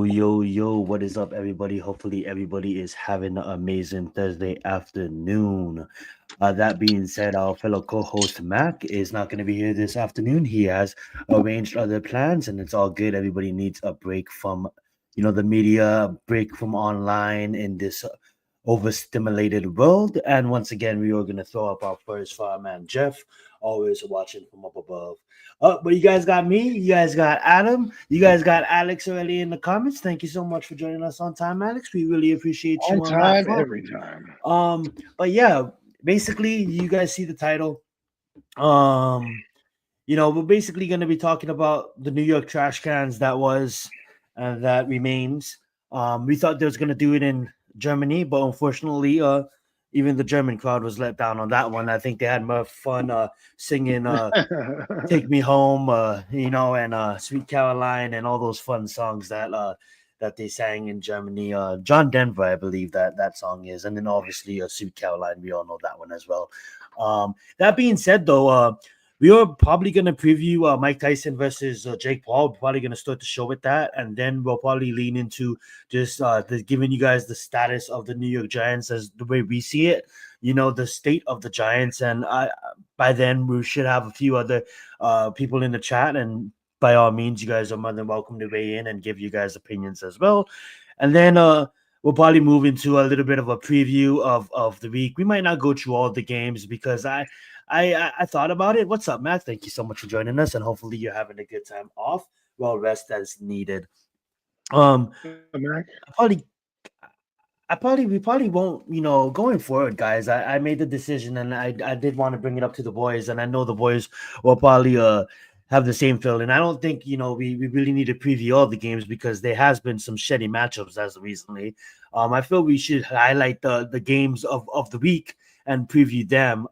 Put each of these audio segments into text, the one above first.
Yo, what is up, everybody? Hopefully, everybody is having an amazing Thursday afternoon. That being said, our fellow co host Mac is not going to be here this afternoon. He has arranged other plans, and it's all good. Everybody needs a break from, the media, a break from online in this overstimulated world. And once again, we are going to throw up our first fireman, Jeff, always watching from up above. But you guys got me, you guys got Adam, you guys got Alex already in the comments. Thank you so much for joining us on time, Alex. We really appreciate On you on that time, front. every time. But yeah, basically, you guys see the title. Um, we're basically going to be talking about the New York trash cans that was and that remains. We thought they was going to do it in Germany, but unfortunately, even the German crowd was let down on that one. I think they had more fun singing "Take Me Home," and "Sweet Caroline" and all those fun songs that they sang in Germany. John Denver, I believe that song is, and then obviously "Sweet Caroline." We all know that one as well. That being said, though, we are probably going to preview Mike Tyson versus Jake Paul. We're probably going to start the show with that, and then we'll probably lean into just giving you guys the status of the New York Giants as the way we see it. The state of the Giants, and by then we should have a few other people in the chat, and by all means, you guys are more than welcome to weigh in and give you guys opinions as well. And then we'll probably move into a little bit of a preview of the week. We might not go through all the games because I thought about it. What's up, Matt? Thank you so much for joining us, and hopefully you're having a good time off. Well, rest as needed. Um, Mac? I probably, we probably won't, going forward, guys. I made the decision, and I did want to bring it up to the boys, and I know the boys will probably have the same feeling. I don't think we really need to preview all the games because there has been some shitty matchups as of recently. I feel we should highlight the games of the week and preview them.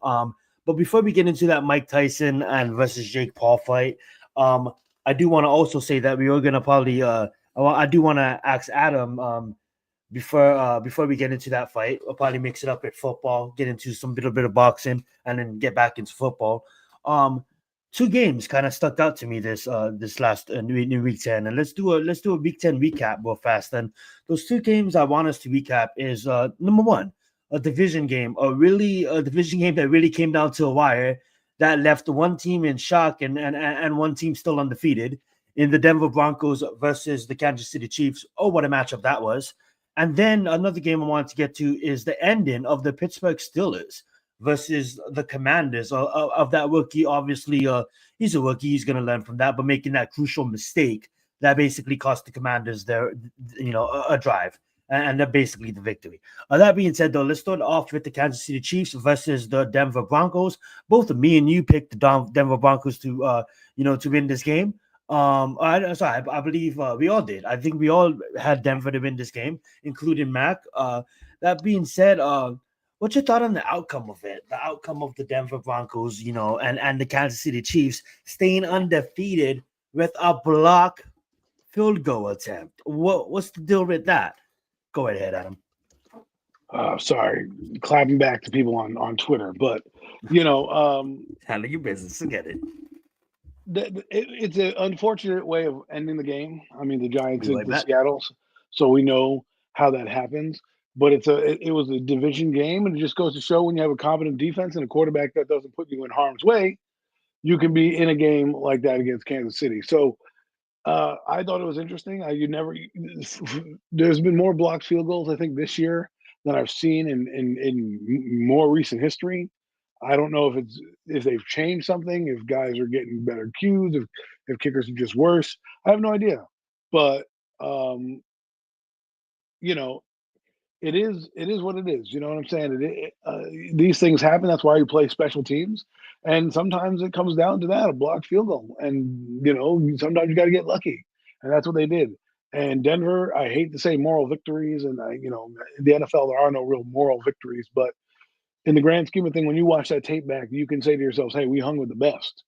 But before we get into that Mike Tyson and versus Jake Paul fight, I do want to also say that we are gonna probably I do want to ask Adam before we get into that fight. We'll probably mix it up at football, get into some little bit of boxing, and then get back into football. Um, Two games kind of stuck out to me this last in week 10, and let's do a week 10 recap real fast. And those two games I want us to recap is number one, a division game, a division game that really came down to a wire that left one team in shock and one team still undefeated in the Denver Broncos versus the Kansas City Chiefs. Oh, what a matchup that was! And then another game I wanted to get to is the ending of the Pittsburgh Steelers versus the Commanders of that rookie. Obviously, he's a rookie. He's going to learn from that, but making that crucial mistake that basically cost the Commanders a drive and that basically the victory. That being said, though, let's start off with the Kansas City Chiefs versus the Denver Broncos. Both of me and you picked the Denver Broncos to win this game. I believe we all did. I think we all had Denver to win this game, including Mac. That being said, what's your thought on the outcome of it? The outcome of the Denver Broncos, and the Kansas City Chiefs staying undefeated with a block field goal attempt. What's the deal with that? Go ahead, Adam. Sorry, clapping back to people on Twitter, but Handle your business. Forget it. it's an unfortunate way of ending the game. I mean, the Giants Be right into back. Seattle, so we know how that happens. But it was a division game, and it just goes to show when you have a competent defense and a quarterback that doesn't put you in harm's way, you can be in a game like that against Kansas City. So I thought it was interesting. There's been more blocked field goals, I think, this year than I've seen in more recent history. I don't know if they've changed something, if guys are getting better cues, if kickers are just worse. I have no idea. But um, you know, it is what it is. You know what I'm saying? These things happen. That's why you play special teams, and sometimes it comes down to that, a blocked field goal, and sometimes you got to get lucky, and that's what they did. And Denver, I hate to say moral victories, and in the NFL there are no real moral victories, but in the grand scheme of thing, when you watch that tape back, you can say to yourselves, "Hey, we hung with the best."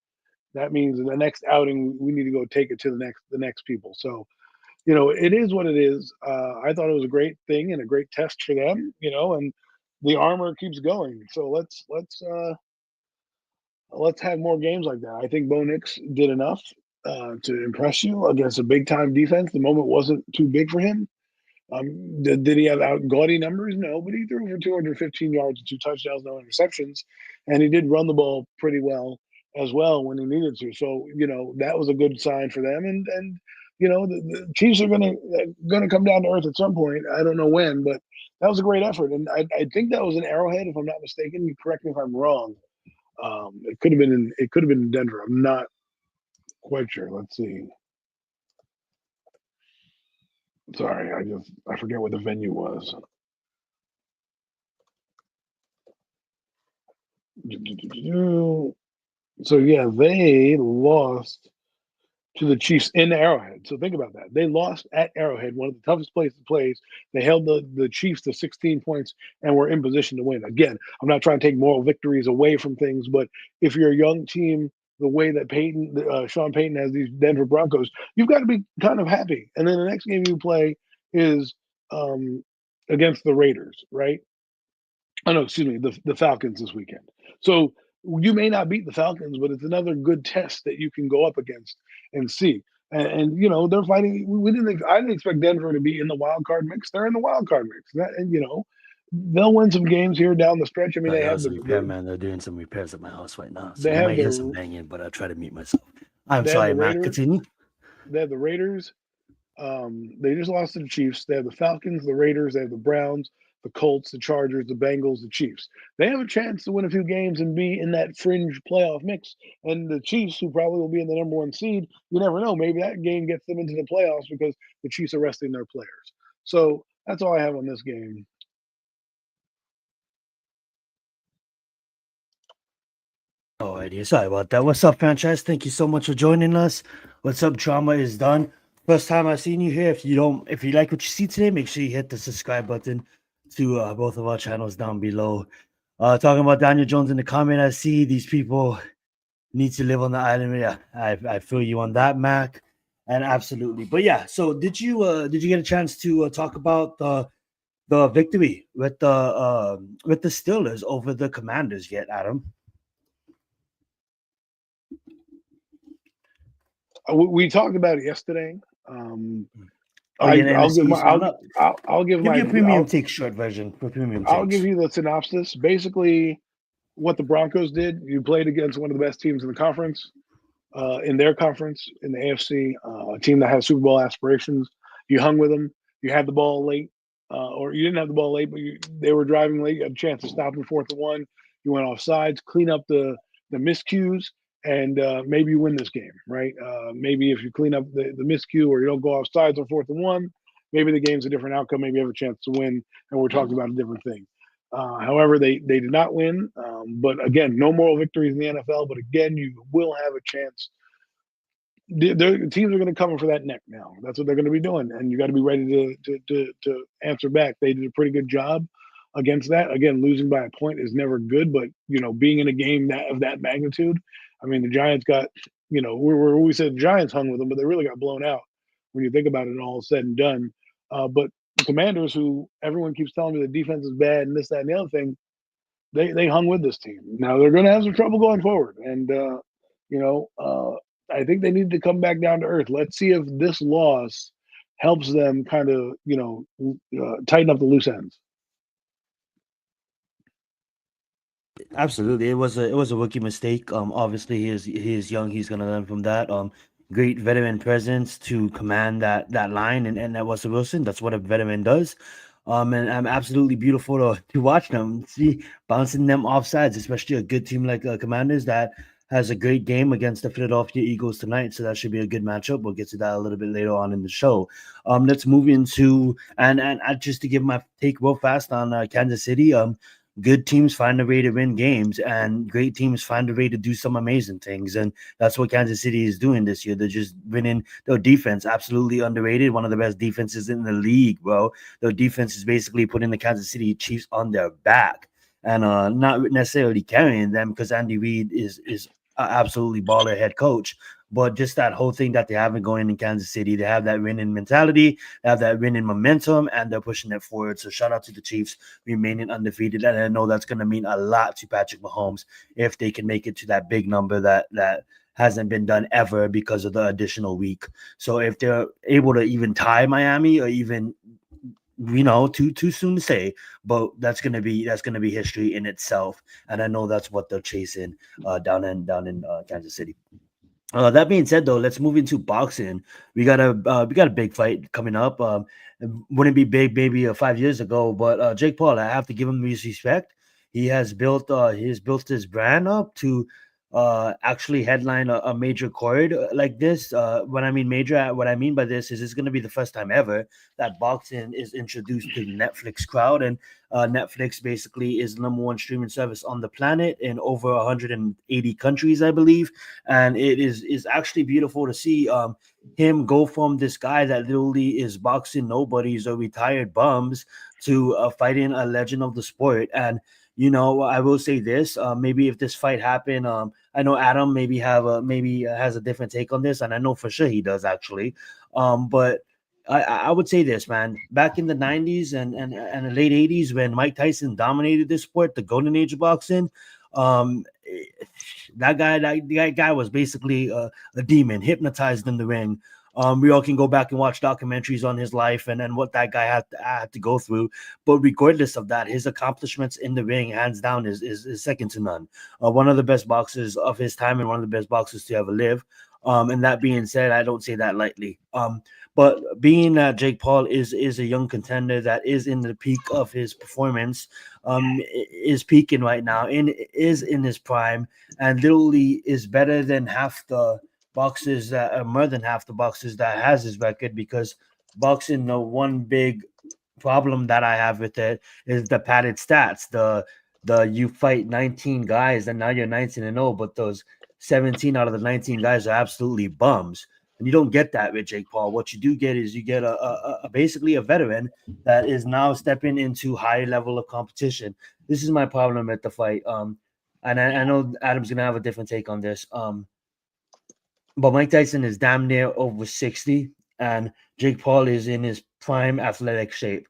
That means in the next outing, we need to go take it to the next people. So it is what it is. I thought it was a great thing and a great test for them, and the armor keeps going. So let's have more games like that. I think Bo Nix did enough. to impress you against a big time defense. The moment wasn't too big for him. Did he have out gaudy numbers? No, but he threw for 215 yards and 2 touchdowns, no interceptions, and he did run the ball pretty well as well when he needed to. So that was a good sign for them. And the Chiefs are gonna come down to earth at some point. I don't know when, but that was a great effort, and I think that was an Arrowhead, if I'm not mistaken. You correct me if I'm wrong. It could have been in Denver. I'm not quite sure. Let's see. Sorry, I forget what the venue was. So yeah, they lost to the Chiefs in Arrowhead. So think about that. They lost at Arrowhead, one of the toughest places to play. They held the Chiefs to 16 points and were in position to win. Again, I'm not trying to take moral victories away from things, but if you're a young team, the way that Sean Payton has these Denver Broncos, you've got to be kind of happy. And then the next game you play is against the Raiders, right? Oh no, excuse me, the Falcons this weekend. So you may not beat the Falcons, but it's another good test that you can go up against and see. And they're fighting. I didn't expect Denver to be in the wild card mix. They're in the wild card mix. And they'll win some games here down the stretch. I mean, they Sorry, I have was a repairman. They're doing some repairs at my house right now, so they you have might hear some the banging, but I'll try to mute myself. I'm they have sorry, the Matt. Raiders. Continue. They have the Raiders. They just lost to the Chiefs. They have the Falcons, the Raiders, they have the Browns, the Colts, the Chargers, the Bengals, the Chiefs. They have a chance to win a few games and be in that fringe playoff mix. And the Chiefs, who probably will be in the number one seed, you never know. Maybe that game gets them into the playoffs because the Chiefs are resting their players. So that's all I have on this game. Alrighty, sorry about that. What's up, franchise? Thank you so much for joining us. What's up, drama is done. First time I've seen you here. If you like what you see today, make sure you hit the subscribe button to both of our channels down below. Talking about Daniel Jones in the comment, I see these people need to live on the island. Yeah, I feel you on that, Mac, and absolutely. But yeah, so did you get a chance to talk about the victory with the Steelers over the Commanders yet, Adam? We talked about it yesterday. I'll give my you a premium take short version for premium. I'll give you the synopsis. Basically, what the Broncos did, you played against one of the best teams in the conference, in their conference, in the AFC, a team that has Super Bowl aspirations. You hung with them. You had the ball late, or you didn't have the ball late, but they were driving late. You had a chance to stop them 4th and 1. You went off sides, clean up the miscues, and maybe you win this game, right? Maybe if you clean up the miscue or you don't go off sides on 4th and 1, maybe the game's a different outcome. Maybe you have a chance to win, and we're talking about a different thing. However, they did not win. But again, no moral victories in the NFL. But again, you will have a chance. The teams are going to come for that neck now. That's what they're going to be doing, and you got to be ready to answer back. They did a pretty good job against that. Again, losing by a point is never good, but being in a game of that magnitude, I mean, the Giants got we said the Giants hung with them, but they really got blown out when you think about it. And all said and done, but the Commanders, who everyone keeps telling me the defense is bad and this, that, and the other thing, they hung with this team. Now they're going to have some trouble going forward, and I think they need to come back down to earth. Let's see if this loss helps them kind of tighten up the loose ends. Absolutely, it was a rookie mistake. Obviously he is young. He's gonna learn from that. Great veteran presence to command that line, and that was Wilson. That's what a veteran does. And I'm absolutely beautiful to watch them, see bouncing them off sides, especially a good team like Commanders that has a great game against the Philadelphia Eagles tonight. So that should be a good matchup. We'll get to that a little bit later on in the show. Let's move into and just to give my take real fast on Kansas City. Good teams find a way to win games, and great teams find a way to do some amazing things. And that's what Kansas City is doing this year. They're just winning. Their defense, absolutely underrated. One of the best defenses in the league, bro. Their defense is basically putting the Kansas City Chiefs on their back and not necessarily carrying them, because Andy Reid is absolutely baller head coach. But just that whole thing that they have going in Kansas City, they have that winning mentality, they have that winning momentum, and they're pushing it forward. So shout out to the Chiefs remaining undefeated. And I know that's going to mean a lot to Patrick Mahomes if they can make it to that big number that hasn't been done ever because of the additional week. So if they're able to even tie Miami, or even, too soon to say, but that's gonna be history in itself, and I know that's what they're chasing down in Kansas City. That being said, though, let's move into boxing. We got a big fight coming up. It wouldn't be big maybe 5 years ago, but Jake Paul, I have to give him his respect. He's built his brand up to actually headline a major card like this. When I mean major, what I mean by this is it's going to be the first time ever that boxing is introduced to the Netflix crowd, and Netflix basically is the number one streaming service on the planet in over 180 countries, I believe, and it is actually beautiful to see him go from this guy that literally is boxing nobodies or retired bums to fighting a legend of the sport. And I will say this: maybe if this fight happened, I know Adam maybe has a different take on this, and I know for sure he does actually. But I would say this, man. Back in the '90s and the late '80s, when Mike Tyson dominated this sport, the golden age of boxing, um, that guy was basically a demon, hypnotized in the ring. We all can go back and watch documentaries on his life and what that guy had to go through. But regardless of that, his accomplishments in the ring, hands down, is second to none. One of the best boxers of his time and one of the best boxers to ever live. And that being said, I don't say that lightly. But being that Jake Paul is a young contender that is in the peak of his performance, is peaking right now and is in his prime, and literally is better than half the boxers that are more than half the boxers that has his record, because boxing, the one big problem that I have with it is the padded stats. The you fight 19 guys and now you're 19-0, but those 17 out of the 19 guys are absolutely bums. And you don't get that with Jake Paul. What you do get is you get basically a veteran that is now stepping into high level of competition. This is my problem at the fight. And I know Adam's gonna have a different take on this. But Mike Tyson is damn near over 60, and Jake Paul is in his prime athletic shape.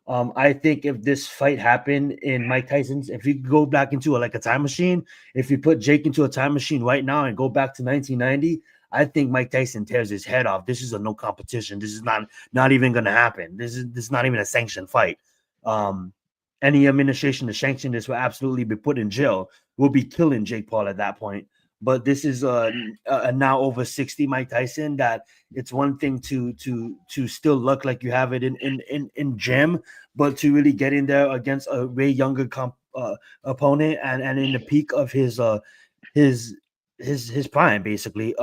I think if this fight happened in Mike Tyson's, if you go back into like a time machine, if you put Jake into a time machine right now and go back to 1990, I think Mike Tyson tears his head off. This is a no competition. This is not even going to happen. This is not even a sanctioned fight. Um, any administration to sanction this will absolutely be put in jail. We'll be killing Jake Paul at that point. But this is a now over 60 Mike Tyson that it's one thing to still look like you have it in gym, but to really get in there against a way younger opponent and in the peak of his his prime, basically.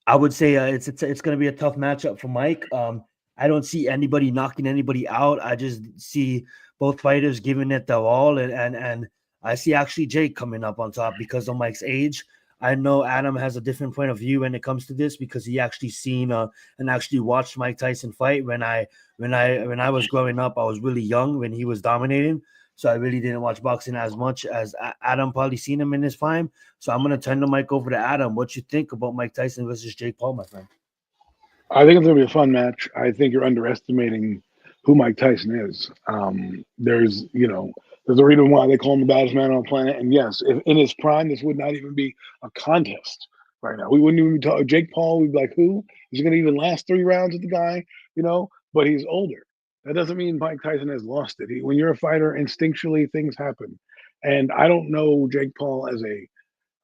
I would say it's going to be a tough matchup for Mike. I don't see anybody knocking anybody out. I just see both fighters giving it their all, and I see actually Jake coming up on top because of Mike's age. I know Adam has a different point of view when it comes to this because he actually seen and actually watched Mike Tyson fight. When I was growing up, I was really young when he was dominating, so I really didn't watch boxing as much as Adam probably seen him in his prime. So I'm gonna turn the mic over to Adam. What you think about Mike Tyson versus Jake Paul, my friend? I think it's gonna be a fun match. I think you're underestimating who Mike Tyson is. There's a reason why they call him the baddest man on the planet. And yes, if in his prime, this would not even be a contest right now. We wouldn't even talk Jake Paul. We'd be like, who is he gonna even last 3 rounds with the guy? But he's older. That doesn't mean Mike Tyson has lost it. When you're a fighter, instinctually things happen. And I don't know Jake Paul as a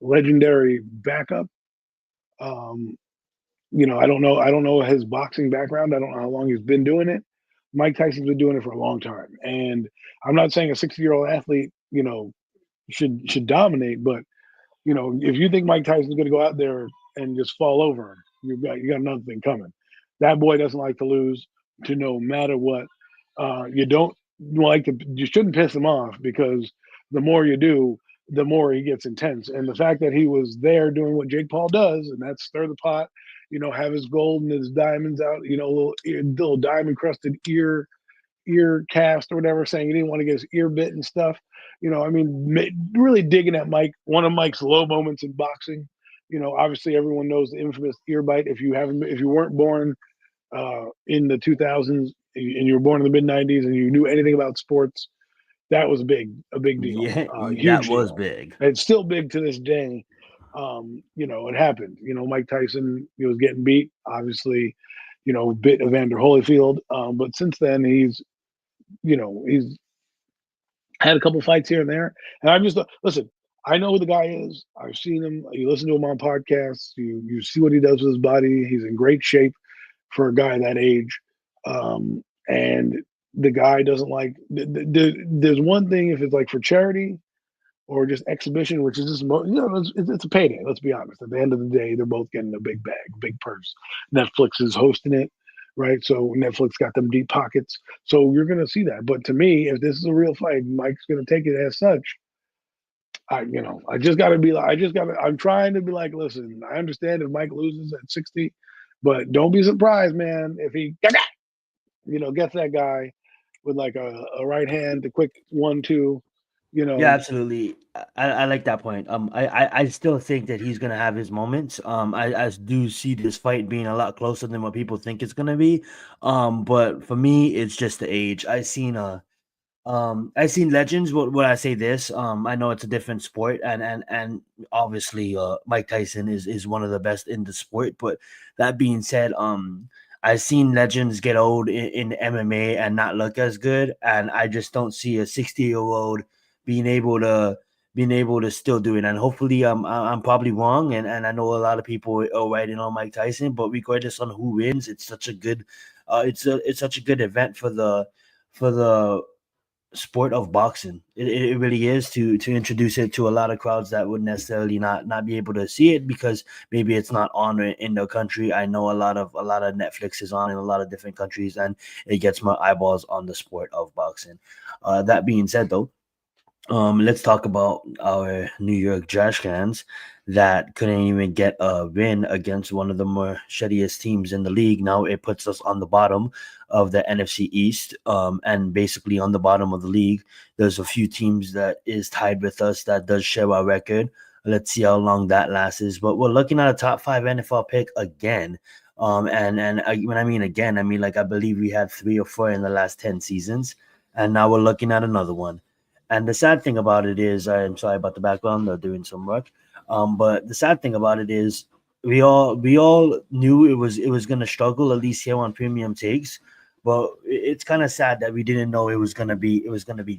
legendary backup. Um, I don't know his boxing background. I don't know how long he's been doing it. Mike Tyson's been doing it for a long time. And I'm not saying a 60-year-old athlete, should dominate, but if you think Mike Tyson's going to go out there and just fall over, you got another thing coming. That boy doesn't like to lose, to no matter what. You don't like to. You shouldn't piss him off because the more you do, the more he gets intense. And the fact that he was there doing what Jake Paul does, and that's stir the pot, have his gold and his diamonds out, little diamond crusted ear cast or whatever, saying he didn't want to get his ear bit and stuff. Really digging at Mike. One of Mike's low moments in boxing. Obviously everyone knows the infamous ear bite. If you weren't born in the 2000s and you were born in the mid 90s and you knew anything about sports, that was a big deal, Yeah, that huge was deal. big. It's still big to this day. It happened. Mike Tyson, he was getting beat, obviously, bit Evander Holyfield. But since then, he's had a couple fights here and there. And I'm just listen. I know who the guy is. I've seen him. You listen to him on podcasts. You see what he does with his body. He's in great shape for a guy that age. And the guy doesn't like. There's one thing if it's like for charity or just exhibition, which is just it's a payday. Let's be honest. At the end of the day, they're both getting a big bag, big purse. Netflix is hosting it, right? So Netflix got them deep pockets. So you're gonna see that. But to me, if this is a real fight, Mike's gonna take it as such. I just gotta be like, I'm trying to be like, listen, I understand if Mike loses at 60, but don't be surprised, man, if he gets that guy with like a right hand, the quick 1-2, you Yeah, know, absolutely. I like that point. I still think that he's gonna have his moments. I do see this fight being a lot closer than what people think it's gonna be. But for me, it's just the age. I've seen legends. Would I say this? I know it's a different sport, and obviously, Mike Tyson is one of the best in the sport. But that being said, I've seen legends get old in MMA and not look as good, and I just don't see a 60-year-old being able to still do it. And hopefully, I'm probably wrong, and I know a lot of people are writing on Mike Tyson, but regardless on who wins, it's such a good, it's such a good event for the sport of boxing. It really is to introduce it to a lot of crowds that would necessarily not be able to see it because maybe it's not on in their country. I know a lot of Netflix is on in a lot of different countries, and it gets more eyeballs on the sport of boxing. That being said, though, let's talk about our New York trash cans that couldn't even get a win against one of the more shittiest teams in the league. Now it puts us on the bottom of the NFC East, and basically on the bottom of the league. There's a few teams that is tied with us that does share our record. Let's see how long that lasts. But we're looking at a top five NFL pick again. When I mean again, I mean like I believe we had 3 or 4 in the last 10 seasons, and now we're looking at another one. And the sad thing about it is, I'm sorry about the background; they're doing some work. But the sad thing about it is, we all knew it was going to struggle at least here on premium takes. But it's kind of sad that we didn't know it was gonna be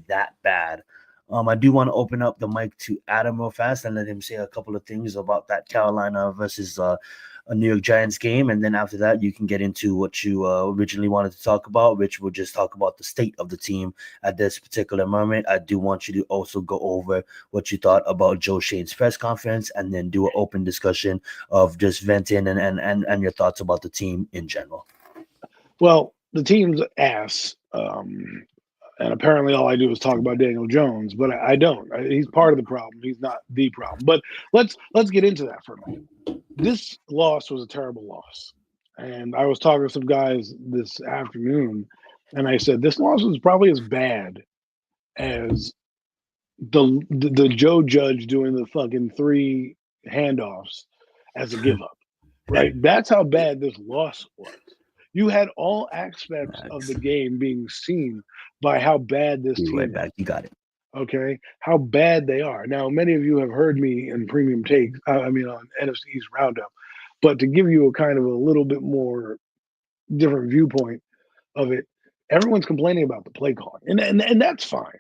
that bad. I do want to open up the mic to Adam real fast and let him say a couple of things about that Carolina versus a New York Giants game, and then after that, you can get into what you originally wanted to talk about, which will just talk about the state of the team at this particular moment. I do want you to also go over what you thought about Joe Shane's press conference, and then do an open discussion of just venting and your thoughts about the team in general. well, the team's ass. And apparently, all I do is talk about Daniel Jones, but I don't. He's part of the problem. He's not the problem. But let's get into that for a minute. This loss was a terrible loss, and I was talking to some guys this afternoon, and I said this loss was probably as bad as the Joe Judge doing the fucking 3 handoffs as a give up. Right? That's how bad this loss was. You had all aspects of the Thanks. game being seen by how bad this Be right team is. back. You got it. Okay, how bad they are. Now, many of you have heard me in premium takes. I mean, on NFC East Roundup, but to give you a kind of a little bit more different viewpoint of it, everyone's complaining about the play calling, and that's fine.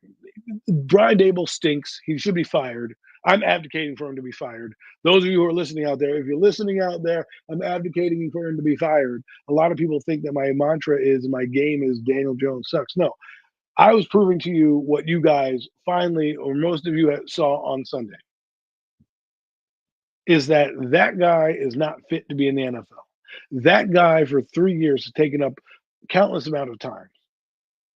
Brian Dable stinks. He should be fired. I'm advocating for him to be fired. Those of you who are listening out there, if you're listening out there, I'm advocating for him to be fired. A lot of people think that my mantra is my game is Daniel Jones sucks. No, I was proving to you what you guys finally, or most of you saw on Sunday, is that that guy is not fit to be in the NFL. That guy for 3 years has taken up countless amount of time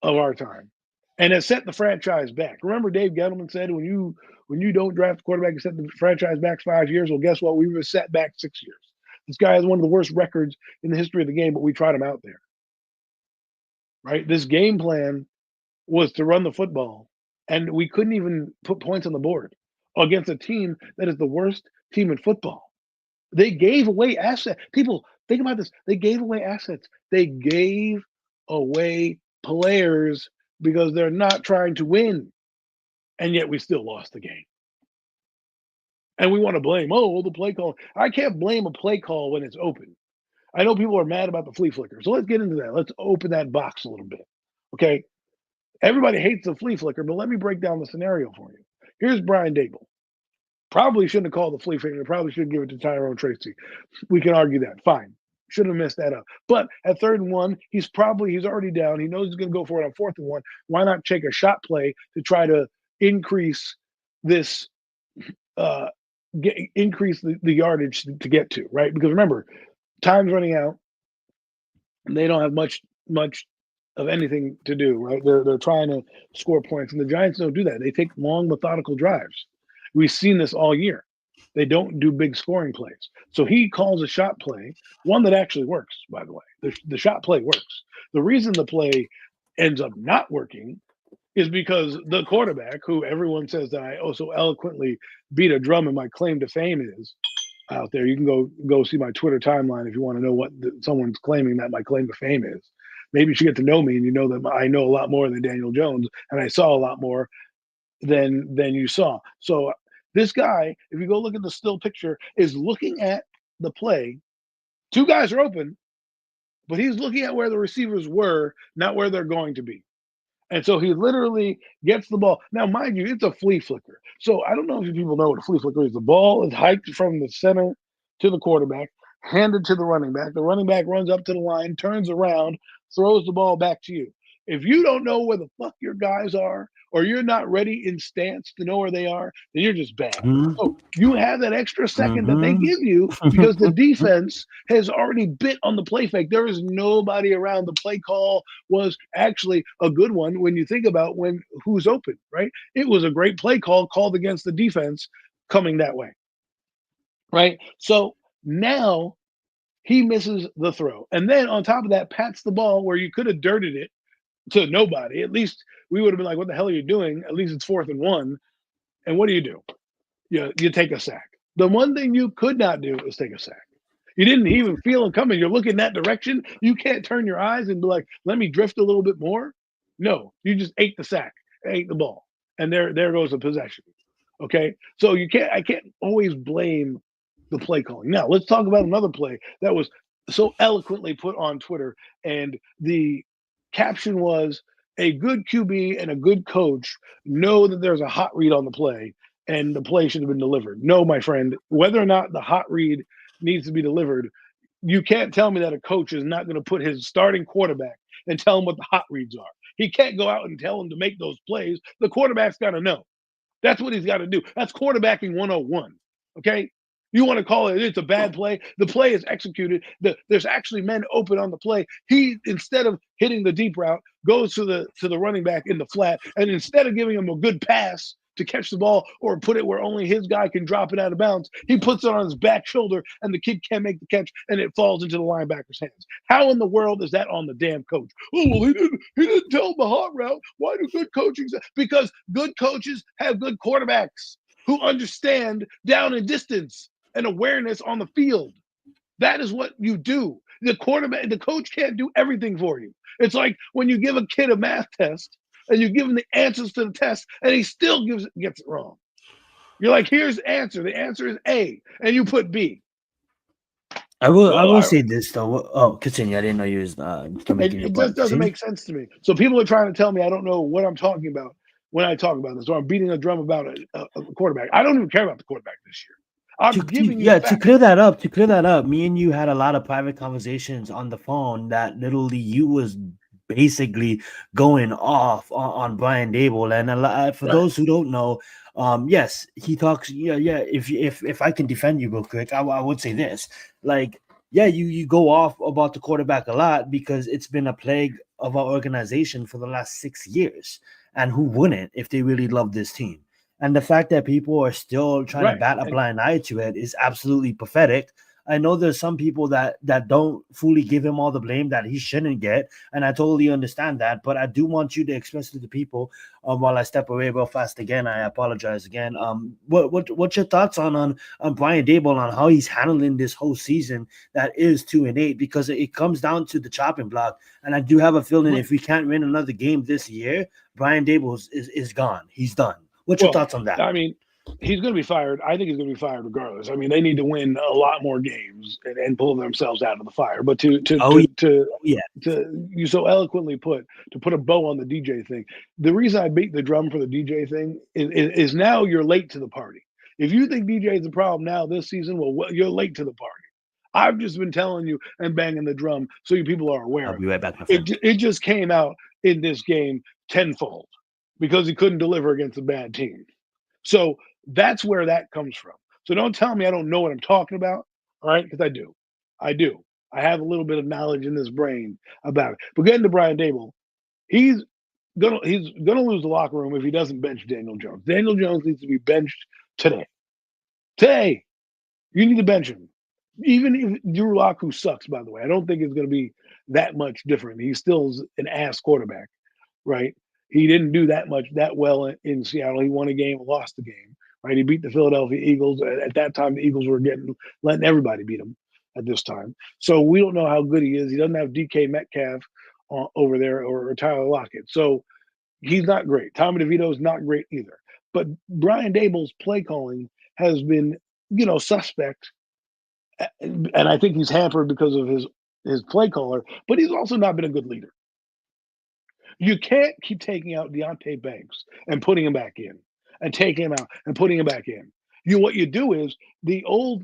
of our time, and has set the franchise back. Remember, Dave Gettleman said, "When you don't draft a quarterback, you set the franchise back 5 years." Well, guess what? We were set back 6 years. This guy has one of the worst records in the history of the game, but we tried him out there. Right? This game plan was to run the football, and we couldn't even put points on the board against a team that is the worst team in football. They gave away assets. People, think about this. They gave away assets. They gave away players because they're not trying to win, and yet we still lost the game. And we want to blame, the play call. I can't blame a play call when it's open. I know people are mad about the flea flicker. So let's get into that. Let's open that box a little bit. Okay. Everybody hates the flea flicker, but let me break down the scenario for you. Here's Brian Dable. Probably shouldn't have called the flea flicker. Probably should give it to Tyrone Tracy. We can argue that. Fine. Should have messed that up. But at 3rd and 1, he's already down. He knows he's going to go for it on 4th and 1. Why not take a shot play to try to increase this, increase the yardage to get to, right? Because remember, time's running out. And they don't have much of anything to do, right? They're trying to score points, and the Giants don't do that. They take long, methodical drives. We've seen this all year. They don't do big scoring plays. So he calls a shot play, one that actually works, by the way. The shot play works. The reason the play ends up not working is because the quarterback, who everyone says that I also eloquently beat a drum and my claim to fame is, out there. You can go see my Twitter timeline if you want to know what someone's claiming that my claim to fame is. Maybe you should get to know me and you know that I know a lot more than Daniel Jones, and I saw a lot more than you saw. So this guy, if you go look at the still picture, is looking at the play. 2 guys are open, but he's looking at where the receivers were, not where they're going to be. And so he literally gets the ball. Now, mind you, it's a flea flicker. So I don't know if people know what a flea flicker is. The ball is hiked from the center to the quarterback, handed to the running back. The running back runs up to the line, turns around, throws the ball back to you. If you don't know where the fuck your guys are, or you're not ready in stance to know where they are, then you're just bad. So you have that extra second that they give you because the defense has already bit on the play fake. There is nobody around. The play call was actually a good one when you think about who's open, right? It was a great play call called against the defense coming that way, right? So now he misses the throw. And then on top of that, pats the ball where you could have dirted it to nobody. At least we would have been like, what the hell are you doing? At least it's 4th and 1. And what do? You take a sack. The one thing you could not do is take a sack. You didn't even feel it coming. You're looking that direction. You can't turn your eyes and be like, let me drift a little bit more. No, you just ate the sack, ate the ball. And there goes the possession. Okay. So I can't always blame the play calling. Now let's talk about another play that was so eloquently put on Twitter. And the caption was, a good QB and a good coach know that there's a hot read on the play and the play should have been delivered. No, my friend, whether or not the hot read needs to be delivered, you can't tell me that a coach is not going to put his starting quarterback and tell him what the hot reads are. He can't go out and tell him to make those plays. The quarterback's got to know. That's what he's got to do. That's quarterbacking 101. Okay? You want to call it's a bad play. The play is executed. There's actually men open on the play. He, instead of hitting the deep route, goes to the running back in the flat, and instead of giving him a good pass to catch the ball or put it where only his guy can drop it out of bounds, he puts it on his back shoulder, and the kid can't make the catch, and it falls into the linebacker's hands. How in the world is that on the damn coach? Oh, well, he didn't tell him the hot route. Why do good coaching? Because good coaches have good quarterbacks who understand down and distance and awareness on the field. That is what you do. The coach can't do everything for you. It's like when you give a kid a math test and you give him the answers to the test and he still gets it wrong. You're like, here's the answer. The answer is A, and you put B. I will say this though. Oh, continue. I didn't know you was it just doesn't make sense to me. So people are trying to tell me I don't know what I'm talking about when I talk about this, or I'm beating a drum about a quarterback. I don't even care about the quarterback this year. To clear that up, me and you had a lot of private conversations on the phone that literally you was basically going off on Brian Dable, and for those who don't know, yes, he talks. If I can defend you real quick, I would say this, like, yeah, you go off about the quarterback a lot because it's been a plague of our organization for the last 6 years, and who wouldn't if they really love this team? And the fact that people are still trying to bat a blind eye to it is absolutely pathetic. I know there's some people that don't fully give him all the blame that he shouldn't get, and I totally understand that. But I do want you to express to the people, while I step away real fast again, I apologize again. What's your thoughts on Brian Dable, on how he's handling this whole season that is 2-8? Because it comes down to the chopping block, and I do have a feeling if we can't win another game this year, Brian Dable is gone. He's done. What's your thoughts on that? I mean, He's going to be fired. I think he's going to be fired regardless. I mean, they need to win a lot more games and pull themselves out of the fire. But Oh yeah, oh, yeah. to you so eloquently put a bow on the DJ thing. The reason I beat the drum for the DJ thing is now you're late to the party. If you think DJ is a problem now this season, well, you're late to the party. I've just been telling you and banging the drum so you people are aware I'll of be it. right back, my friend. It just came out in this game tenfold because he couldn't deliver against a bad team. So that's where that comes from. So don't tell me I don't know what I'm talking about, all right? Because I do. I do. I have a little bit of knowledge in this brain about it. But getting to Brian Dable, he's gonna lose the locker room if he doesn't bench Daniel Jones. Daniel Jones needs to be benched today. Today, you need to bench him. Even if Drew Lock, who sucks, by the way, I don't think it's going to be that much different. He's still an ass quarterback, right? He didn't do that much that well in Seattle. He won a game, lost the game, right? He beat the Philadelphia Eagles. At that time, the Eagles were letting everybody beat him at this time. So we don't know how good he is. He doesn't have DK Metcalf over there or Tyler Lockett. So he's not great. Tommy DeVito is not great either. But Brian Dable's play calling has been, suspect, and I think he's hampered because of his play caller. But he's also not been a good leader. You can't keep taking out Deontay Banks and putting him back in, and taking him out and putting him back in. What you do is the old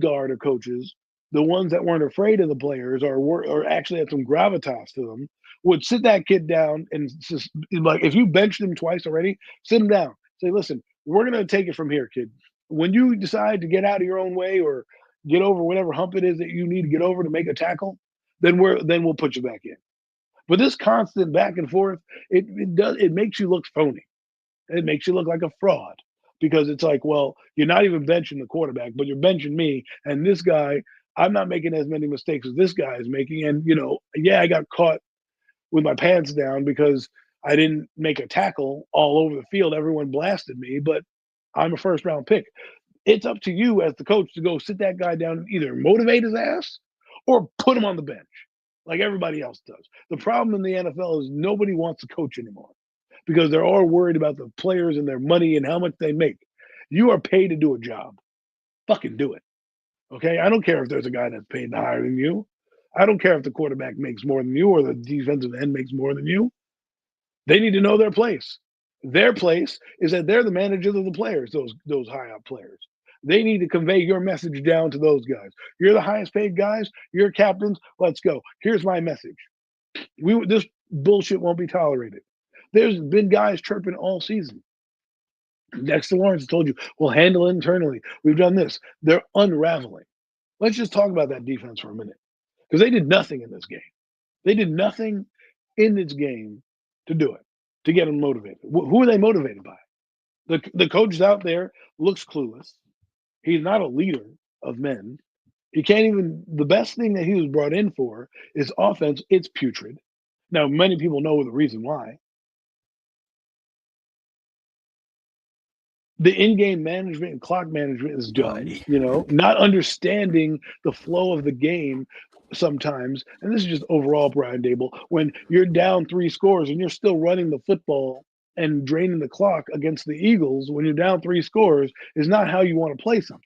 guard of coaches, the ones that weren't afraid of the players or actually had some gravitas to them, would sit that kid down and just like if you benched him twice already, sit him down. Say, listen, we're gonna take it from here, kid. When you decide to get out of your own way or get over whatever hump it is that you need to get over to make a tackle, then we'll put you back in. But this constant back and forth, it makes you look phony. It makes you look like a fraud because it's like, well, you're not even benching the quarterback, but you're benching me. And this guy, I'm not making as many mistakes as this guy is making. And yeah, I got caught with my pants down because I didn't make a tackle all over the field. Everyone blasted me, but I'm a first round pick. It's up to you as the coach to go sit that guy down and either motivate his ass or put him on the bench like everybody else does. The problem in the NFL is nobody wants to coach anymore because they're all worried about the players and their money and how much they make. You are paid to do a job. Fucking do it. Okay? I don't care if there's a guy that's paid higher than you. I don't care if the quarterback makes more than you or the defensive end makes more than you. They need to know their place. Their place is that they're the managers of the players, those high up players. They need to convey your message down to those guys. You're the highest paid guys. You're captains. Let's go. Here's my message. This bullshit won't be tolerated. There's been guys chirping all season. Dexter Lawrence told you, we'll handle it internally. We've done this. They're unraveling. Let's just talk about that defense for a minute because they did nothing in this game. They did nothing in this game to do it, to get them motivated. Who are they motivated by? The coach out there looks clueless. He's not a leader of men. He can't even, the best thing that he was brought in for is offense. It's putrid. Now, many people know the reason why. The in-game management and clock management is dumb, Buddy. not understanding the flow of the game sometimes. And this is just overall, Brian Dable, when you're down 3 scores and you're still running the football and draining the clock against the Eagles when you're down 3 scores is not how you want to play something.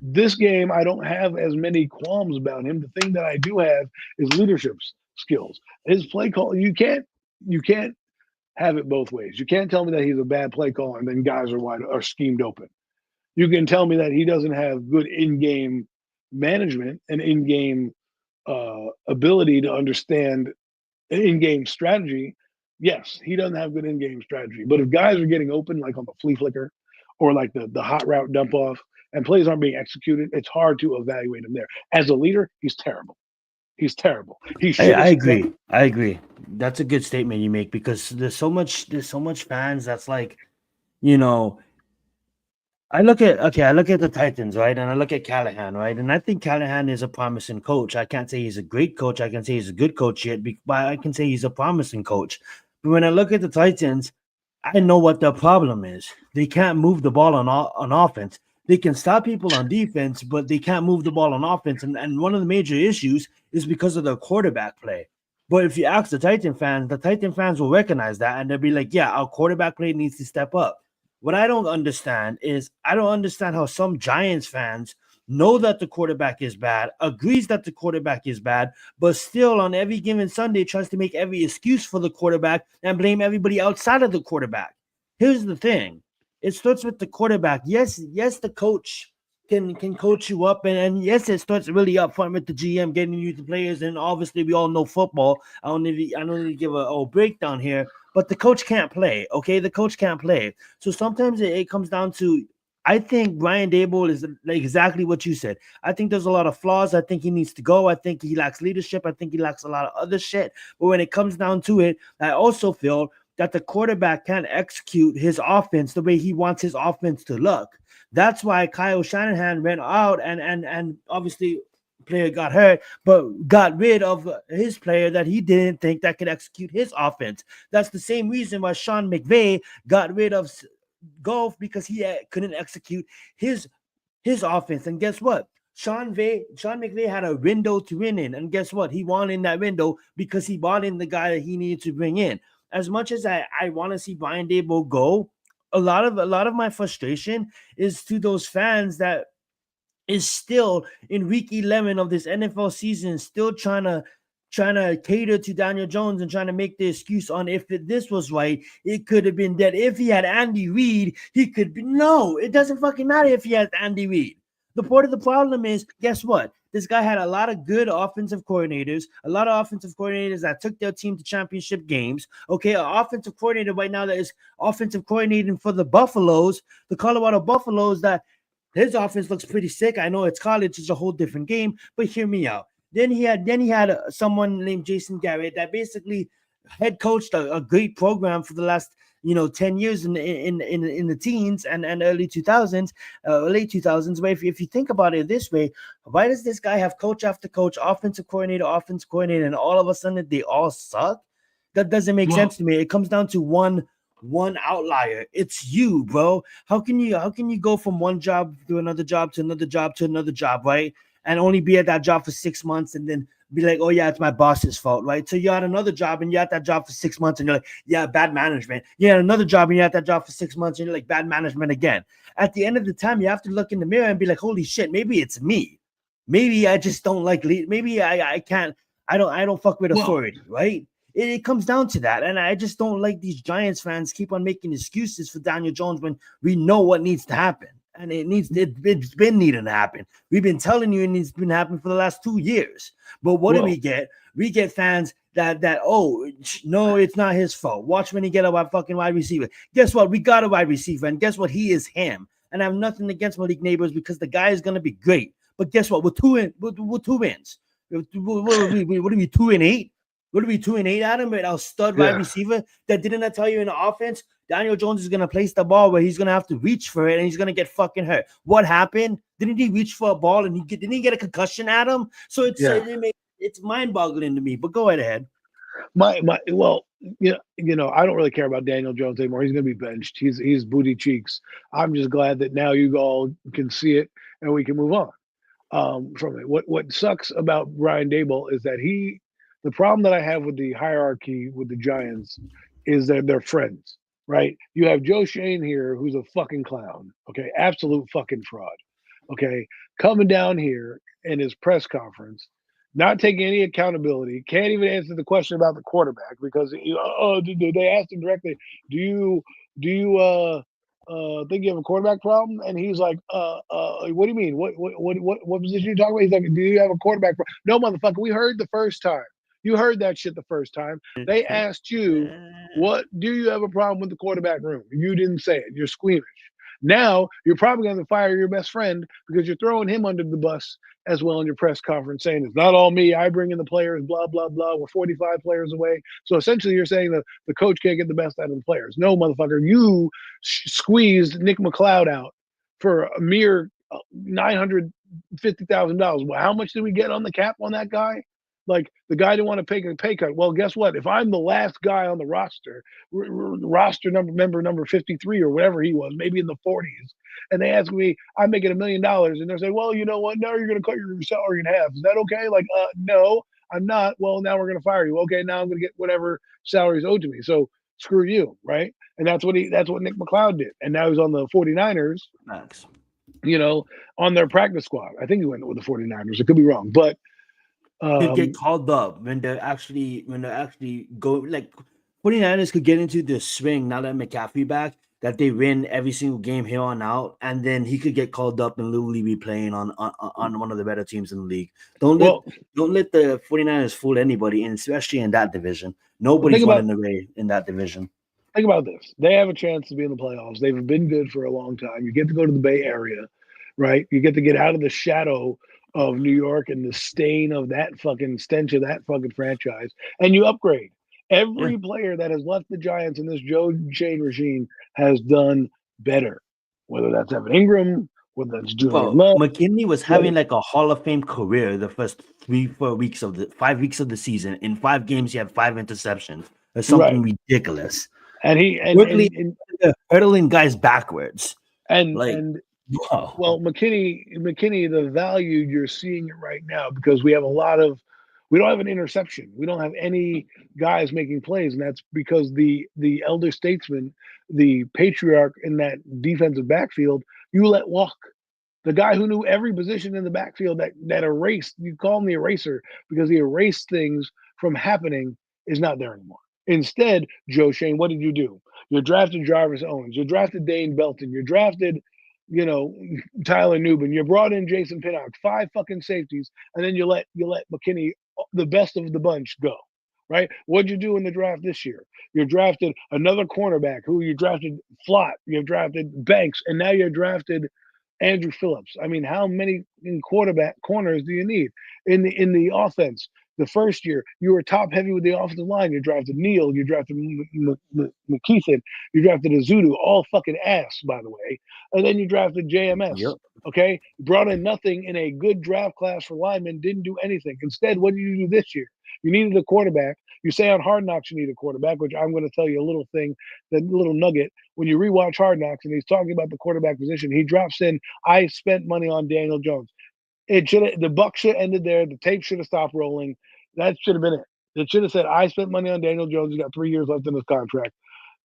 This game, I don't have as many qualms about him. The thing that I do have is leadership skills. His play call, you can't have it both ways. You can't tell me that he's a bad play caller and then guys are schemed open. You can tell me that he doesn't have good in-game management and in-game ability to understand in-game strategy. Yes, he doesn't have good in-game strategy. But if guys are getting open, like on the flea flicker or like the hot route dump off, and plays aren't being executed, it's hard to evaluate him there. As a leader, he's terrible. He's terrible. He should. I agree. I agree. That's a good statement you make because there's so much fans that's like, you know, I look at the Titans, right? And I look at Callahan, right? And I think Callahan is a promising coach. I can't say he's a great coach. I can say he's a good coach yet, but I can say he's a promising coach. But when I look at the Titans, I know what their problem is. They can't move the ball on offense. They can stop people on defense, but they can't move the ball on offense. And one of the major issues is because of their quarterback play. But if you ask the Titan fans will recognize that and they'll be like, yeah, our quarterback play needs to step up. What I don't understand is I don't understand how some Giants fans know that the quarterback is bad, agrees that the quarterback is bad, but still on every given Sunday tries to make every excuse for the quarterback and blame everybody outside of the quarterback. Here's the thing. It starts with the quarterback. Yes, the coach can coach you up, and yes, it starts really up front with the GM getting you the players, and obviously we all know football. I don't need to give a breakdown here, but the coach can't play. Okay, the coach can't play. So sometimes it comes down to I think Brian Dable is like exactly what you said. I think there's a lot of flaws. I think he needs to go. I think he lacks leadership. I think he lacks a lot of other shit. But when it comes down to it, I also feel that the quarterback can't execute his offense the way he wants his offense to look. That's why Kyle Shanahan went out and obviously player got hurt, but got rid of his player that he didn't think that could execute his offense. That's the same reason why Sean McVay got rid of Golf because he couldn't execute his his offense. And guess what? Sean McVay had a window to win in, and guess what? He won in that window because he brought in the guy that he needed to bring in. As much as I want to see Brian Dable go, a lot of my frustration is to those fans that is still in week 11 of this NFL season, still trying to cater to Daniel Jones and trying to make the excuse on if this was right, it could have been that if he had Andy Reid, he could be. No, it doesn't fucking matter if he has Andy Reid. The part of the problem is, guess what? This guy had a lot of good offensive coordinators, a lot of offensive coordinators that took their team to championship games. Okay, an offensive coordinator right now that is offensive coordinating for the Buffaloes, the Colorado Buffaloes, that his offense looks pretty sick. I know it's college; it's a whole different game. But hear me out. Then he had someone named Jason Garrett that basically head coached a great program for the last 10 years in the teens and early 2000s, late 2000s. But if you think about it this way, why does this guy have coach after coach, offensive coordinator, and all of a sudden they all suck? That doesn't make Well, sense to me. It comes down to one outlier. It's you, bro. How can you go from one job to another job to another job to another job, right? And only be at that job for 6 months and then be like, oh yeah, it's my boss's fault, right? So you're at another job and you're at that job for 6 months and you're like, yeah, bad management. You're at another job and you're at that job for 6 months and you're like, bad management again. At the end of the time, you have to look in the mirror and be like, holy shit, maybe it's me. Maybe I just don't like lead. Maybe I can't. I don't fuck with well, authority, right? It comes down to that, and I just don't like these Giants fans keep on making excuses for Daniel Jones when we know what needs to happen, and it's been needing to happen. We've been telling you, and it's been happening for the last 2 years. But what do we well, get? We get fans that oh no, it's not his fault. Watch when he get a fucking wide receiver. Guess what? We got a wide receiver, and guess what? He is him. And I have nothing against Malik Neighbors because the guy is gonna be great. But guess what? With two wins. What are we 2-8? What are we 2-8 at him with our stud wide yeah, receiver? That didn't I tell you in the offense? Daniel Jones is gonna place the ball where he's gonna have to reach for it and he's gonna get fucking hurt. What happened? Didn't he reach for a ball and didn't he get a concussion at him? So yeah. it's mind boggling to me. But go ahead. Well, I don't really care about Daniel Jones anymore. He's going to be benched. He's booty cheeks. I'm just glad that now you all can see it and we can move on from it. What sucks about Brian Dable is that the problem that I have with the hierarchy with the Giants is that they're friends, right? You have Joe Shane here, who's a fucking clown, okay, absolute fucking fraud, okay, coming down here in his press conference, not taking any accountability, can't even answer the question about the quarterback because they asked him directly, do you think you have a quarterback problem? And he's like, what do you mean? What position are you talking about? He's like, do you have a quarterback problem? No, motherfucker, we heard the first time. You heard that shit the first time. They asked you, what do you have a problem with the quarterback room? You didn't say it. You're squeamish. Now you're probably going to fire your best friend because you're throwing him under the bus as well in your press conference, saying it's not all me. I bring in the players. Blah blah blah. We're 45 players away. So essentially, you're saying that the coach can't get the best out of the players. No, motherfucker, you squeezed Nick McLeod out for a mere $950,000. Well, how much did we get on the cap on that guy? Like the guy didn't want to pay a pay cut. Well, guess what? If I'm the last guy on the roster member number 53 or whatever he was, maybe in the 40s, and they ask me, I'm making $1 million, and they're saying, well, you know what? Now you're going to cut your salary in half. Is that okay? Like, no, I'm not. Well, now we're going to fire you. Okay, now I'm going to get whatever salary is owed to me. So Screw you, right? And that's what Nick McLeod did. And now he's on the 49ers, Max. On their practice squad. I think he went with the 49ers. I could be wrong, but Could get called up when they actually go like 49ers could get into the swing now that McCaffrey back that they win every single game here on out, and then he could get called up and literally be playing on one of the better teams in the league. Don't let the 49ers fool anybody, and especially in that division. Nobody's running away in that division. Think about this. They have a chance to be in the playoffs. They've been good for a long time. You get to go to the Bay Area, right? You get to get out of the shadow of New York and the stain of that fucking stench of that fucking franchise, and you upgrade. Every player that has left the Giants in this Joe Shane regime has done better, whether that's Evan Ingram, whether that's Julian Love. McKinley was having like a Hall of Fame career the first 5 weeks of the season. In 5 games, he had 5 interceptions. That's something ridiculous. And he quickly hurdling guys backwards. McKinney, the value you're seeing it right now because we don't have an interception. We don't have any guys making plays, and that's because the elder statesman, the patriarch in that defensive backfield, you let walk. The guy who knew every position in the backfield that erased, you call him the eraser because he erased things from happening, is not there anymore. Instead, Joe Shane, what did you do? You drafted Jarvis Owens. You drafted Dane Belton. You drafted, Tyler Newbin. You brought in Jason Pinnock, 5 fucking safeties, and then you let McKinney, the best of the bunch, go. Right? What'd you do in the draft this year? You drafted another cornerback who you drafted Flott. You drafted Banks, and now you're drafted Andrew Phillips. I mean, how many quarterback corners do you need in the offense? The first year, you were top heavy with the offensive line. You drafted Neal, you drafted McKeithen, you drafted Azudu, all fucking ass, by the way. And then you drafted JMS. Yep. Okay? Brought in nothing in a good draft class for linemen, didn't do anything. Instead, what did you do this year? You needed a quarterback. You say on Hard Knocks you need a quarterback, which I'm going to tell you a little thing, that little nugget. When you rewatch Hard Knocks and he's talking about the quarterback position, he drops in, I spent money on Daniel Jones. The buck should have ended there. The tape should have stopped rolling. That should have been it. It should have said, I spent money on Daniel Jones. He's got 3 years left in his contract.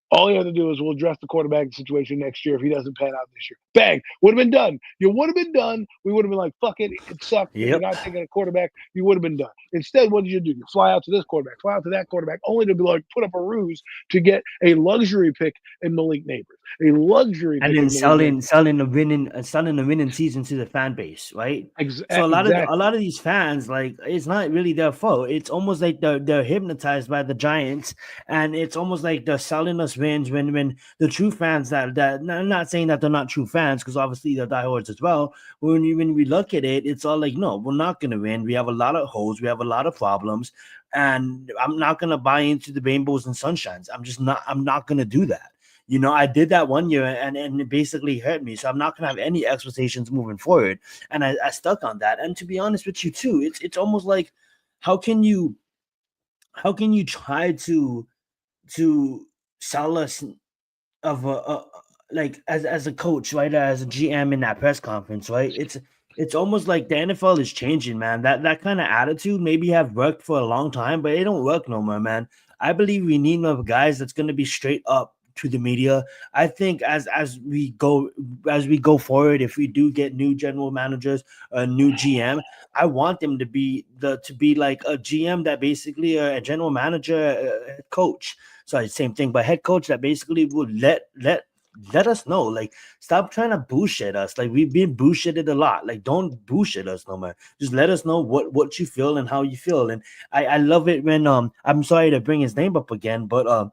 All you have to do is we'll address the quarterback situation next year if he doesn't pan out this year. Bang! Would have been done. You would have been done. We would have been like, fuck it. It sucked. Yep. You're not taking a quarterback. You would have been done. Instead, what did you do? You fly out to this quarterback, fly out to that quarterback, only to be like put up a ruse to get a luxury pick in Malik Neighbors. A luxury and pick then selling the winning season to the fan base, right? So a lot of these fans, like, it's not really their fault. It's almost like they're hypnotized by the Giants, and it's almost like they're selling us wins when the true fans that I'm not saying that they're not true fans, because obviously they're diehards as well. But when we look at it, it's all like, no, we're not gonna win. We have a lot of holes, we have a lot of problems, and I'm not gonna buy into the rainbows and sunshines. I'm not gonna do that. I did that one year and it basically hurt me. So I'm not gonna have any expectations moving forward. And I stuck on that. And to be honest with you too, it's almost like how can you try to sell us of a like as a coach, right? As a GM in that press conference, right? It's almost like the NFL is changing, man. That kind of attitude maybe have worked for a long time, but it don't work no more, man. I believe we need more guys that's gonna be straight up to the media. I think as we go forward, if we do get new general managers, a new GM, I want them to be like a GM that basically a general manager, a coach. Sorry, same thing, but head coach that basically would let us know, like, stop trying to bullshit us. Like, we've been bullshitted a lot. Like, don't bullshit us no more. Just let us know what you feel and how you feel. And I love it when I'm sorry to bring his name up again, but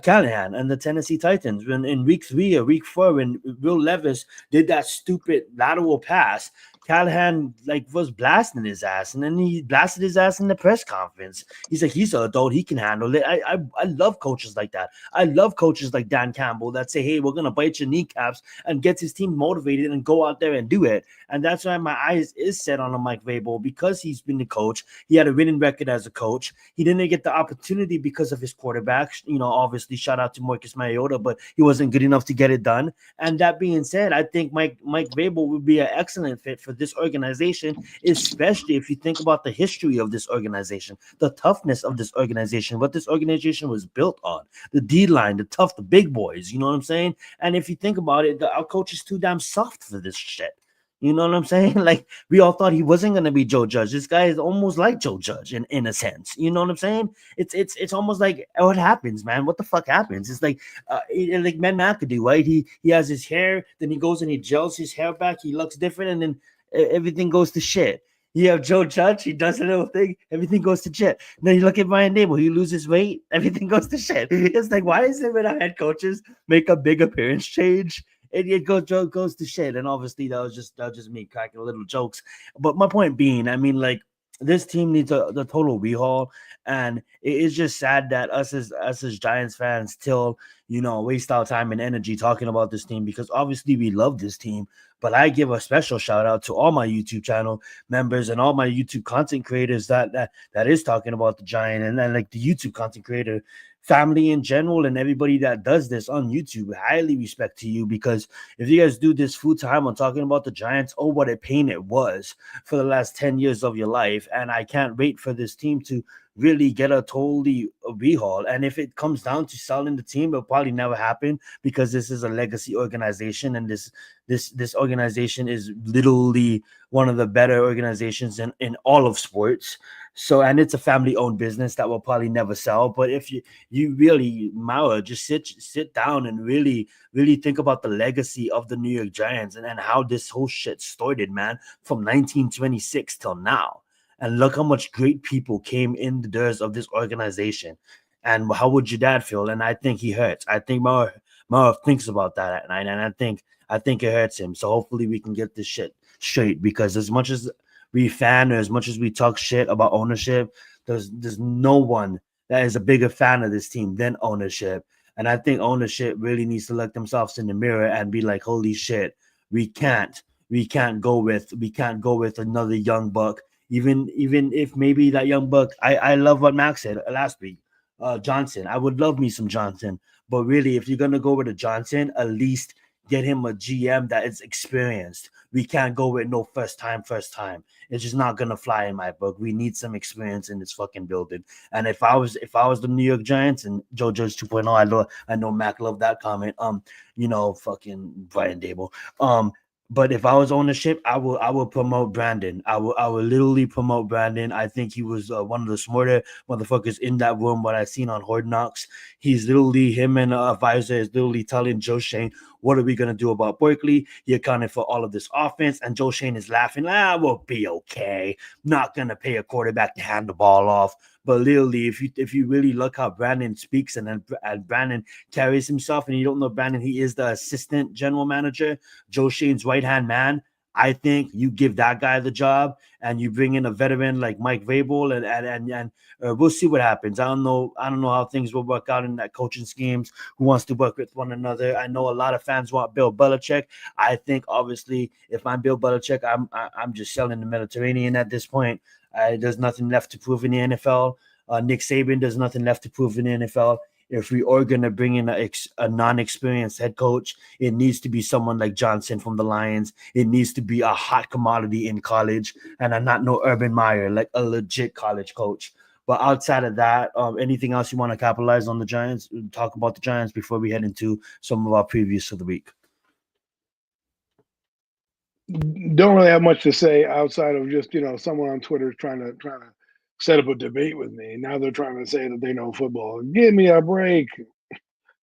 Callahan and the Tennessee Titans, when in week 3 or week 4, when Will Levis did that stupid lateral pass, Callahan was blasting his ass, and then he blasted his ass in the press conference. He's like, he's an adult, he can handle it. I love coaches like that. I love coaches like Dan Campbell that say, hey, we're gonna bite your kneecaps, and gets his team motivated and go out there and do it. And that's why my eyes is set on Mike Vrabel, because he's been the coach. He had a winning record as a coach. He didn't get the opportunity because of his quarterback. Obviously, shout out to Marcus Mariota, but he wasn't good enough to get it done. And that being said, I think Mike Vrabel would be an excellent fit for of this organization, especially if you think about the history of this organization, the toughness of this organization, what this organization was built on, the D line, the tough, the big boys. You know what I'm saying? And if you think about it, our coach is too damn soft for this shit. You know what I'm saying? Like we all thought he wasn't gonna be Joe Judge. This guy is almost like Joe Judge in a sense. You know what I'm saying? It's almost like what happens, man. What the fuck happens? It's like Man McAdoo, right? He has his hair, then he goes and he gels his hair back. He looks different, and then everything goes to shit. You have Joe Judge, he does a little thing, everything goes to shit. Then you look at Brian Dable, he loses weight, everything goes to shit. It's like, why is it when our head coaches make a big appearance change? It goes to shit. And obviously that was just me cracking little jokes. But my point being, I mean, like this team needs the total rehaul, and it is just sad that us as Giants fans still waste our time and energy talking about this team, because obviously we love this team. But I give a special shout out to all my YouTube channel members and all my YouTube content creators that is talking about the Giant, and then like the YouTube content creator family in general and everybody that does this on YouTube. Highly respect to you, because if you guys do this full time on talking about the Giants, oh, what a pain it was for the last 10 years of your life. And I can't wait for this team to really get a totally rehaul. And if it comes down to selling the team, it'll probably never happen, because this is a legacy organization, and this organization is literally one of the better organizations in all of sports. So, and it's a family-owned business that will probably never sell. But if you really, Mara, just sit down and really think about the legacy of the New York Giants, and how this whole shit started, man, from 1926 till now. And look how much great people came in the doors of this organization. And how would your dad feel? And I think he hurts. I think Mara thinks about that at night, and I think it hurts him. So hopefully we can get this shit straight, because as much as we fan, or as much as we talk shit about ownership, there's no one that is a bigger fan of this team than ownership. And I think ownership really needs to look themselves in the mirror and be like, holy shit, we can't go with another young buck. Even if maybe that young buck, I love what Max said last week. Johnson, I would love me some Johnson. But really, if you're gonna go with a Johnson, at least get him a GM that is experienced. We can't go with no first time. It's just not gonna fly in my book. We need some experience in this fucking building. And if I was the New York Giants and Joe Judge 2.0, I know Mac loved that comment. Fucking Brian Dable. But if I was ownership, I will promote Brandon. I will literally promote Brandon. I think he was one of the smarter motherfuckers in that room. What I've seen on Hard Knocks, he's literally, him and advisor is literally telling Joe Shane, what are we gonna do about Berkeley? He accounted for all of this offense, and Joe Shane is laughing. We'll be okay. Not gonna pay a quarterback to hand the ball off. But literally, if you really look how Brandon speaks, and Brandon carries himself, and you don't know Brandon, he is the assistant general manager, Joe Shane's right hand man. I think you give that guy the job, and you bring in a veteran like Mike Vrabel, and we'll see what happens. I don't know how things will work out in that coaching schemes. Who wants to work with one another? I know a lot of fans want Bill Belichick. I think obviously, if I'm Bill Belichick, I'm just selling the Mediterranean at this point. There's nothing left to prove in the NFL. Nick Saban, there's nothing left to prove in the NFL. If we are going to bring in a non-experienced head coach, it needs to be someone like Johnson from the Lions. It needs to be a hot commodity in college, and not no Urban Meyer, like a legit college coach. But outside of that, anything else you want to capitalize on the Giants? Talk about the Giants before we head into some of our previews for the week. Don't really have much to say outside of just someone on Twitter is trying to set up a debate with me. Now they're trying to say that they know football. Give me a break.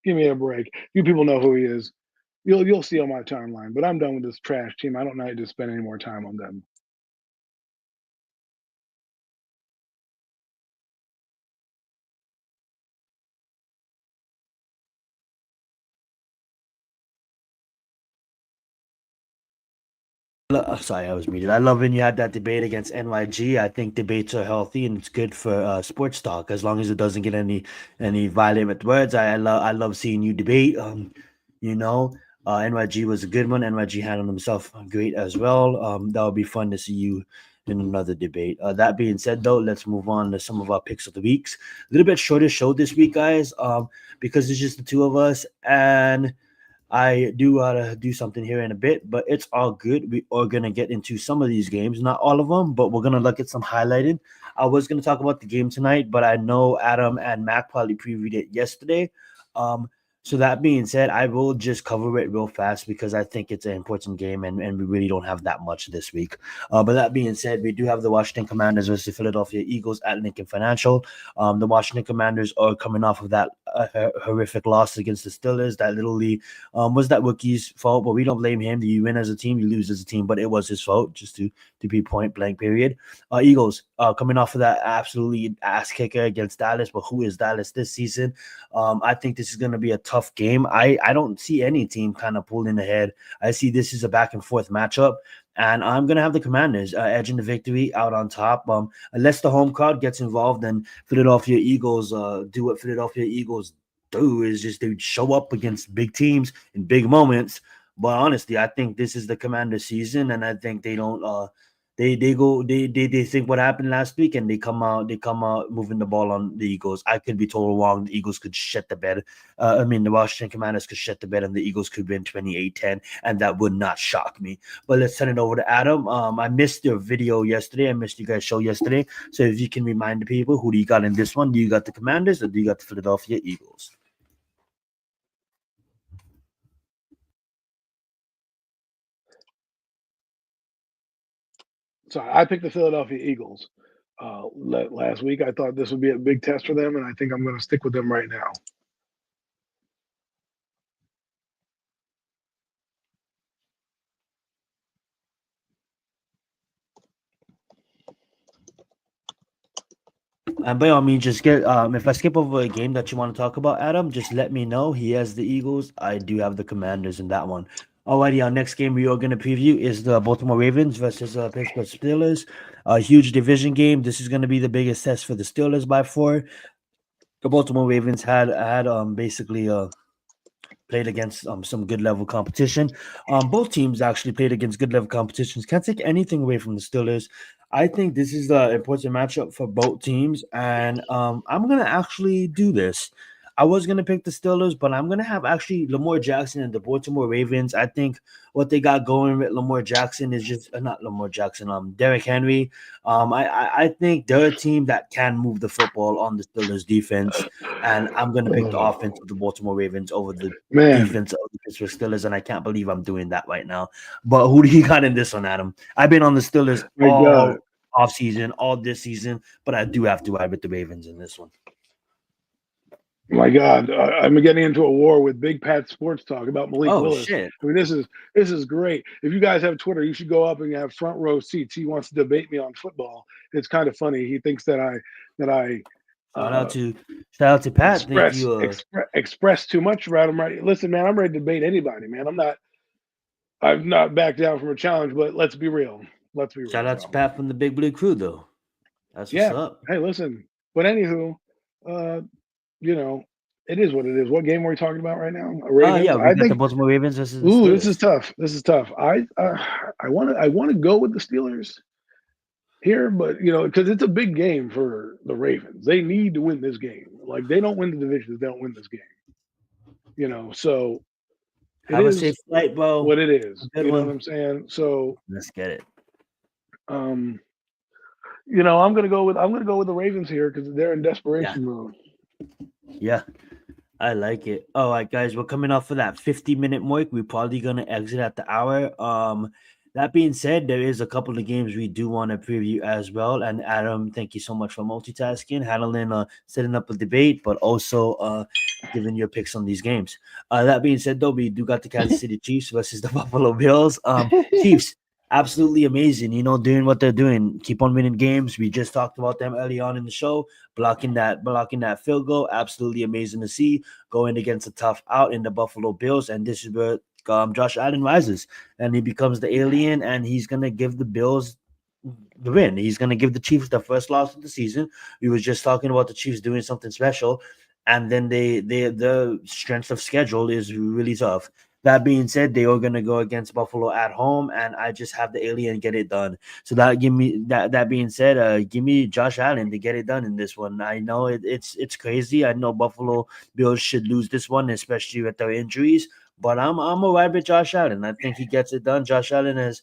Give me a break. You people know who he is. You'll see on my timeline. But I'm done with this trash team. I don't need to spend any more time on them. Sorry, I was muted. I love when you had that debate against NYG. I think debates are healthy, and it's good for sports talk, as long as it doesn't get any violent with words. I love seeing you debate. You know, NYG was a good one. NYG handled himself great as well. That would be fun to see you in another debate. That being said, though, let's move on to some of our picks of the weeks. A little bit shorter show this week, guys, because it's just the two of us, and I do gotta do something here in a bit, but it's all good. We are gonna get into some of these games, not all of them, but we're gonna look at some highlighted. I was gonna talk about the game tonight, but I know Adam and Mac probably previewed it yesterday. Um, so that being said, I will just cover it real fast because I think it's an important game, and we really don't have that much this week. But that being said, we do have the Washington Commanders versus the Philadelphia Eagles at Lincoln Financial. The Washington Commanders are coming off of that horrific loss against the Steelers. That literally was that rookie's fault, but we don't blame him. You win as a team, you lose as a team, but it was his fault, just to be point blank. Period. Eagles coming off of that absolutely ass kicker against Dallas, but who is Dallas this season? I think this is going to be a tough game. I don't see any team kind of pulling ahead. I see this is a back and forth matchup. And I'm gonna have the Commanders edging the victory out on top. Unless the home crowd gets involved, and Philadelphia Eagles do what Philadelphia Eagles do is just they show up against big teams in big moments. But honestly, I think this is the Commander season, and I think they don't. They go they think what happened last week, and they come out moving the ball on the Eagles. I could be total wrong. The Eagles could shit the bed. I mean, the Washington Commanders could shit the bed, and the Eagles could win 28-10, and that would not shock me. But let's send it over to Adam. I missed your video yesterday. I missed you guys' show yesterday. So if you can remind the people, who do you got in this one? Do you got the Commanders or do you got the Philadelphia Eagles? So I picked the Philadelphia Eagles last week. I thought this would be a big test for them, and I think I'm going to stick with them right now. And by all means, just get if I skip over a game that you want to talk about, Adam, just let me know. He has the Eagles. I do have the Commanders in that one. Alrighty, our next game we are going to preview is the Baltimore Ravens versus Pittsburgh Steelers. A huge division game. This is going to be the biggest test for the Steelers by four. The Baltimore Ravens had basically played against some good level competition. Both teams actually played against good level competitions. Can't take anything away from the Steelers. I think this is the important matchup for both teams, and I'm gonna actually do this. I was gonna pick the Steelers, but I'm gonna have actually Lamar Jackson and the Baltimore Ravens. I think what they got going with Lamar Jackson is just not Lamar Jackson. Derrick Henry. I think they're a team that can move the football on the Steelers defense, and I'm gonna pick the offense of the Baltimore Ravens over the Man, defense of the Pittsburgh Steelers, and I can't believe I'm doing that right now. But who do you got in this one, Adam? I've been on the Steelers my God. all off season, all this season, but I do have to ride with the Ravens in this one. My God, I'm getting into a war with Big Pat Sports Talk about Malik Oh Willis. shit! I mean, this is great. If you guys have Twitter, you should go up and have front row seats. He wants to debate me on football. It's kind of funny. He thinks that I Shout uh, out to shout out to Pat. Thank express you. express too much about him. Right? Listen, man, I'm ready to debate anybody, man. I've not backed down from a challenge, but let's be real. Let's be real, Shout out to bro. Pat from the Big Blue Crew, though. That's what's Yeah. up. Hey, listen. But anywho, uh, you know, it is what it is. What game are we talking about right now? Yeah, Ravens. we I got the think. Baltimore Ravens versus the Ooh, this is Steelers. tough. This is tough. I want to go with the Steelers here, but because it's a big game for the Ravens. They need to win this game. Like they don't win the divisions, they don't win this game. So it Have a safe is flight, bro. what it A is. good You know what one. I'm saying? So Let's get it. um, I'm gonna go with the Ravens here because they're in Yeah, desperation mode. yeah. I like it. All right, guys, we're coming off of that 50-minute mark. We're probably gonna exit at the hour. That being said, there is a couple of games we do want to preview as well. And Adam, thank you so much for multitasking, handling, setting up a debate, but also giving your picks on these games. That being said, though, we do got the Kansas City Chiefs versus the Buffalo Bills. Chiefs, absolutely amazing. Doing what they're doing, keep on winning games. We just talked about them early on in the show, blocking that field goal. Absolutely amazing to see going against a tough out in the Buffalo Bills, and this is where Josh Allen rises and he becomes the alien, and he's gonna give the Bills the win. He's gonna give the Chiefs the first loss of the season. We was just talking about the Chiefs doing something special, and then the strength of schedule is really tough. That being said, they are gonna go against Buffalo at home, and I just have the alien get it done. So that give me that. That being said, give me Josh Allen to get it done in this one. I know it's crazy. I know Buffalo Bills should lose this one, especially with their injuries. But I'm a ride with Josh Allen. I think he gets it done. Josh Allen has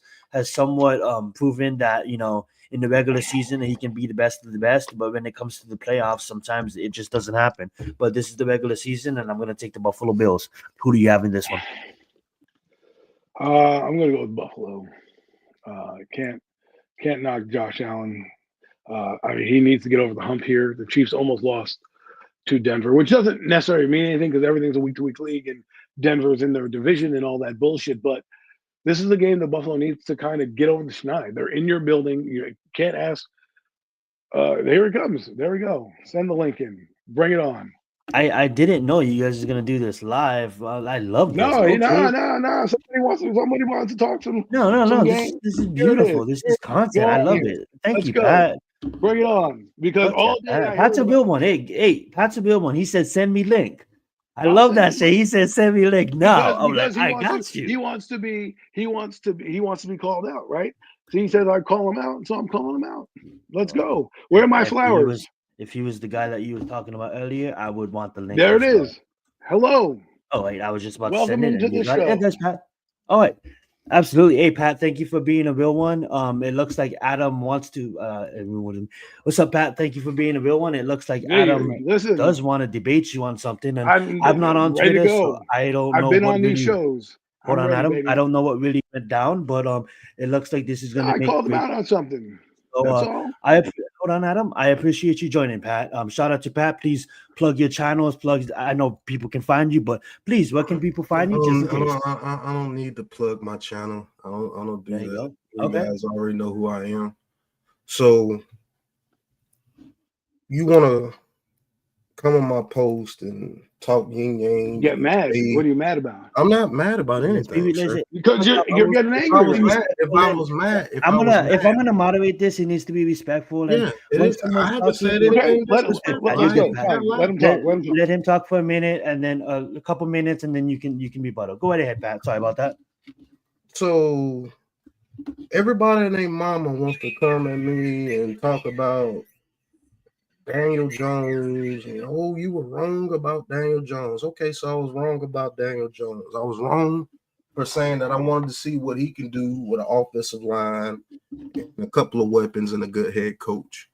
somewhat proven that in the regular season he can be the best of the best, but when it comes to the playoffs, sometimes it just doesn't happen. But this is the regular season, and I'm gonna take the Buffalo Bills. Who do you have in this one? I'm gonna go with Buffalo. Can't knock Josh Allen. I mean, he needs to get over the hump here. The Chiefs almost lost to Denver, which doesn't necessarily mean anything because everything's a week-to-week league and Denver's in their division and all that bullshit. But this is a game that Buffalo needs to kind of get over the schneid. They're in your building. You can't ask. Here it comes. There we go. Send the link in. Bring it on. I didn't know you guys are gonna do this live. I love this. No, Okay. no. Somebody wants to talk some No. game. This is beautiful. This is content. I love it. Thank Let's you, go. Pat. Bring it on. Because all day Pat's a real one. Hey, Pat's a real one. He said, "Send me link." I love that shit. He said, "Send me link." No, because I got you. He wants to be called out, right? So he says I call him out, so I'm calling him out. Let's go. Where are my flowers? If he was the guy that you were talking about earlier, I would want the link. There it is. Hello. Oh wait, I was just about Welcome to send it. into the show. Yeah, that's Pat. All right. Absolutely. Hey, Pat, thank you for being a real one. It looks like Adam wants to what's up, Pat? Thank you for being a real one. It looks like Adam does want to debate you on something, and I'm not on Twitter, so I don't know. I've been on these shows. Hold on, Adam. Baby. I don't know what really went down, but it looks like this is going to make. I called him out on something. So, that's all. Hold on, Adam. I appreciate you joining, Pat. Shout out to Pat. Please plug your channels. I know people can find you, but please, where can people find you? I don't need to plug my channel. I don't do that. You guys already know who I am. So you want to come on my post and talk yin yang? Get mad? What are you mad about? I'm not mad about anything. Because you're getting angry. If I was mad, if I'm gonna moderate this, it needs to be respectful. Yeah, I haven't said anything. Let him talk. Let him talk for a minute, and then a couple minutes, and then you can rebuttal. Go right ahead, Pat. Sorry about that. So everybody and their mama wants to come at me and talk about Daniel Jones, and you were wrong about Daniel Jones. Okay, so I was wrong about Daniel Jones. I was wrong for saying that I wanted to see what he can do with an offensive line and a couple of weapons and a good head coach.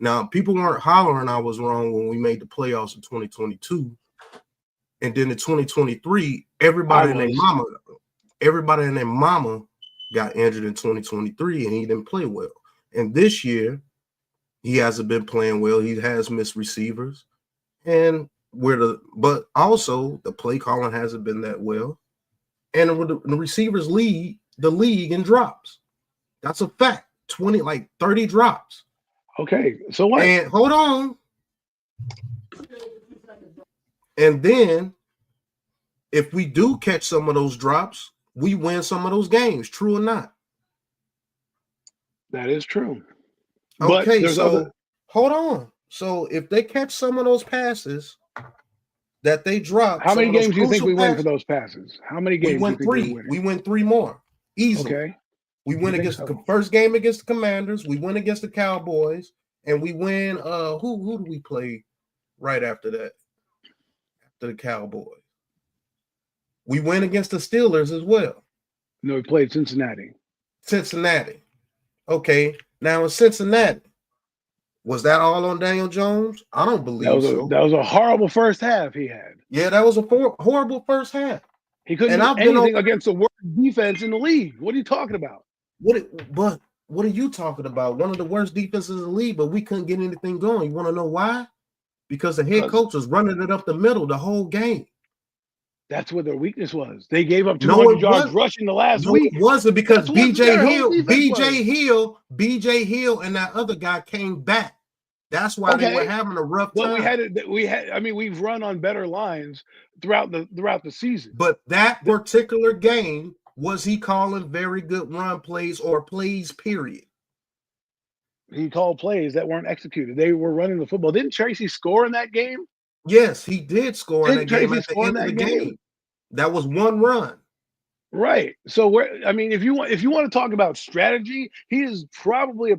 Now, people weren't hollering I was wrong when we made the playoffs in 2022. And then in 2023, everybody and their mama got injured in 2023, and he didn't play well. And this year, he hasn't been playing well. He has missed receivers, but also the play calling hasn't been that well. And the receivers lead the league in drops. That's a fact. 30 drops. Okay, so what? And hold on. And then if we do catch some of those drops, we win some of those games. True or not? That is true. Okay, so hold on. So if they catch some of those passes that they drop, how many games do you think we win for those passes? How many games? We win 3. We win 3 more easily. Okay. We win against the first game against the Commanders. We win against the Cowboys, and we win. Who do we play right after that? After the Cowboys, we win against the Steelers as well. No, we played Cincinnati. Okay. Now in Cincinnati, was that all on Daniel Jones? I don't believe so. That was a horrible first half he had. Yeah, that was a horrible first half. He couldn't do anything against the worst defense in the league. What are you talking about? What are you talking about? One of the worst defenses in the league, but we couldn't get anything going. You want to know why? Because the head coach was running it up the middle the whole game. That's what their weakness was. They gave up 200 yards rushing the last week. It wasn't because BJ Hill and that other guy came back. That's why they were having a rough time. We've run on better lines throughout the season. But that particular game, was he calling very good run plays or plays, period? He called plays that weren't executed. They were running the football. Didn't Tracy score in that game? Yes, he did score in that game at the end of the game. That was one run. Right. So if you want to talk about strategy, he is probably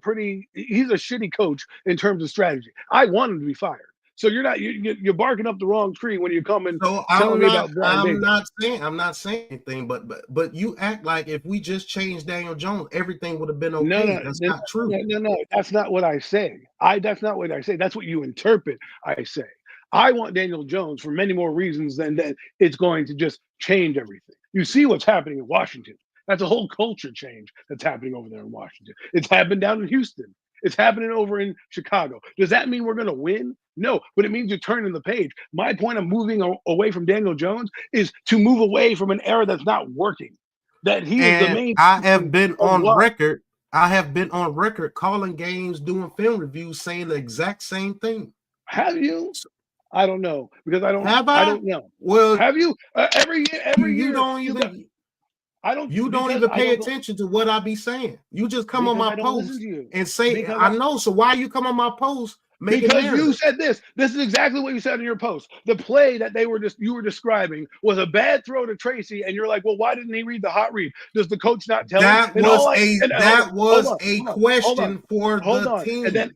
he's a shitty coach in terms of strategy. I want him to be fired. So you're barking up the wrong tree when you come and So telling me about Brian I'm Daboll. not saying anything, but you act like if we just changed Daniel Jones, everything would have been No, okay. That's not true. no. That's not what I say. That's not what I say. That's what you interpret. I say I want Daniel Jones for many more reasons than that. It's going to just change everything. You see what's happening in Washington. That's a whole culture change that's happening over there in Washington. It's happened down in Houston. It's happening over in Chicago. Does that mean we're going to win? No, but it means you're turning the page. My point of moving away from Daniel Jones is to move away from an era that's not working. That he is the main. I have been on what? record. I have been on record calling games, doing film reviews, saying the exact same thing. Have you? I don't know because I don't. Have I? I don't know. Well, have you? Every year. Every you year. don't even. I don't. You don't even pay attention to what I be saying. You just come on my post and say, "I know." So why you come on my post? Because you said this. This is exactly what you said in your post. The play that you were describing was a bad throw to Tracy, and you're like, "Well, why didn't he read the hot read? Does the coach not tell him?" That was a question for the team.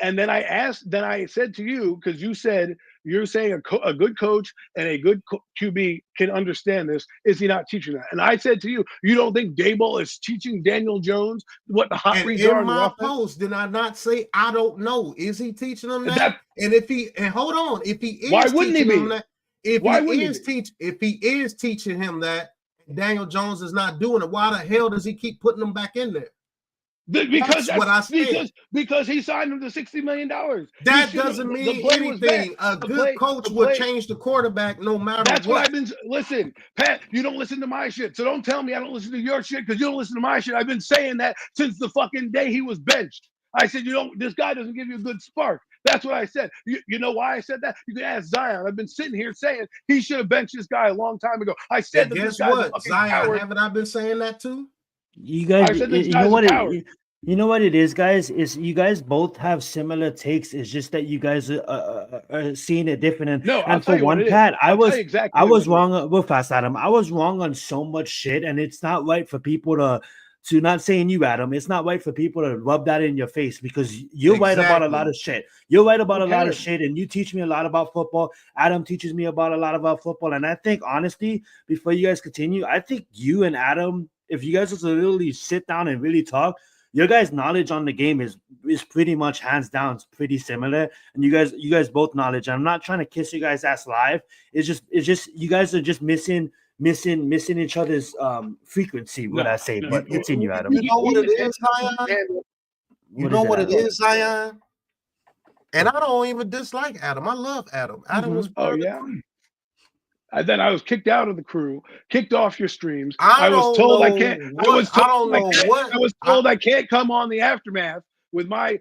And then I said to you, because you said you're saying a good coach and a good QB can understand this. Is he not teaching that? And I said to you, you don't think Daboll is teaching Daniel Jones what the hot reads are? In my post, did I not say I don't know? Is he teaching them that? And if he hold on, if he is, why wouldn't he be? If he is teaching him that, Daniel Jones is not doing it, why the hell does he keep putting them back in there? Because that's what I said. Because he signed him to $60 million. That doesn't mean anything. A good coach will change the quarterback no matter what. That's what I've been. Listen, Pat, you don't listen to my shit. So don't tell me I don't listen to your shit because you don't listen to my shit. I've been saying that since the fucking day he was benched. I said, this guy doesn't give you a good spark. That's what I said. You know why I said that? You can ask Zion. I've been sitting here saying he should have benched this guy a long time ago. I said that guess this guy's what? a fucking Zion, coward. haven't I been saying that too? You guys, you know what it is, guys. Is you guys both have similar takes. It's just that you guys are seeing it different. And for one, Pat, I was wrong. Real fast, Adam. I was wrong on so much shit, and it's not right for people to not saying you, Adam. It's not right for people to rub that in your face because you're right about a lot of shit. You're right about a lot of shit, and you teach me a lot about football. Adam teaches me about a lot about football, and I think honestly, before you guys continue, I think you and Adam, if you guys just literally sit down and really talk, your guys' knowledge on the game is pretty much hands down. It's pretty similar, and you guys both knowledge. I'm not trying to kiss you guys' ass live. It's just you guys are just missing each other's frequency. I say, but continue, Adam. You know what it is, Zion. You know what it is, Zion. And I don't even dislike Adam. I love Adam. Adam was part of the crew. And then I was kicked out of the crew, kicked off your streams. I was told I can't. I was told I can't come on the aftermath with my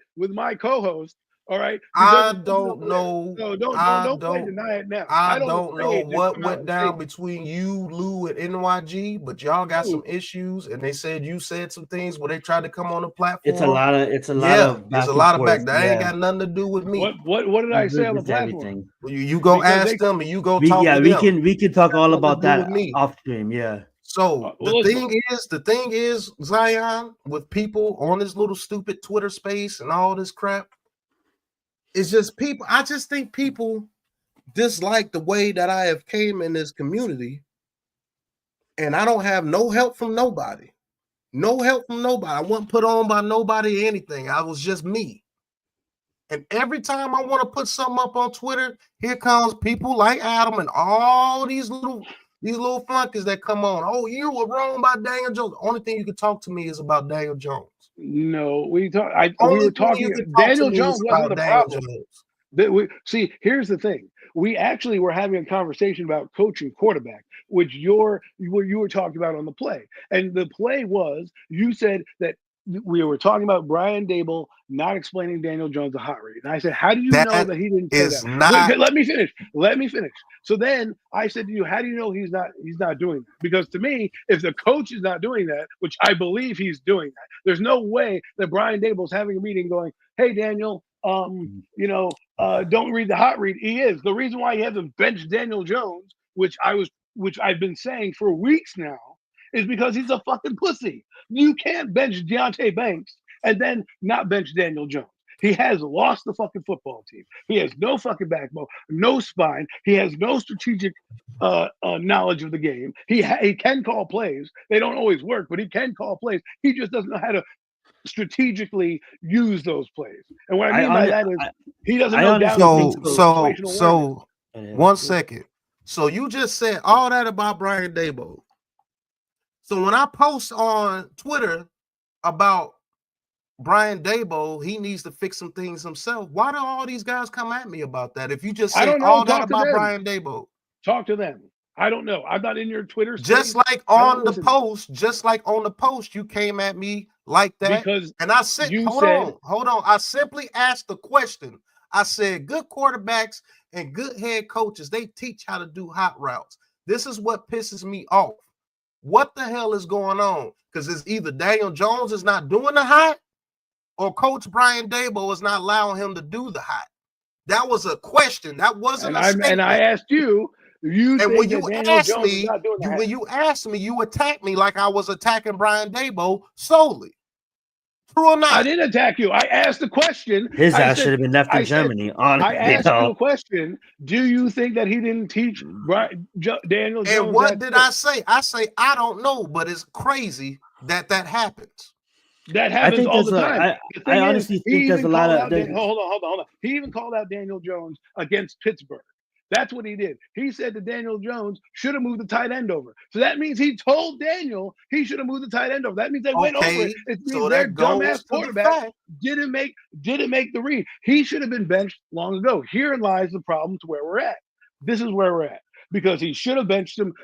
co-host. All right. I don't know. No, don't deny it now. I don't know what went down between you, Lou, and NYG, but y'all got some issues, and they said you said some things where they tried to come on the platform. It's a lot of back. That ain't got nothing to do with me. What did I say on the platform? You go ask them, and you go talk to them. We can talk all about that off stream. Yeah. So the thing is, Zion, with people on this little stupid Twitter space and all this crap. It's just people. I just think people dislike the way that I have came in this community, and I don't have no help from nobody. No help from nobody. I wasn't put on by nobody or anything. I was just me. And every time I want to put something up on Twitter, here comes people like Adam and all these little flunkies that come on. Oh, you were wrong by Daniel Jones. The only thing you can talk to me is about Daniel Jones. No, we were talking. Daniel Jones wasn't the problem. See, here's the thing. We actually were having a conversation about coaching quarterback, which you were talking about on the play. And the play was, you said that we were talking about Brian Daboll not explaining Daniel Jones a hot read. And I said, how do you know that he didn't say that? Let me finish. So then I said to you, how do you know he's not doing that? Because to me, if the coach is not doing that, which I believe he's doing that, there's no way that Brian Daboll's having a meeting going, hey, Daniel, don't read the hot read. He is. The reason why he hasn't benched Daniel Jones, which I've been saying for weeks now, is because he's a fucking pussy. You can't bench Deontay Banks and then not bench Daniel Jones. He has lost the fucking football team. He has no fucking backbone, no spine. He has no strategic knowledge of the game. He can call plays. They don't always work, but he can call plays. He just doesn't know how to strategically use those plays. And what I mean by that is he doesn't know down situational so 1 second. So you just said all that about Brian Daboll. So when I post on Twitter about Brian Daboll, he needs to fix some things himself. Why do all these guys come at me about that? If you just say all that about Brian Daboll, talk to them. I don't know. I'm not in your Twitter space. Just like on the post, you came at me like that. And I said, hold on. I simply asked the question. I said, good quarterbacks and good head coaches, they teach how to do hot routes. This is what pisses me off. What the hell is going on? Because it's either Daniel Jones is not doing the hot, or Coach Brian Daboll is not allowing him to do the hot. That was a question. That wasn't a statement. And I asked you. When you asked me, you attacked me like I was attacking Brian Daboll solely. True or not? I didn't attack you. I asked the question. His ass should have been left in Germany. I asked you a question. Do you think that he didn't teach Daniel Jones? And what did I say? I say I don't know, but it's crazy that happens. That happens all the time. I honestly think there's a lot of. Hold on. He even called out Daniel Jones against Pittsburgh. That's what he did. He said that Daniel Jones should have moved the tight end over. So that means he told Daniel he should have moved the tight end over. That means they went over it. It means their dumbass quarterback didn't make the read. He should have been benched long ago. Herein lies the problem to where we're at. This is where we're at. Because he should have benched him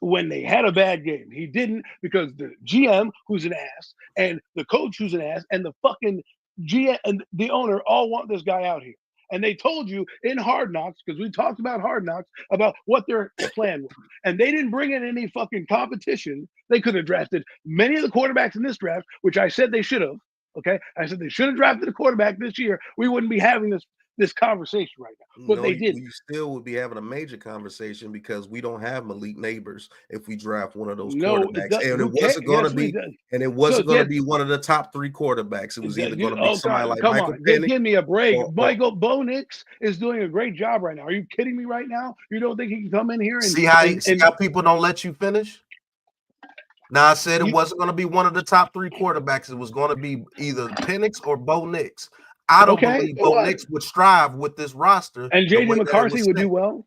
when they had a bad game. He didn't, because the GM, who's an ass, and the coach, who's an ass, and the fucking GM and the owner all want this guy out here. And they told you in Hard Knocks, because we talked about Hard Knocks, about what their plan was. And they didn't bring in any fucking competition. They could have drafted many of the quarterbacks in this draft, which I said they should have. Okay? I said they should have drafted a quarterback this year. We wouldn't be having this conversation right now. But they didn't. You still would be having a major conversation because we don't have Malik Neighbors if we draft one of those quarterbacks. And it wasn't going to be, going to be one of the top 3 quarterbacks. It was either going to be somebody like Michael Penix. Give me a break. Bo Nix is doing a great job right now. Are you kidding me right now? You don't think he can come in here and see how people don't let you finish? Now, I said it wasn't going to be one of the top 3 quarterbacks. It was going to be either Penix or Bo Nix. I don't believe Bo Nix would strive with this roster. And J.J. McCarthy would do well.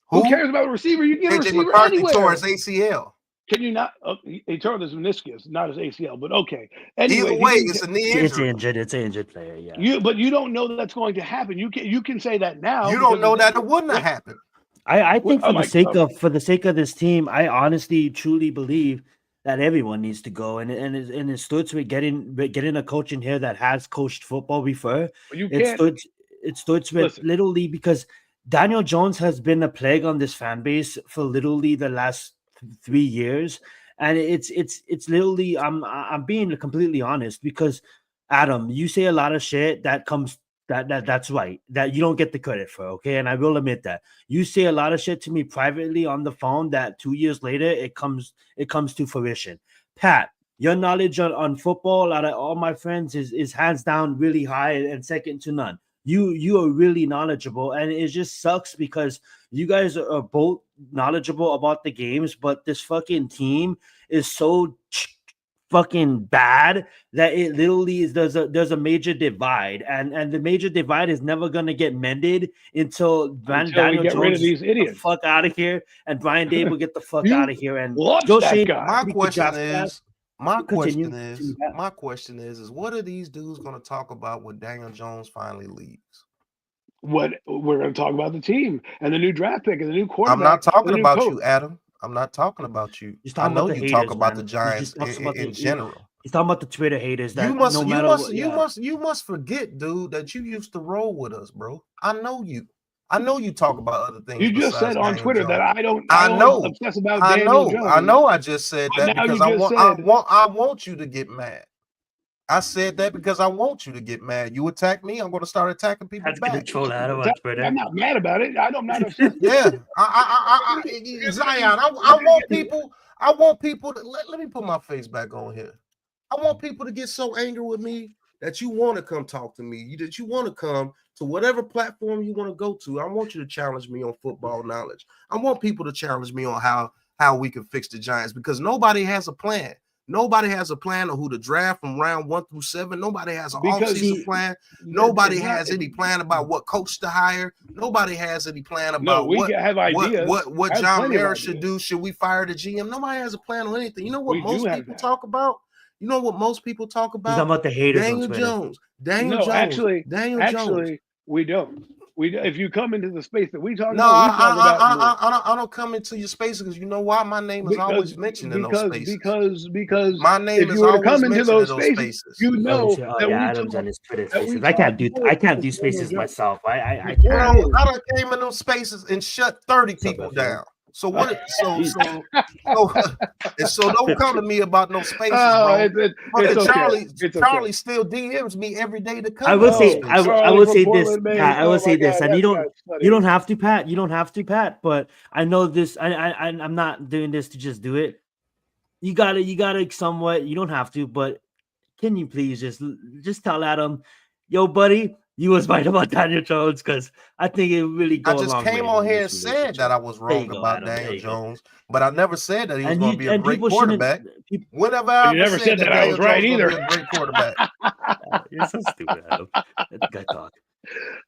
Who cares about a receiver? You get a receiver McCarthy anywhere. tore his ACL. Can you not? He tore his meniscus, not his ACL. But okay. Anyway, either way, it's a knee injury. It's an injured player. Yeah. But you don't know that's going to happen. You can say that now. You don't know that it wouldn't have happened. I think for the sake of this team, I honestly truly believe that everyone needs to go, and it starts with getting a coach in here that has coached football before. It starts with literally, because Daniel Jones has been a plague on this fan base for literally the last 3 years, and it's literally I'm being completely honest, because Adam, you say a lot of shit that's right, that you don't get the credit for, okay? And I will admit that. You say a lot of shit to me privately on the phone that 2 years later it comes to fruition. Pat, your knowledge on football out of all my friends is hands down really high and second to none. You are really knowledgeable, and it just sucks because you guys are both knowledgeable about the games, but this fucking team is so fucking bad that it literally is there's a major divide, and the major divide is never gonna get mended until Daniel Jones rid of these idiots. Get the fuck out of here, and Brian Daboll get the fuck out of here. And my question is what are these dudes gonna talk about when Daniel Jones finally leaves? What we're gonna talk about the team and the new draft pick and the new quarterback. I'm not talking about you, Adam. I'm not talking about you. I know you talk about the Giants in general. He's talking about the Twitter haters. That you must forget, dude, that you used to roll with us, bro. I know you. I know you talk about other things. You just said on Twitter Jones. that I don't obsess about I Daniel Jones. I know. I just said that because I want you to get mad. I said that because I want you to get mad. You attack me, I'm going to start attacking people back. I'm not mad about it. I'm not upset. Yeah, Zion. I want people. Let me put my face back on here. I want people to get so angry with me that you want to come talk to me, that you want to come to whatever platform you want to go to. I want you to challenge me on football knowledge. I want people to challenge me on how we can fix the Giants, because nobody has a plan. Nobody has a plan of who to draft from round 1 through 7. Nobody has an offseason plan. Nobody has any plan about what coach to hire. Nobody has any plan about what John Mara should do. Should we fire the GM? Nobody has a plan on anything. You know what most people talk about? You know what most people talk about? He's talking about the haters. Daniel Jones. Daniel Jones. Actually, we don't. If you come into the space that we talk about, I don't come into your space because you know why? My name is always mentioned in those spaces. Because my name is always mentioned in those spaces. You know that Adam's on his Twitter spaces. I can't do spaces myself. I can't. I done came in those spaces and shut 30 people down. So what? So don't come to me about no spaces, bro. Charlie still DMs me every day to come. I will say this, Pat. I will say this, and you don't have to, Pat. You don't have to, Pat. But I know this. I'm not doing this to just do it. You gotta somewhat. You don't have to, but can you please just tell Adam, yo, buddy, you was right about Daniel Jones, because I think it really goes. I just came on here and said that I was wrong about Daniel Jones, but I never said that he was going to be a great quarterback. Whenever I never said that I was right either. A great quarterback. You're so stupid, Adam. That guy talk.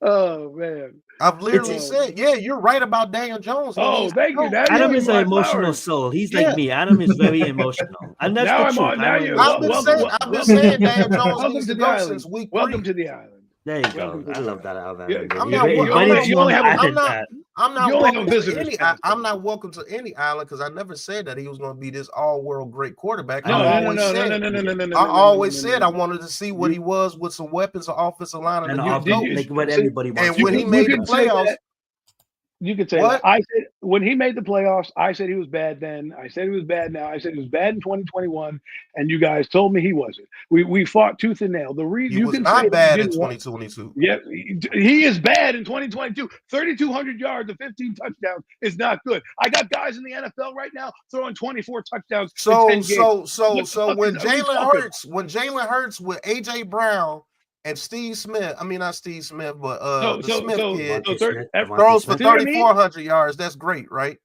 Oh man, I've literally said, yeah, you're right about Daniel Jones. Oh, thank you. Adam is an emotional soul. He's like me. Adam is very emotional. And that's the truth. I've been saying Daniel Jones needs to go since week 3. Welcome to the island. There you go. I love that. I'm not welcome to any island because I never said that he was going to be this all-world great quarterback. I always said I wanted to see what he was with some weapons, an offensive line, and what everybody wants. And when he made the playoffs. You could say that. I said when he made the playoffs, I said he was bad then. I said he was bad now. I said he was bad in 2021, and you guys told me he wasn't. We fought tooth and nail. The reason he was not bad in 2022. Yeah, he is bad in 2022. 3,200 yards and 15 touchdowns is not good. I got guys in the NFL right now throwing 24 touchdowns. So when Jalen Hurts with AJ Brown and Steve Smith, not Steve Smith, but the Smith kid throws for 3,400 yards. That's great, right?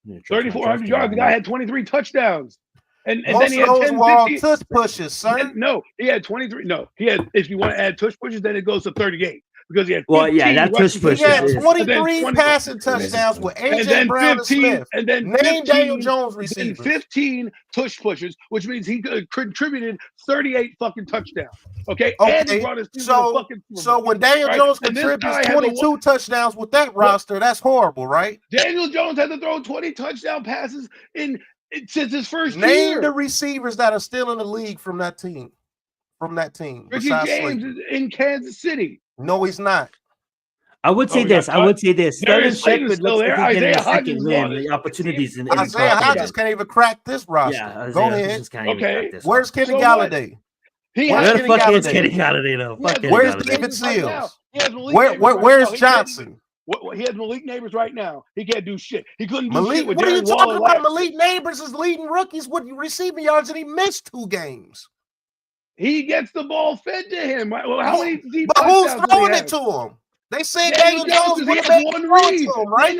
3,400 yards. The guy had 23 touchdowns. And then he had 10 tush pushes, sir. No, he had 23. No, he had, if you want to add tush pushes, then it goes to 38. Because he had that tush push. He had 23 passing touchdowns with AJ Brown and Smith. And then name Daniel Jones receivers. 15 tush pushes, which means he contributed 38 fucking touchdowns. Okay. And he brought his team to the fucking Super Bowl. So when Daniel Jones contributes 22 touchdowns with that roster, that's horrible, right? Daniel Jones had to throw 20 touchdown passes since his first year. Name the receivers that are still in the league from that team. Richie James is in Kansas City. No, he's not. I would say this. Sterling Shepard looks like he's getting a second win. The opportunities in Isaiah Hodgins can't even crack this roster. Yeah, go ahead. Okay. Where's Kenny Galladay? Where the fuck is Kenny Galladay though? Where's David Seals? Where's Johnson? He has Malik Neighbors right now. He can't do shit. He couldn't do Malik. shit with what are you Darren talking Waller about? Malik Neighbors is leading rookies with receiving yards, and he missed 2 games. He gets the ball fed to him. Well, how many deep But who's throwing it to him? They said Daniel Jones would have one read. Right?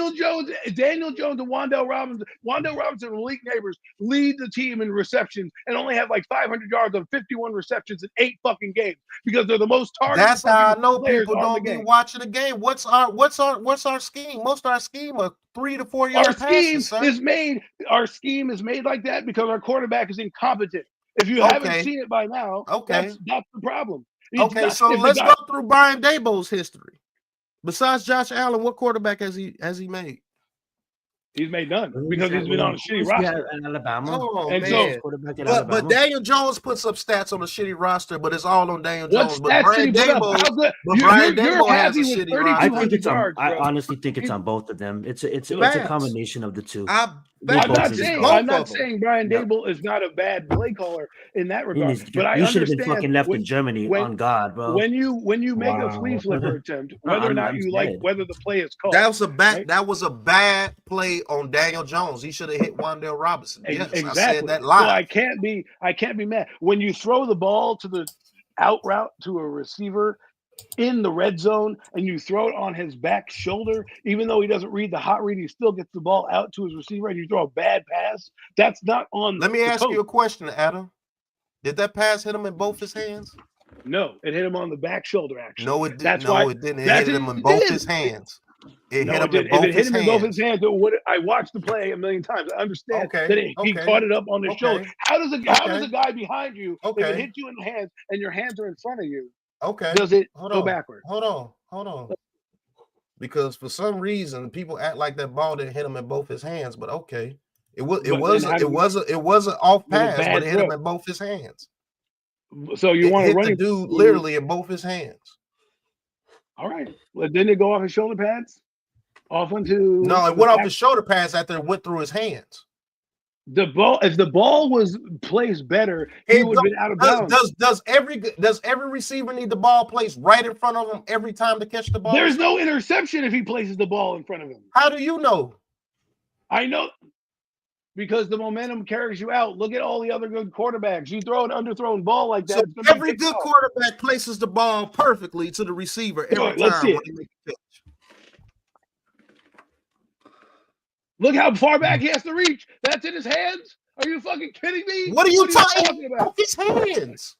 Daniel Jones and Wan'Dale Robinson. Wan'Dale Robinson and Malik Neighbors lead the team in receptions and only have like 500 yards on 51 receptions in 8 fucking games because they're the most targeted. That's how I know people don't be watching the game. What's our scheme? Most of our scheme are 3 to 4 yard passes. Our scheme is made like that because our quarterback is incompetent. If you haven't seen it by now, that's the problem. So let's go through Brian Daboll's history. Besides Josh Allen, what quarterback has he made? He's made none because he's been on a shitty roster. Alabama. But Daniel Jones puts up stats on a shitty roster, but it's all on Daniel Jones. But Brian Daboll has a shitty roster. I honestly think it's on both of them. It's a combination of the two. I'm not saying Brian Daboll is not a bad play caller in that regard. But you should have been fucking left in Germany on God, bro. When you make a flea flipper attempt, whether or not you like whether the play is called. That was a bad play on Daniel Jones. He should have hit Wan'Dale Robinson. Yes, exactly. I said that live. So I can't be mad when you throw the ball to the out route to a receiver in the red zone and you throw it on his back shoulder, even though he doesn't read the hot read, he still gets the ball out to his receiver and you throw a bad pass, that's not on. Let me ask you a question, Adam. Did that pass hit him in both his hands? No, it hit him on the back shoulder, actually. No, it didn't. That's no, why, it didn't. It hit him in both his hands. It no, hit him it in both if it hit his him hands. in both his hands, I watched the play a million times. I understand that he caught it up on his shoulder. How does a guy behind you, if it hits you in the hands and your hands are in front of you, does it go backward? Hold on. Because for some reason people act like that ball didn't hit him in both his hands, but it was an off pass, but it hit him in both his hands. So you want to run the dude literally in both his hands. All right. Well, didn't it go off his shoulder pads? Off into no, it went off his shoulder pads after it went through his hands. The ball, if the ball was placed better, he would have been out of bounds. Does every receiver need the ball placed right in front of him every time to catch the ball? There's no interception if he places the ball in front of him. How do you know? I know because the momentum carries you out. Look at all the other good quarterbacks. You throw an underthrown ball like that. So every good quarterback places the ball perfectly to the receiver every time. Let's see it. Look how far back he has to reach. That's in his hands. Are you fucking kidding me? What are you talking about? His hands.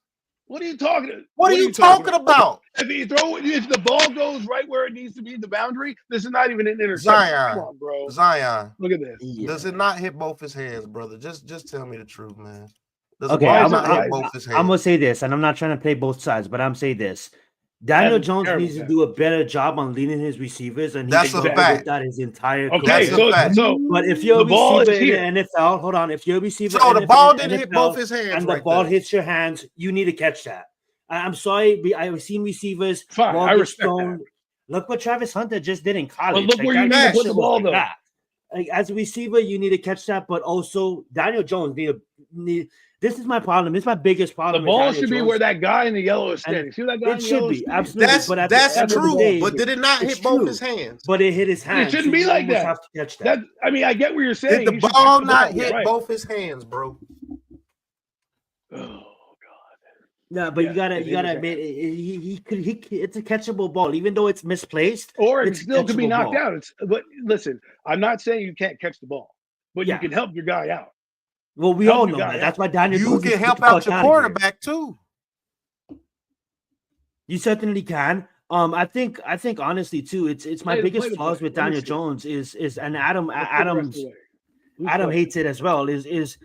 What are you talking about? What are you talking about? If the ball goes right where it needs to be, the boundary, this is not even an interception. Zion, come on, bro. Zion, look at this. Yeah. Does it not hit both his hands, brother? Just tell me the truth, man. I'm gonna say this, and I'm not trying to play both sides, but I'm saying this. Daniel Jones needs to do a better job on leading his receivers, and that's a fact. That his entire career. But if you're a receiver in the NFL, hold on. If you're a receiver, so the ball didn't hit both his hands, and the ball hits your hands, you need to catch that. I'm sorry, I've seen receivers. Fine, I respect that. Look what Travis Hunter just did in college. But look where you need to put the ball, though. As a receiver, you need to catch that, but also Daniel Jones need. This is my problem. It's my biggest problem. The ball should be where that guy in the yellow is standing. See that guy in the yellow? It should be, absolutely. That's true. But did it not hit both his hands? But it hit his hands. It shouldn't be like that. Have to catch that. I mean, I get what you're saying. Did the ball not hit both his hands, bro? Oh God. No, but you gotta admit it's a catchable ball, even though it's misplaced. Or it still could be knocked out. But listen, I'm not saying you can't catch the ball, but you can help your guy out. Well, we all know that. That's why Daniel Jones can help out your quarterback too. You certainly can. I think honestly too, it's my biggest flaws with Daniel Jones is and Adam hates it as well, is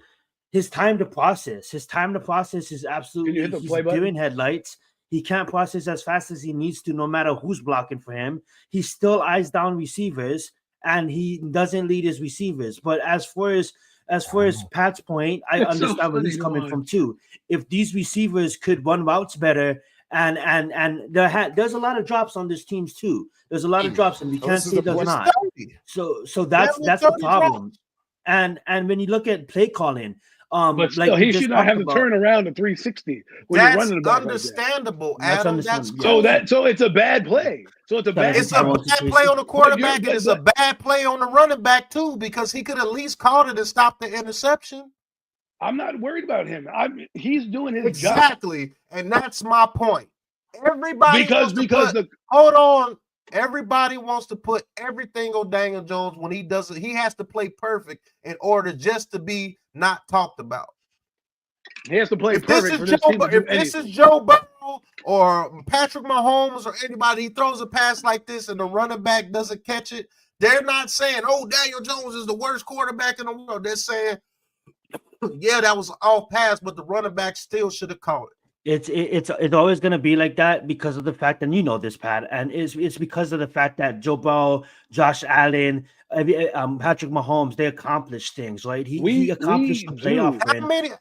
his time to process. His time to process is absolutely he's doing headlights. He can't process as fast as he needs to, no matter who's blocking for him. He still eyes down receivers and he doesn't lead his receivers. But as far as Pat's point, I understand where he's coming from too. If these receivers could run routes better, and there's a lot of drops on this teams too. There's a lot of drops, and we can't say there's not. So that's the problem. And when you look at play calling, but still, he should not have to turn around to 360 when you're running the ball. Understandable, like Adam. So it's a bad play. So it's a bad play on the quarterback, and it's a bad play on the running back too, because he could at least caught it and stopped the interception. I'm not worried about him. He's doing his job. Exactly, and that's my point. Everybody hold on. Everybody wants to put everything on Daniel Jones when he doesn't. He has to play perfect in order just to be not talked about. He has to play perfect. If this is Joe Burrow or Patrick Mahomes or anybody, he throws a pass like this and the running back doesn't catch it, they're not saying, "Oh, Daniel Jones is the worst quarterback in the world." They're saying, "Yeah, that was an off pass, but the running back still should have caught it." It's always going to be like that because of the fact, and you know this, Pat, and it's because of the fact that Joe Burrow, Josh Allen, Patrick Mahomes, they accomplished things, right? He accomplished the playoff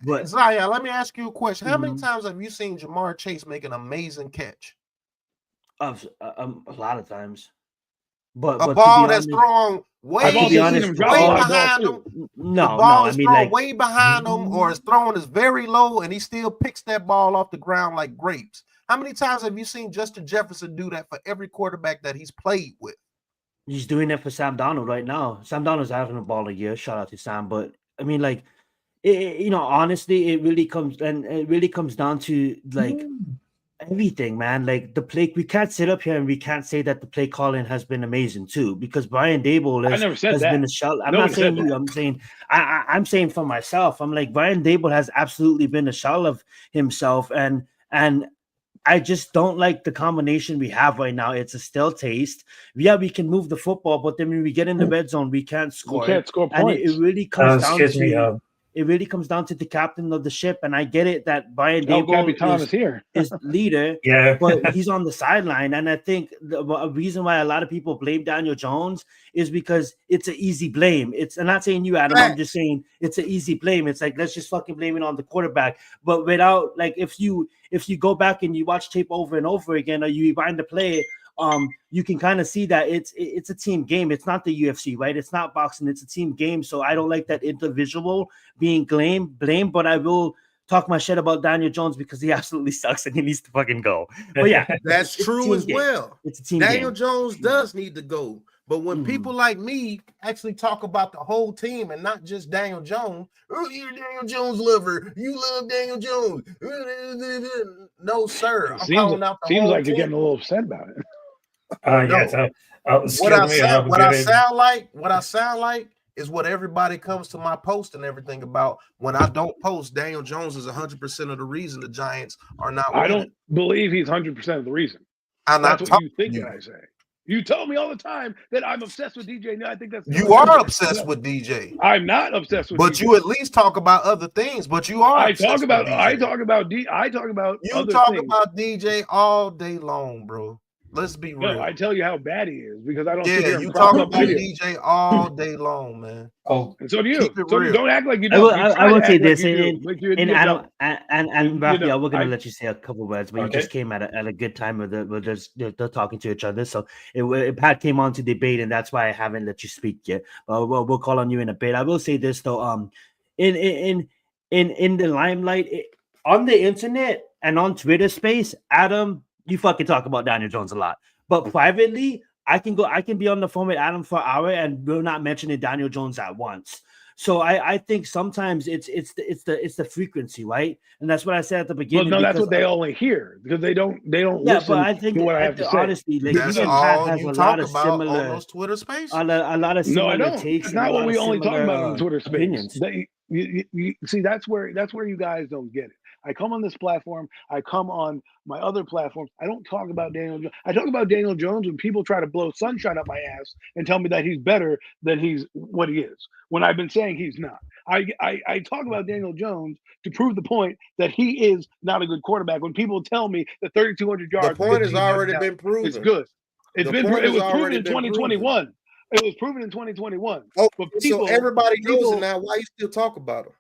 win. Zaya, let me ask you a question. How many times have you seen Jamar Chase make an amazing catch? A lot of times. But a ball that's thrown way behind him. No, I mean, like way behind him, or his thrown is very low, and he still picks that ball off the ground like grapes. How many times have you seen Justin Jefferson do that for every quarterback that he's played with? He's doing it for Sam Darnold right now. Sam Darnold's having a ball a year. Shout out to Sam, but I mean, like, honestly, it really comes down to like everything, man. Like the play, we can't sit up here and we can't say that the play calling has been amazing too, because Brian Dable I never said has that. been a shell. I'm Nobody not saying said you. that. I'm saying I'm saying for myself. I'm like Brian Dable has absolutely been a shell of himself, and I just don't like the combination we have right now. It's a still taste. Yeah, we can move the football, but then when we get in the red zone, we can't We score can't it. score And it points. really comes down Excuse me. to the captain of the ship. And I get it that Brian El Dable Capitan is here. is leader, Yeah. but he's on the sideline. And I think a reason why a lot of people blame Daniel Jones is because it's an easy blame. I'm not saying you, Adam. I'm just saying it's an easy blame. It's like, let's just fucking blame it on the quarterback. But without, like, if you go back and you watch tape over and over again, or you rewind the play, you can kind of see that it's a team game. It's not the UFC, right? It's not boxing. It's a team game. So I don't like that individual being blamed, but I will talk my shit about Daniel Jones because he absolutely sucks and he needs to fucking go. But yeah, that's true as well. It's a team Daniel game. Jones does need to go. But when people like me actually talk about the whole team and not just Daniel Jones, oh, you're a Daniel Jones lover. You love Daniel Jones. No, sir. I'm calling out the seems whole like team. you're getting a little upset about it. Yes. What I sound like is what everybody comes to my post and everything about. When I don't post, Daniel Jones is 100% of the reason the Giants are not winning. I don't believe he's 100% of the reason. That's what you think that I say. You tell me all the time that I'm obsessed with DJ. No, I think that's you are obsessed with DJ. I'm not obsessed with but DJ. You at least talk about other things. But you are. I talk about DJ. You talk about DJ all day long, bro. Let's be real. No, I tell you how bad he is because I don't. Yeah, you talk about DJ all day long, man. Oh, and so do you. Keep it real. Don't act like you don't. I will say this, and Adam and Raphael, we're gonna let you say a couple words, but you just came at a good time where they're talking to each other. So Pat came on to debate, and that's why I haven't let you speak yet. We'll call on you in a bit. I will say this though, in the limelight, on the internet and on Twitter space, Adam, you fucking talk about Daniel Jones a lot, but privately, I can be on the phone with Adam for an hour and we're not mentioning Daniel Jones at once. So I think sometimes it's the frequency, right? And that's what I said at the beginning. Well, no, that's what they only hear because they don't yeah, listen but I think to what I have to say. Honestly, like that's all has you talk about on those Twitter spaces. A lot of similar no, I don't. takes. It's not what we only talk about on Twitter opinions. space. You see, that's where you guys don't get it. I come on this platform. I come on my other platforms. I don't talk about Daniel Jones. I talk about Daniel Jones when people try to blow sunshine up my ass and tell me that he's better than he's what he is, when I've been saying he's not. I talk about Daniel Jones to prove the point that he is not a good quarterback. When people tell me that 3,200 yards, the point has already been proven. It's good. It was proven in 2021. It was proven in 2021. Oh, so everybody knows it now. Why you still talk about him?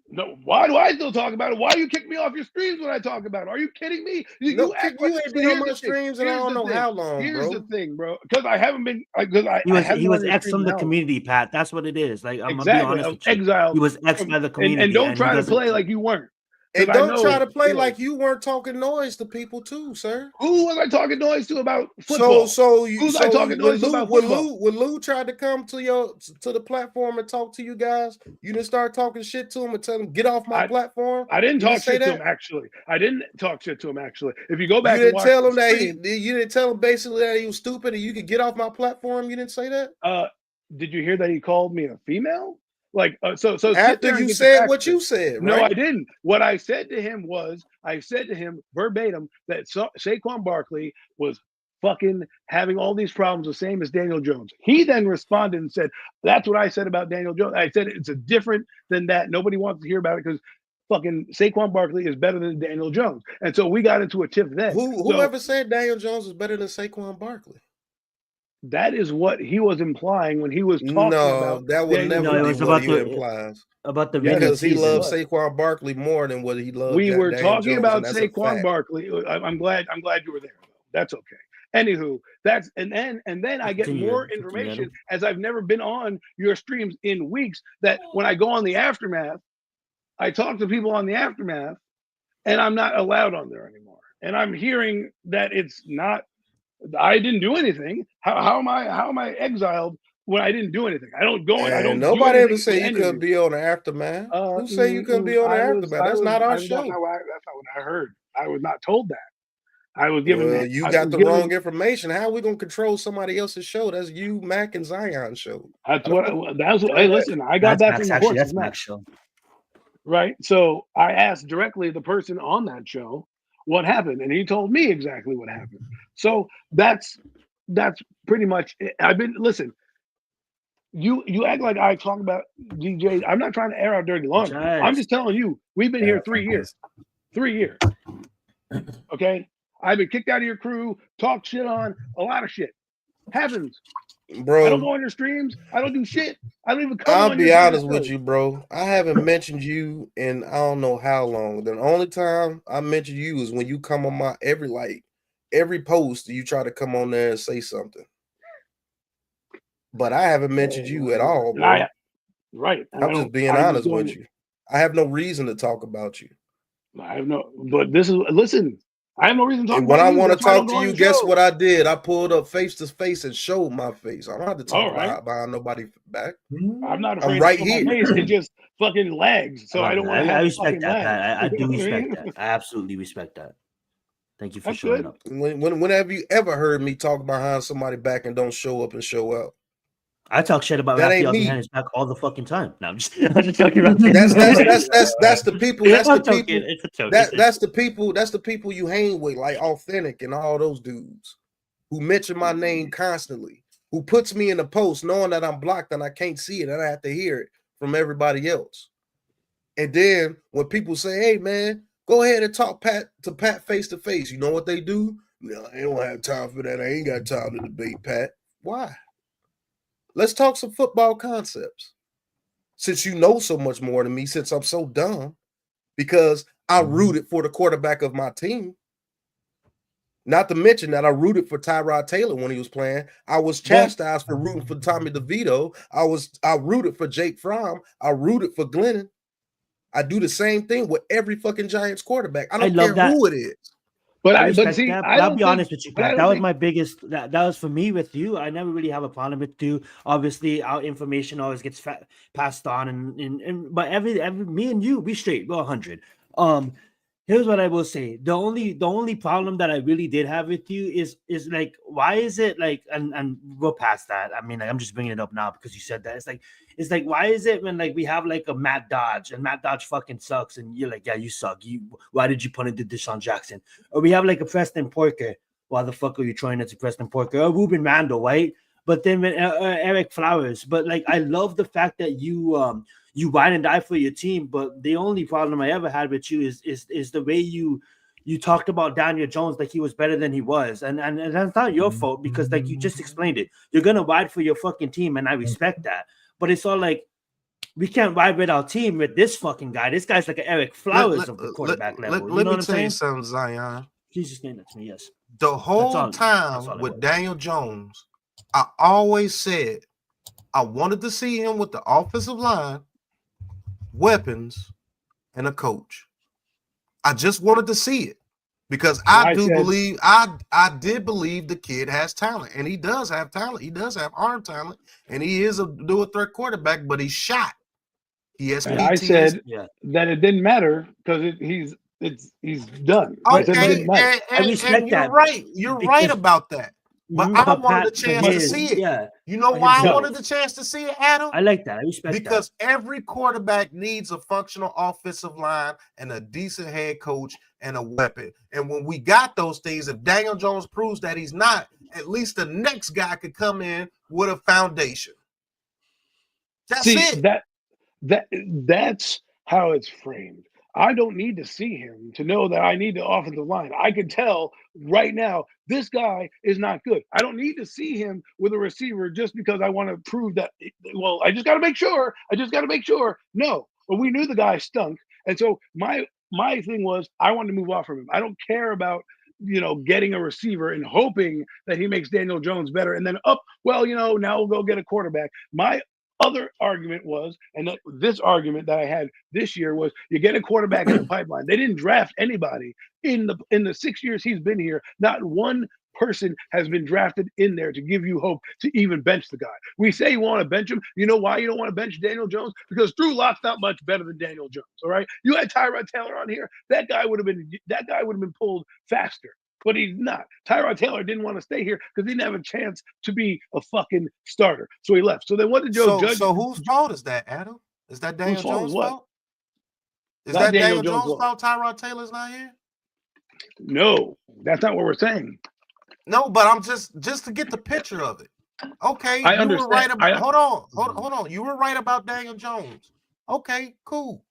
No, why do I still talk about it? Why you kick me off your streams when I talk about it? Are you kidding me? You ain't been on my streams and I don't know how long, Here's the thing, bro. Because I haven't been. He was X'd from the community, Pat. That's what it is. Like, I'm exactly. gonna be honest with you. Exiled. He was X'd by the community. And don't try to play like you weren't. And don't try to play like you weren't talking noise to people too, sir. Who was I talking noise to about football? Who's I talking noise about football? When Lou tried to come to the platform and talk to you guys, you didn't start talking shit to him and tell him get off my platform. I didn't talk shit to him actually. If you go back, you didn't tell him that you didn't tell him basically that he was stupid and you could get off my platform. You didn't say that. Did you hear that he called me a female? Like so after you said what you said, right? No, I didn't. What I said to him verbatim that Saquon Barkley was fucking having all these problems the same as Daniel Jones. He then responded and said, that's what I said about Daniel Jones. I said it's a different than that. Nobody wants to hear about it because fucking Saquon Barkley is better than Daniel Jones. And so we got into a tiff then. Whoever said Daniel Jones is better than Saquon Barkley? That is what he was implying when he was talking about. That would never be what he implies. About the because he loves Saquon Barkley more than what he loves. We were Daniel talking Jones, about Saquon Barkley. I'm glad you were there. That's okay. Anywho, and then I get more information as I've never been on your streams in weeks. That when I go on the aftermath, I talk to people on the aftermath, and I'm not allowed on there anymore. And I'm hearing that it's not. I didn't do anything. How am I exiled when I didn't do anything? I don't go. I don't. Nobody ever say you couldn't be on the aftermath. Who say you couldn't be on the aftermath? That's not our show. That's not what I heard. I was not told that. I was given that. You got the wrong information. How are we gonna control somebody else's show? That's you, Mac, and Zion's show. That's what. Hey, listen, I got that from the horse's mouth. Show. Right. So I asked directly the person on that show what happened, and he told me exactly what happened. So that's pretty much it. Listen. You act like I talk about DJs. I'm not trying to air out dirty laundry. I'm just telling you, we've been here 3 years. 3 years. Okay? I've been kicked out of your crew, talked shit on, a lot of shit. Happens. Bro. I don't go on your streams. I don't do shit. I don't even come I'll be honest with you, bro. I haven't mentioned you in I don't know how long. The only time I mention you is when you come on my every post, you try to come on there and say something. But I haven't mentioned you at all, bro. Right. I'm just being honest with you. I have no reason to talk about you. I have no, but listen, I have no reason to talk about you. When I want to talk to you, guess what I did? I pulled up face to face and showed my face. I don't have to talk behind nobody's back. I'm not afraid I'm right to here. My face. It just fucking lags. So I don't want to have respect that, lag. Pat. I do respect that. I absolutely respect that. Thank you for showing up. Whenever you ever heard me talk behind somebody back and don't show up and show out? I talk shit about Raphael behind his back all the fucking time. No, I'm just joking. That's the people. That's the people. It's a joke. That's the people. That's the people you hang with, like Authentic and all those dudes who mention my name constantly, who puts me in the post knowing that I'm blocked and I can't see it and I have to hear it from everybody else. And then when people say, "Hey, man, go ahead and talk to Pat face to face," you know what they do? No, I don't have time for that. I ain't got time to debate Pat. Why? Let's talk some football concepts. Since you know so much more than me, since I'm so dumb, because I rooted for the quarterback of my team. Not to mention that I rooted for Tyrod Taylor when he was playing. I was chastised for rooting for Tommy DeVito. I rooted for Jake Fromm. I rooted for Glennon. I do the same thing with every fucking Giants quarterback. I don't care who it is. But I'll be honest with you, Pat. That was my biggest. That was for me with you. I never really have a problem with you. Obviously, our information always gets passed on, and but every me and you, we straight. We're 100. Here's what I will say. The only problem that I really did have with you is like, why is it like, and we'll past that. I mean, like, I'm just bringing it up now because you said that. It's like, why is it when like we have like a Matt Dodge and Matt Dodge fucking sucks and you're like, yeah, you suck. Why did you put it to Deshaun Jackson? Or we have like a Preston Porker. Why the fuck are you throwing it to Preston Porker? Or Ruben Randall, right? But then Eric Flowers. But like, I love the fact that you ride and die for your team, but the only problem I ever had with you is the way you talked about Daniel Jones like he was better than he was, and that's not your fault because like you just explained it. You're gonna ride for your fucking team, and I respect that. But it's all like we can't ride with our team with this fucking guy. This guy's like an Eric Flowers of the quarterback level. Let me tell you something, Zion. Please just name that to me. Yes. The whole time with Daniel Jones, I always said I wanted to see him with the offensive line, weapons, and a coach. I just wanted to see it because I did believe the kid has talent, and he does have talent. He does have arm talent, and he is a dual threat quarterback, but he's shot. He has PTSD. I said that it didn't matter because he's done. Okay, and you're right. You're right about that. But I wanted a chance to see it. Yeah. You know why I wanted the chance to see it, Adam? I like that. I respect that. Because every quarterback needs a functional offensive line and a decent head coach and a weapon. And when we got those things, if Daniel Jones proves that he's not, at least the next guy could come in with a foundation. That's it. That's how it's framed. I don't need to see him to know that I need the offensive line. I can tell right now this guy is not good. I don't need to see him with a receiver just because I want to prove that. Well, I just got to make sure. No, but we knew the guy stunk, and so my thing was I wanted to move off from him. I don't care about getting a receiver and hoping that he makes Daniel Jones better, and then now we'll go get a quarterback. My other argument was, and this argument that I had this year was, you get a quarterback in the pipeline. They didn't draft anybody in the 6 years he's been here. Not one person has been drafted in there to give you hope to even bench the guy. We say you want to bench him. You know why you don't want to bench Daniel Jones? Because Drew Lock's not much better than Daniel Jones. All right, you had Tyrod Taylor on here. That guy would have been pulled faster. but he's not. Tyrod Taylor didn't want to stay here because he didn't have a chance to be a fucking starter, so he left. So then what did Joe Judge? So whose fault is that, Adam? Is that Daniel Jones' fault? Is that Daniel Jones' fault? Tyrod Taylor's not here? No, that's not what we're saying. No, but I'm just to get the picture of it. Okay, I you understand. were right about. Hold on. You were right about Daniel Jones. Okay, cool.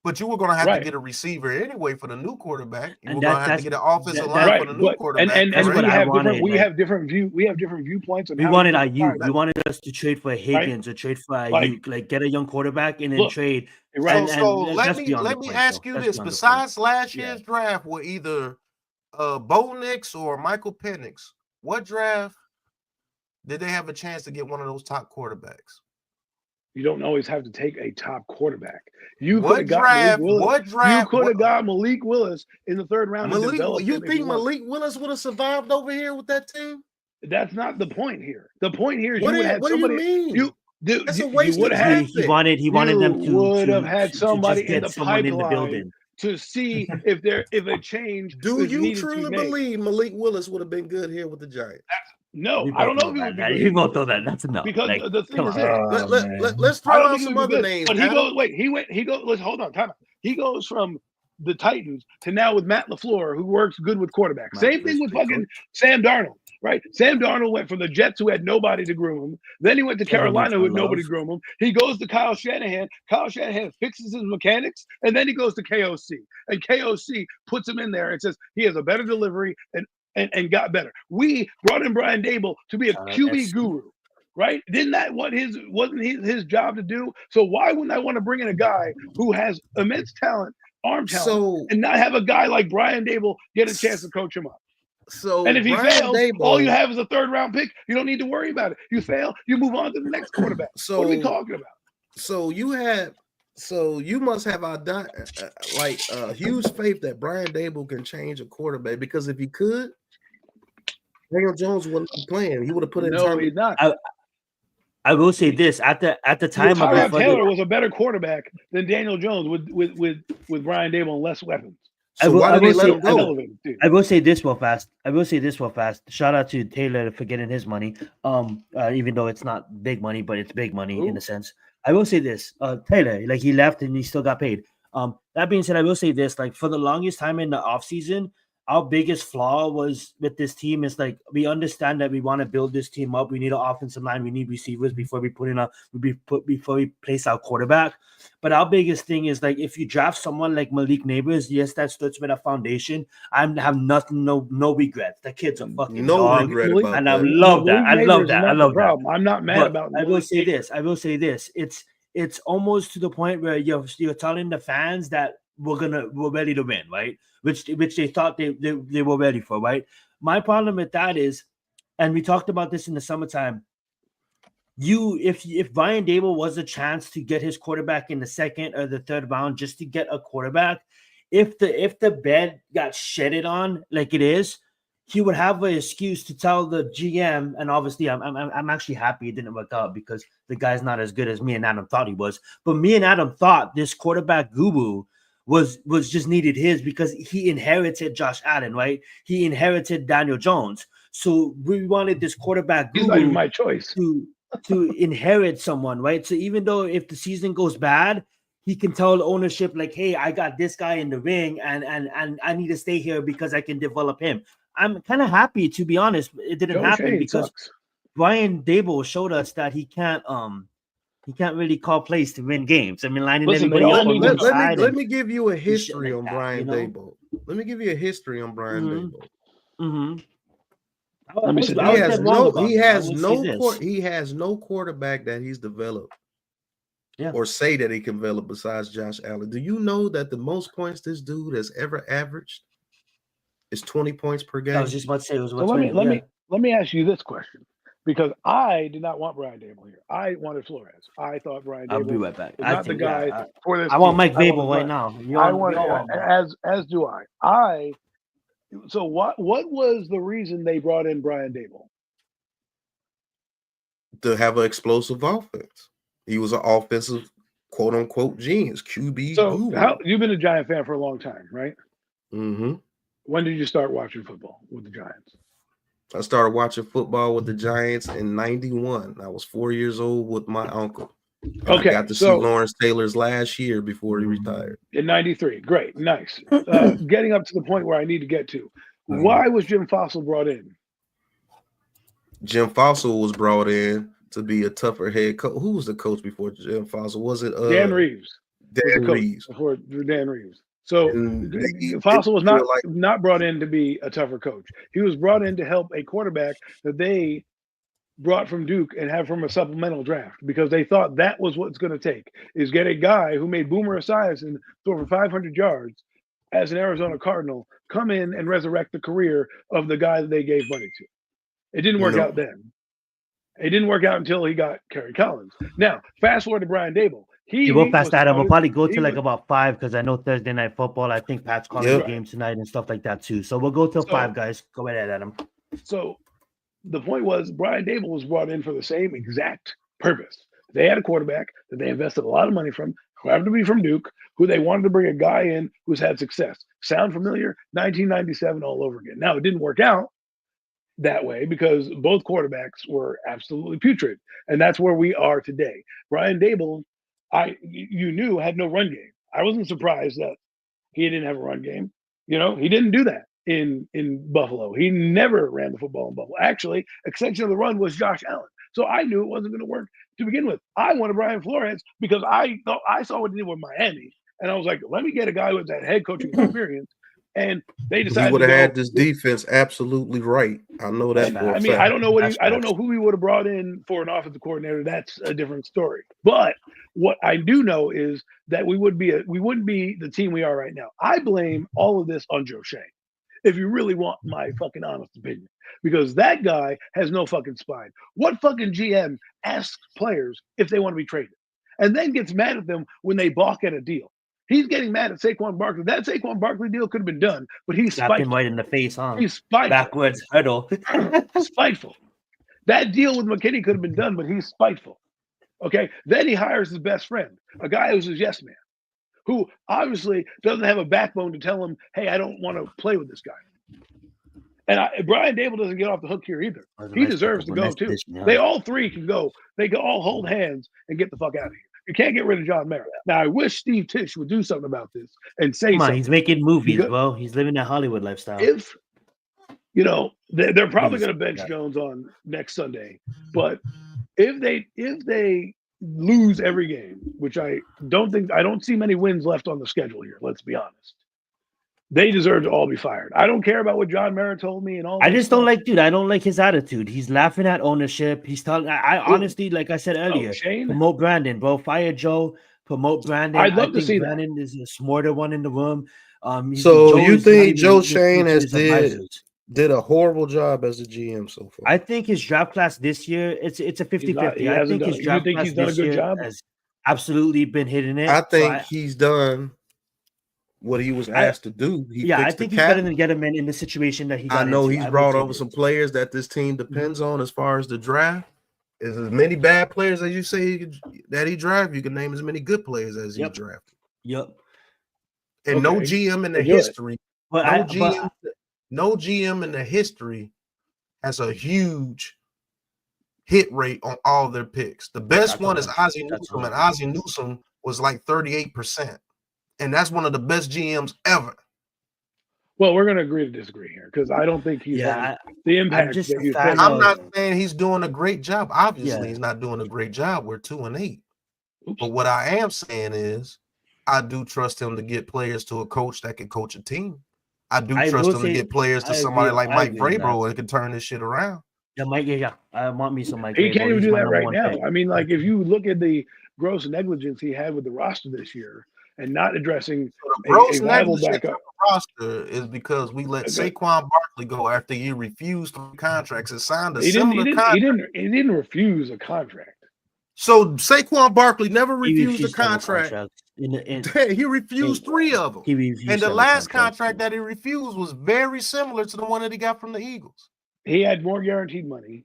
But you were going to have to get a receiver anyway for the new quarterback. You were going to have to get an offensive line for the new quarterback. And we have different viewpoints. We wanted Ayuk. We wanted us to trade for Higgins or trade for Ayuk, like get a young quarterback and then trade. So let me ask you this: besides last year's draft, were either Bo Nix or Michael Penix, what draft did they have a chance to get one of those top quarterbacks? You don't always have to take a top quarterback. You could have got Malik Willis in the third round. You think Malik Willis would have survived over here with that team? That's not the point here. The point here is what do you mean? That's a waste of time. He wanted them to would have had somebody in the pipeline in the building to see if a change. Do you truly believe Malik Willis would have been good here with the Giants? No, I don't know if he would be good. He won't throw that. That's enough. Because the thing is, let's throw out some other names. But he goes. Let's hold on. Time out. He goes from the Titans to now with Matt LaFleur, who works good with quarterbacks. Same thing with fucking Sam Darnold, right? Sam Darnold went from the Jets, who had nobody to groom him. Then he went to Carolina, who had nobody to groom him. He goes to Kyle Shanahan. Kyle Shanahan fixes his mechanics, and then he goes to KOC. And KOC puts him in there and says he has a better delivery and got better. We brought in Brian Dable to be a QB guru, right? Wasn't his job to do? So why wouldn't I want to bring in a guy who has immense talent, arm talent, and not have a guy like Brian Dable get a chance to coach him up? And if he fails, all you have is a third round pick. You don't need to worry about it. You fail, you move on to the next quarterback. What are we talking about? So you must have huge faith that Brian Dable can change a quarterback, because if he could, Daniel Jones wouldn't be playing. He would have put in. No, he's not. I will say this: at the time, Tyrod Taylor was a better quarterback than Daniel Jones with Brian Dable and less weapons. So why did they let him go? I will say this real fast. Shout out to Taylor for getting his money. Even though it's not big money, but it's big money in a sense. I will say this: Taylor, like, he left and he still got paid. That being said, I will say this: like, for the longest time in the offseason, our biggest flaw was with this team is, like, we understand that we want to build this team up. We need an offensive line. We need receivers before we place our quarterback. But our biggest thing is, like, if you draft someone like Malik Neighbors, yes, that starts with a foundation. I have nothing, no regrets. The kid's a fucking dog, regret about and that. I love that. I love that. I'm not mad about. I will say this. It's almost to the point where you're telling the fans that we're ready to win, right? Which they thought they were ready for, right? My problem with that is, and we talked about this in the summertime, if Brian Dable was a chance to get his quarterback in the second or the third round just to get a quarterback, if the bed got shedded on like it is, he would have an excuse to tell the GM. And obviously, I'm actually happy it didn't work out, because the guy's not as good as me and Adam thought he was. But me and Adam thought this quarterback guru was just needed his, because he inherited Josh Allen, right? He inherited Daniel Jones. So we wanted this quarterback guru. He's not even my choice. to inherit someone, right? So even though if the season goes bad, he can tell the ownership, like, hey, I got this guy in the ring, and I need to stay here because I can develop him. I'm kind of happy, to be honest. It didn't happen because Brian Dable showed us that he can't really call plays to win games. I mean, lining everybody up. Let me give you a history on Brian Dable. Let me give you a history on Brian Dable. Mm-hmm. He has no quarterback that he's developed or say that he can develop besides Josh Allen. Do you know that the most points this dude has ever averaged is 20 points per game? I was just about to say it was. Let me ask you this question, because I did not want Brian Dable here. I wanted Flores. I thought Brian Dable. I'll be right back. Was not the guy for this. I want Mike Vrabel right now. As do I. So what was the reason they brought in Brian Dable? To have an explosive offense. He was an offensive, quote unquote, genius, QB. So you've been a Giant fan for a long time, right? Mm-hmm. When did you start watching football with the Giants? I started watching football with the Giants in '91. I was 4 years old with my uncle. And I got to see Lawrence Taylor's last year before he retired. In '93. Great. Nice. Getting up to the point where I need to get to. Why was Jim Fossil brought in? Jim Fossil was brought in to be a tougher head coach. Who was the coach before Jim Fossil? Was it Dan Reeves? Dan Reeves. Before Dan Reeves. So Fossil was not brought in to be a tougher coach. He was brought in to help a quarterback that they brought from Duke and have from a supplemental draft because they thought that was what it's going to take is get a guy who made Boomer Esiason throw for 500 yards as an Arizona Cardinal come in and resurrect the career of the guy that they gave money to. It didn't work out then. It didn't work out until he got Kerry Collins. Now, fast forward to Brian Dable. You go past that. We'll probably go to like about 5 because I know Thursday Night Football. I think Pat's calling the game tonight and stuff like that too. So we'll go till 5, guys. Go ahead, Adam. So the point was Brian Dable was brought in for the same exact purpose. They had a quarterback that they invested a lot of money from, who happened to be from Duke, who they wanted to bring a guy in who's had success. Sound familiar? 1997 all over again. Now, it didn't work out that way because both quarterbacks were absolutely putrid. And that's where we are today. Brian Dable, you knew, had no run game. I wasn't surprised that he didn't have a run game. You know, he didn't do that in Buffalo. He never ran the football in Buffalo. Actually, extension of the run was Josh Allen. So I knew it wasn't going to work to begin with. I wanted Brian Flores because I saw what he did with Miami. And I was like, let me get a guy with that head coaching experience. And they decided he would have had this defense absolutely right. I know that. I mean, I don't know I don't know who he would have brought in for an offensive coordinator. That's a different story. But what I do know is that we wouldn't be the team we are right now. I blame all of this on Joe Shane, if you really want my fucking honest opinion, because that guy has no fucking spine. What fucking GM asks players if they want to be traded and then gets mad at them when they balk at a deal? He's getting mad at Saquon Barkley. That Saquon Barkley deal could have been done, but he's spiteful. Him right in the face, huh? He's spiteful. Backwards hurdle. Spiteful. That deal with McKinney could have been done, but he's spiteful. Okay? Then he hires his best friend, a guy who's his yes man, who obviously doesn't have a backbone to tell him, hey, I don't want to play with this guy. And Brian Dable doesn't get off the hook here either. He deserves to go too. They all three can go. They can all hold hands and get the fuck out of here. You can't get rid of John Mara. Now, I wish Steve Tisch would do something about this and say something. He's making movies, bro. He's living that Hollywood lifestyle. If, you know, they're probably going to bench Jones on next Sunday. But if they lose every game, which I don't see many wins left on the schedule here, let's be honest. They deserve to all be fired. I don't care about what John Mara told me and all. I just don't like, dude. I don't like his attitude. He's laughing at ownership. He's telling. I honestly, like I said earlier, promote Brandon, bro. Fire Joe. Promote Brandon. I'd love to see Brandon is a smarter one in the room. So you think Joe Shane did a horrible job as a GM so far? I think his draft class this year, it's a 50-50. I think his draft class this year has absolutely been hitting it. I think he's done what he was asked to do. I think he's better than get him in the situation that he got. I know he's brought over some players that this team depends on as far as the draft. Is as many bad players as you say that he drafted. You can name as many good players as he drafted. Yep. And no GM in the history, no GM in the history has a huge hit rate on all their picks. The best one is Ozzie Newsome, and Ozzie Newsome was like 38%. And that's one of the best GMs ever. Well, we're going to agree to disagree here because I don't think he's the impact. I'm not saying he's doing a great job. Obviously, he's not doing a great job. We're 2-8. But what I am saying is I do trust him to get players to a coach that can coach a team. I do trust him to get players to somebody like Mike Vrabel that can turn this shit around. Yeah, Mike. Yeah, I want me some Mike. He can't even do that right now. I mean, like if you look at the gross negligence he had with the roster this year. And not addressing a rival backup roster is because we let Saquon Barkley go after he refused 3 contracts and signed a similar contract. He didn't refuse a contract. So Saquon Barkley never refused a contract. He refused 3 of them. And the last contract that he refused was very similar to the one that he got from the Eagles. He had more guaranteed money.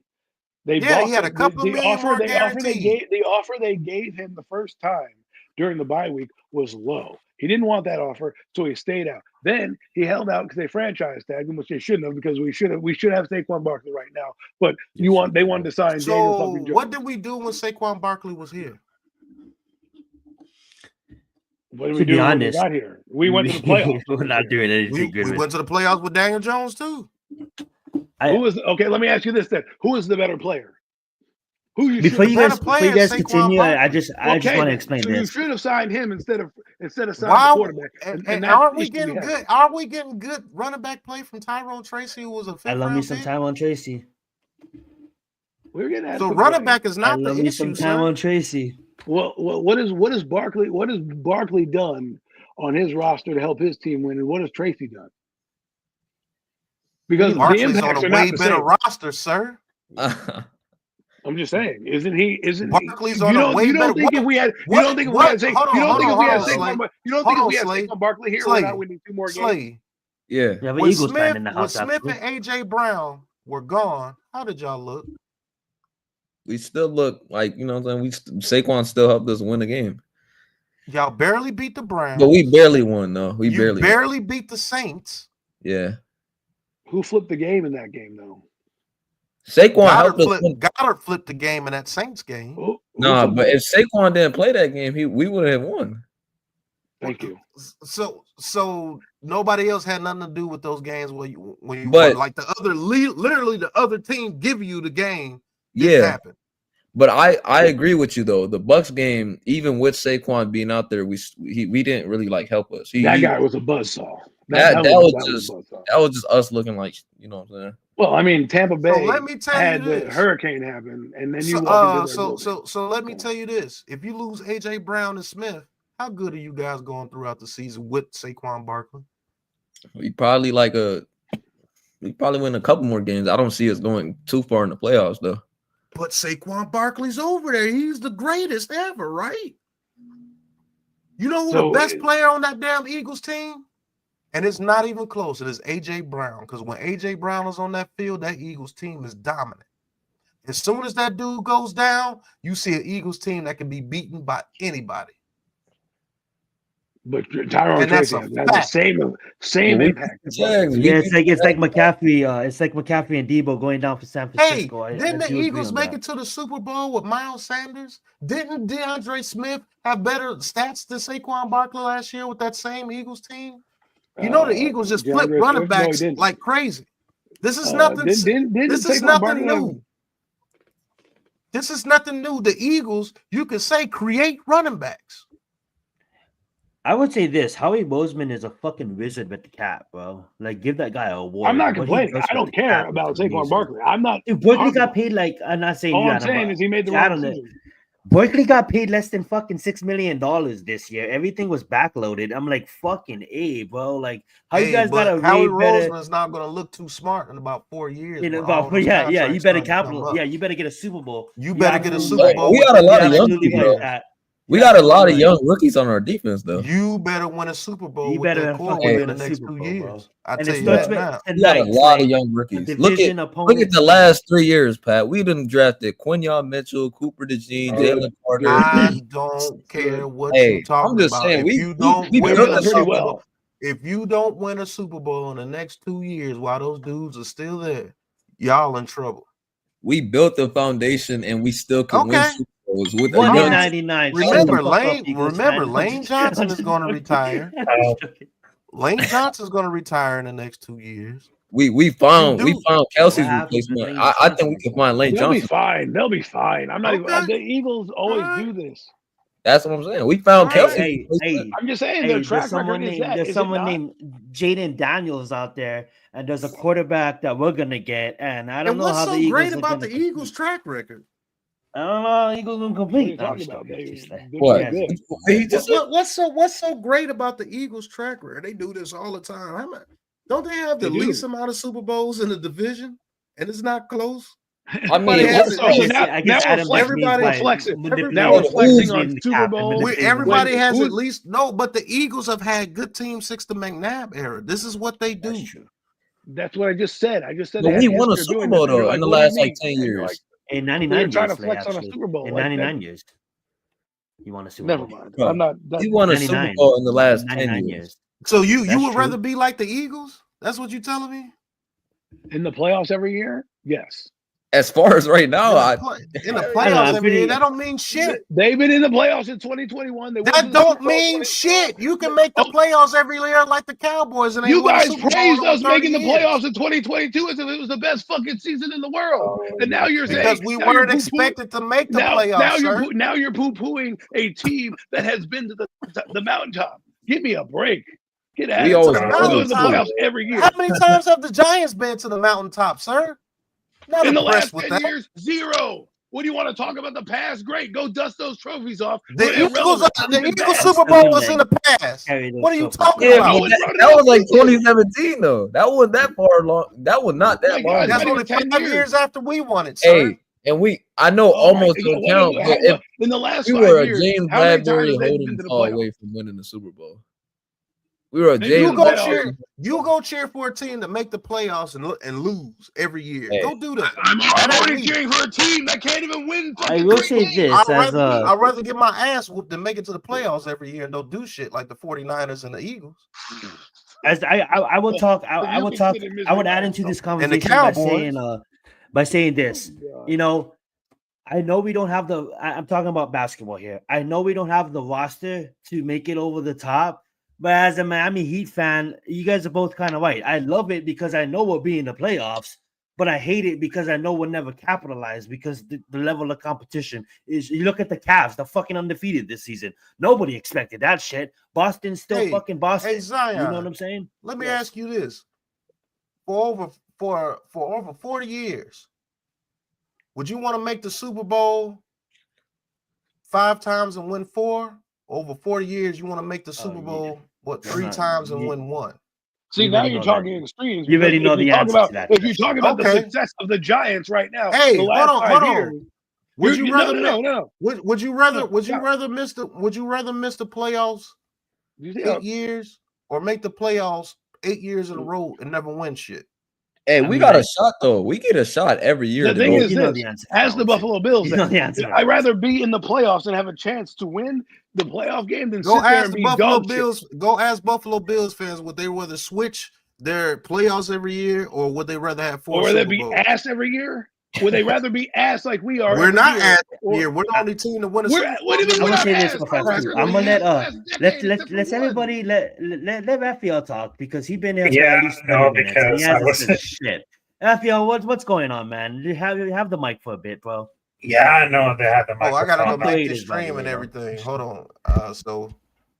He had a couple million more guaranteed. The offer they gave him the first time during the bye week was low. He didn't want that offer, so he stayed out. Then he held out because they franchise tagged him, which they shouldn't have, because we should have Saquon Barkley right now. But they wanted to sign Daniel So fucking Jones. what did we do when Saquon Barkley was here? What did we do when we got here? We went to the playoffs. We're not doing anything good. We went to the playoffs with Daniel Jones too. Okay, let me ask you this then. Who is the better player? Before you guys continue, I just want to explain this. You should have signed him instead of signing the quarterback. And aren't we getting good? Aren't we getting good running back play from Tyrone Tracy, who was a fifth round pick? I love me some Tyrone Tracy. We're getting so running back is not the issue. Some Tyrone Tracy. Well, what is Barkley? What has Barkley done on his roster to help his team win, and what has Tracy done? Because Barkley's on a way better roster, sir. I'm just saying, isn't he? Barkley's on a way better. You don't think if we had Saquon Barkley here, we're not winning 2 more games? Yeah. Yeah, but Eagles fan in the house. When Smith and AJ Brown were gone, how did y'all look? We still look like, you know what I'm saying? Saquon still helped us win the game. Y'all barely beat the Browns. But we barely won, though. We barely beat the Saints. Yeah. Who flipped the game in that game, though? Saquon helped us. Goddard flipped the game in that Saints game. No, but if Saquon didn't play that game, we would have won. Thank you. So nobody else had nothing to do with those games when you won. Like the other, literally the other team give you the game. Happen. But I agree with you though. The Bucks game, even with Saquon being out there, we didn't really like help us. That guy was a buzzsaw. That was just us looking like, you know what I'm saying. Well, I mean, Tampa Bay had the hurricane happen, and then you so let me tell you this: if you lose AJ Brown and Smith, how good are you guys going throughout the season with Saquon Barkley? We probably win a couple more games. I don't see us going too far in the playoffs though. But Saquon Barkley's over there. He's the greatest ever, right? You know who the best player on that damn Eagles team? And it's not even close. It is A.J. Brown. Because when A.J. Brown is on that field, that Eagles team is dominant. As soon as that dude goes down, you see an Eagles team that can be beaten by anybody. But Tyrone Tracy has the same impact. Yeah, it's like McCaffrey. It's like McCaffrey and Debo going down for San Francisco. Hey, didn't the Eagles make it to the Super Bowl with Miles Sanders? Didn't DeAndre Smith have better stats than Saquon Barkley last year with that same Eagles team? You know the Eagles just flip running backs like crazy. This is nothing. This is nothing new. This is nothing new. The Eagles, you could say, create running backs. I would say this: Howie Bozeman is a fucking wizard with the cap, bro. Like, give that guy a award. I'm not complaining. I don't care about Saquon Barkley. I'm not. Dude, Barkley got paid like I'm not saying. All I'm saying is he made the wrong decision. Barkley got paid less than fucking $6 million this year. Everything was backloaded. I'm like, fucking A, bro. Like, how you guys got a Howie Roseman's not gonna look too smart in about 4 years. You better capital. Yeah, you better get a Super Bowl. You better get a Super Bowl. We got a lot of young people. We got a lot of young rookies on our defense, though. You better win a Super Bowl. You better win the next 2 years. I tell you that now. We got a lot of young rookies. Look at the last 3 years, Pat. We done drafted Quinyon Mitchell, Cooper DeJean, Jalen Carter. I don't care what you're talking about. I'm just saying, if you don't win a Super Bowl in the next 2 years while those dudes are still there, y'all in trouble. We built the foundation and we still can win Super Bowls with 199. Remember, Lane Johnson is going to retire. Lane Johnson is going to retire in the next 2 years. We found Kelsey's replacement. I think we can find Lane Johnson. They'll be fine. I'm not even. The Eagles always do this. That's what I'm saying. We found Kelsey. I'm just saying their track record is that. There's someone named Jaden Daniels out there, and there's a quarterback that we're gonna get. And I don't know how the Eagles. What's so great about the Eagles' track record? I don't know. Eagles don't complete. What's so great about the Eagles' track record? They do this all the time. Don't they have the least amount of Super Bowls in the division, and it's not close? I mean, everybody flexing. Now we're flexing on Super Bowl. Everybody has at least but the Eagles have had good teams since the McNabb era. This is what they do. That's what I just said. But we won a Super Bowl though in the last 10 years. In 99 years, trying to flex on a Super Bowl in 99 years. He won a Super Never Bowl. mind. Bro, I'm not. He won a Super 99. Bowl in the last 10 99 years. So you That's would true. rather be like the Eagles? That's what you telling me? In the playoffs every year, yes. As far as right now, In the I playoffs don't know, I'm every year, pretty- that don't mean shit. They've been in the playoffs in 2021. They went to That the don't Super Bowl mean 2021. shit. You can make the playoffs every year like the Cowboys, and they You won a guys Super Bowl praised in over us 30 making the years. playoffs in 2022 as if it was the best fucking season in the world. And now you're saying Because we weren't expected to make the playoffs, sir. now you're poo-pooing a team that has been to the mountaintop. Give me a break. Get out of here. always We go to the playoffs every year. How many times have the Giants been to the mountaintop, sir? Not In the impressed last with 10 that. years, 0. What do you want to talk about the past? Great. Go dust those trophies off. The We're Eagles irrelevant. Super Bowl was in the past. What are you talking Yeah, about? but that was like 2017 though. That wasn't that far long. That was not that long. That's not only even 10 5 years. years after we won it, sir. Hey, and I know almost don't count, but if in the last we 5 were a years, James how many Bradbury times have they holding been to the call playoffs? away from winning the Super Bowl. We were a Hey, James You go cheer for a team to make the playoffs and lose every year. Hey. Go do that. I'm already cheering for a team that can't even win. I will say this I'd rather get my ass whooped than make it to the playoffs every year and don't do shit like the 49ers and the Eagles. As I will talk, I would add into this conversation by saying this. You know, I know we don't have I'm talking about basketball here. I know we don't have the roster to make it over the top. But as a Miami Heat fan, you guys are both kind of right. I love it because I know we'll be in the playoffs, but I hate it because I know we'll never capitalize because the level of competition is. You look at the Cavs, they're fucking undefeated this season. Nobody expected that shit. Boston's still fucking Boston. Hey, Zion, you know what I'm saying? Let me ask you this: for over 40 years, would you want to make the Super Bowl 5 times and win 4? Over 40 years, you want to make the Super Bowl 3 times and win 1? See, now you're talking extremes. You already know the answer to that. If you talk about the success of the Giants right now, hey, the last hold 5 on. years, Would you rather no? Would you rather miss the playoffs 8 years or make the playoffs 8 years in a row and never win shit? Hey, we got a shot though. We get a shot every year. The thing is this: as the Buffalo Bills, I'd rather be in the playoffs and have a chance to win the playoff game than sit there and be dog shit. Go ask Buffalo Bills fans would they rather switch their playoffs every year or would they rather have 4 Or would Super they be Bowls? ass every year? Would they rather be ass like we are? We're not ass here. We're the only team to win a Super Bowl. What do you mean I'm we're gonna not say this ass? real fast too. I'm gonna let's everybody let Raphael talk because he's been there for at least 30 minutes. Because He hasn't said shit. Raphael, what's going on, man? Have the mic for a bit, bro. Yeah, I know they have the mic. Oh, I gotta go make this stream and everything. Hold on. So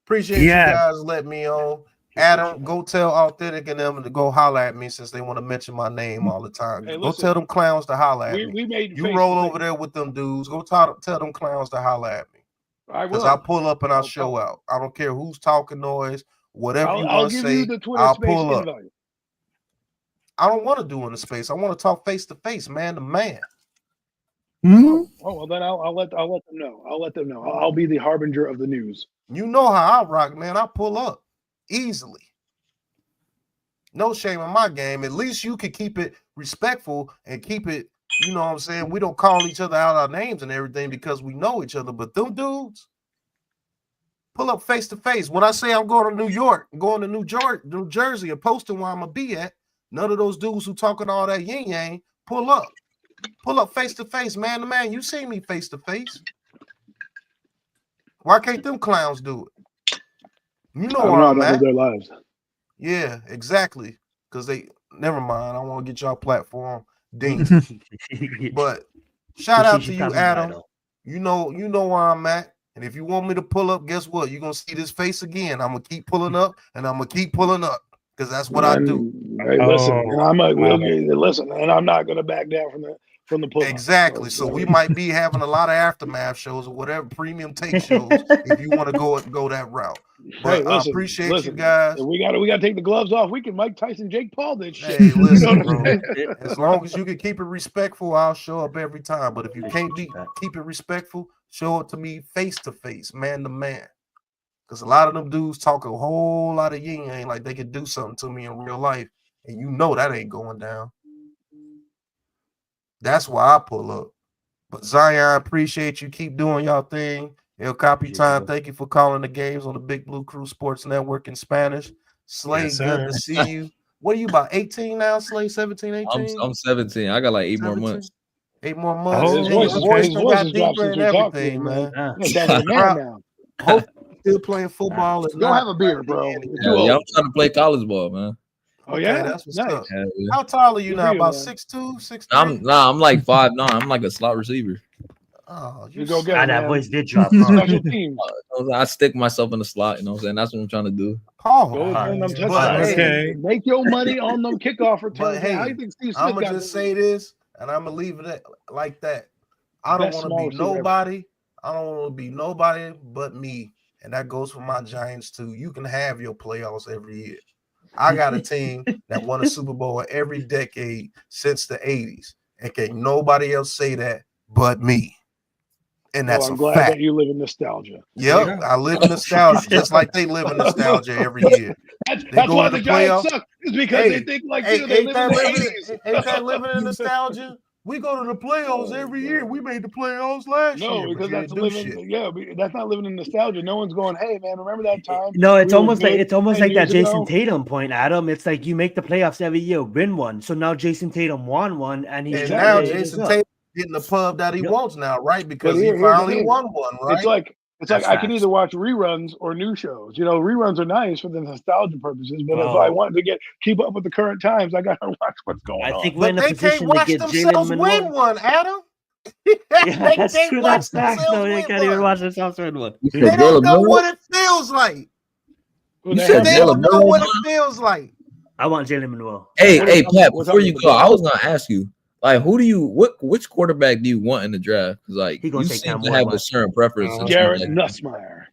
appreciate you guys letting me on. Adam, go tell Authentic and them to go holler at me since they want to mention my name all the time. Hey, go tell them clowns to holler at me. You roll over there with them dudes. Go tell them clowns to holler at me. Because I pull up and I'll show out. I don't care who's talking noise, whatever you want to say. I'll pull up. I don't want to do in the space. I want to talk face to face, man to man. Oh well, then I'll let them know. I'll let them know. I'll be the harbinger of the news. You know how I rock, man. I pull up easily. No shame in my game. At least you can keep it respectful and keep it, you know what I'm saying? We don't call each other out our names and everything because we know each other. But them dudes pull up face to face. When I say I'm going to New York, going to New Jersey, and posting where I'm gonna be at, none of those dudes who talking all that yin yang pull up. Pull up face to face, man to man. You see me face to face. Why can't them clowns do it? You know where I'm at. Their lives. Yeah, exactly. Because they never mind. I want to get y'all platform ding. But shout out to you, Adam. You know where I'm at. And if you want me to pull up, guess what? You're gonna see this face again. I'm gonna keep pulling up and I'm gonna keep pulling up because that's what I do. Hey, listen, and I'm not gonna back down from the pull up. Exactly. So we might be having a lot of aftermath shows or whatever premium take shows if you want to go that route. But hey, I appreciate you guys. We gotta take the gloves off. We can Mike Tyson, Jake Paul this shit. Hey, listen, bro. As long as you can keep it respectful, I'll show up every time. But if you can't keep it respectful, show it to me face to face, man to man. Because a lot of them dudes talk a whole lot of yin yang like they could do something to me in real life, and you know that ain't going down. That's why I pull up. But Zion, appreciate you. Keep doing y'all thing. El Capitan, thank you for calling the games on the Big Blue Crew Sports Network in Spanish. Slay, Yes, good sir. to see you. What are you, about 18 now, Slay? 17, 18? I'm 17. I got like 8 more 17? months. 8 more months. Oh, His Hey, your voice his done voice got has dropped deeper since and we talked to everything, him, man. Ah, You sound like a man now. Hope you're still playing football. Is Go not have a beer, bro. You're too Yeah, I'm old. trying to play college ball, man. Oh okay, yeah, that's what's nice. up. Yeah, yeah. How tall are you Good now? for you, About man. 6'2", 6'3"? I'm like 5'9". I'm like a slot receiver. Oh, You go get Ah, him, that man. voice did drop. Special teams. I stick myself in the slot, you know what I'm saying? That's what I'm trying to do. Go Hard. turn them But, touchdowns. okay. Make your money on them kickoff But returns. Man, how hey, you think Steve I'm Smith gonna got just the say this, and I'm gonna leave it like that. I don't best want to small be receiver ever? nobody. I don't want to be nobody but me, and that goes for my Giants too. You can have your playoffs every year. I got a team that won a Super Bowl every decade since the 80s, and can nobody else say that but me. And Well, that's I'm a glad fact. that you live in nostalgia. Yep, Yeah. I live in nostalgia, just like they live in nostalgia every year. They That's go why to the the Giants playoffs. suck. Is because they think like you. They Ain't live in that the living? 80s. Ain't that living in nostalgia? We go to the playoffs Oh, every year. God. We made the playoffs last No, year, but because you that's didn't do living. shit. Yeah, that's not living in nostalgia. No one's going, "Hey, man, remember that time no, it's we were almost like good 10 that years Jason ago?" Tatum point, Adam. It's like you make the playoffs every year, win one. So now Jason Tatum won one, and he's And trying now to hit his Jason up. Tatum getting the pub that he Yep. wants now, right? But Because he here's the finally thing. won one, right? It's like That's I can facts. either watch reruns or new shows. You know, reruns are nice for the nostalgia purposes, but if Oh. I wanted to keep up with the current times, I gotta watch what's going I on. think we're in But a they can't position to watch get Jalen themselves win Monroe. one, Adam. Yeah, They that's can't true. watch That's facts. themselves No, they win can't even one. watch themselves win one. You They said don't Jalen know Murray? what it feels like. Who You the said hell? They Jalen don't know Murray? what it feels like. I want Jalen Monroe. Hey, What are you talking- Pat, we're before talking you about go, the I was gonna ask you, like, which quarterback do you want in the draft? Because like He gonna you take seem Cam to Ward, have a what? certain preference. It seems Garrett like. Nussmeier.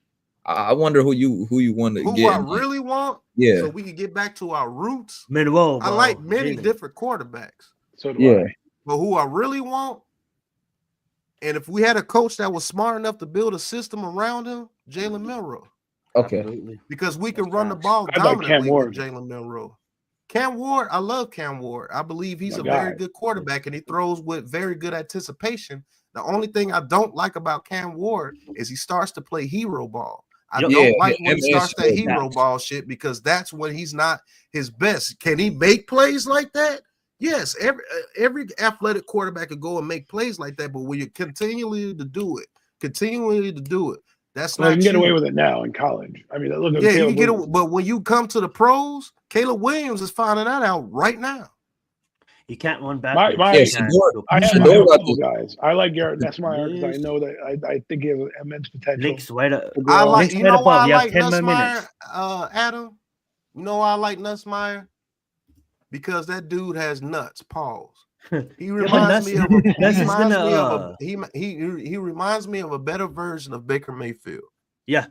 I wonder who you want to Who get. I in, like, really want, yeah, so we can get back to our roots. Monroe, I bro. like many Jalen. different quarterbacks, So do yeah. I. but who I really want, and if we had a coach that was smart enough to build a system around him, Jalen Milroe, Okay. Absolutely. because we can That's run the facts. ball I'd like Cam dominantly with Ward. Jalen Milroe. Cam Ward, I love Cam Ward. I believe he's My a very guy. good quarterback, and he throws with very good anticipation. The only thing I don't like about Cam Ward is he starts to play hero ball. I Yep. don't Yeah, like when he yeah, starts that yeah. hero ball shit, because that's when he's not his best. Can he make plays like that? Yes, every athletic quarterback could go and make plays like that, but when you continually to do it, that's Well, you not can get you. away with it now in college. I mean, look at Yeah, you Caleb can get Williams. it, but when you come to the pros, Caleb Williams is finding that out right now. You can't run back. My- Yeah, You Shador- can't. I have Shador a got couple the- guys. I like Garrett Nussmeier because I Yes. know that I think he has immense potential. Link's right up. to I grow. like, Link's you right know why above. I You have like 10 more minutes. Nussmeier, Adam? You know why I like Nussmeier? Because that dude has nuts. Pause. He but reminds me of a, he Nuss is reminds gonna, me of a he reminds me of a better version of Baker Mayfield. Yeah.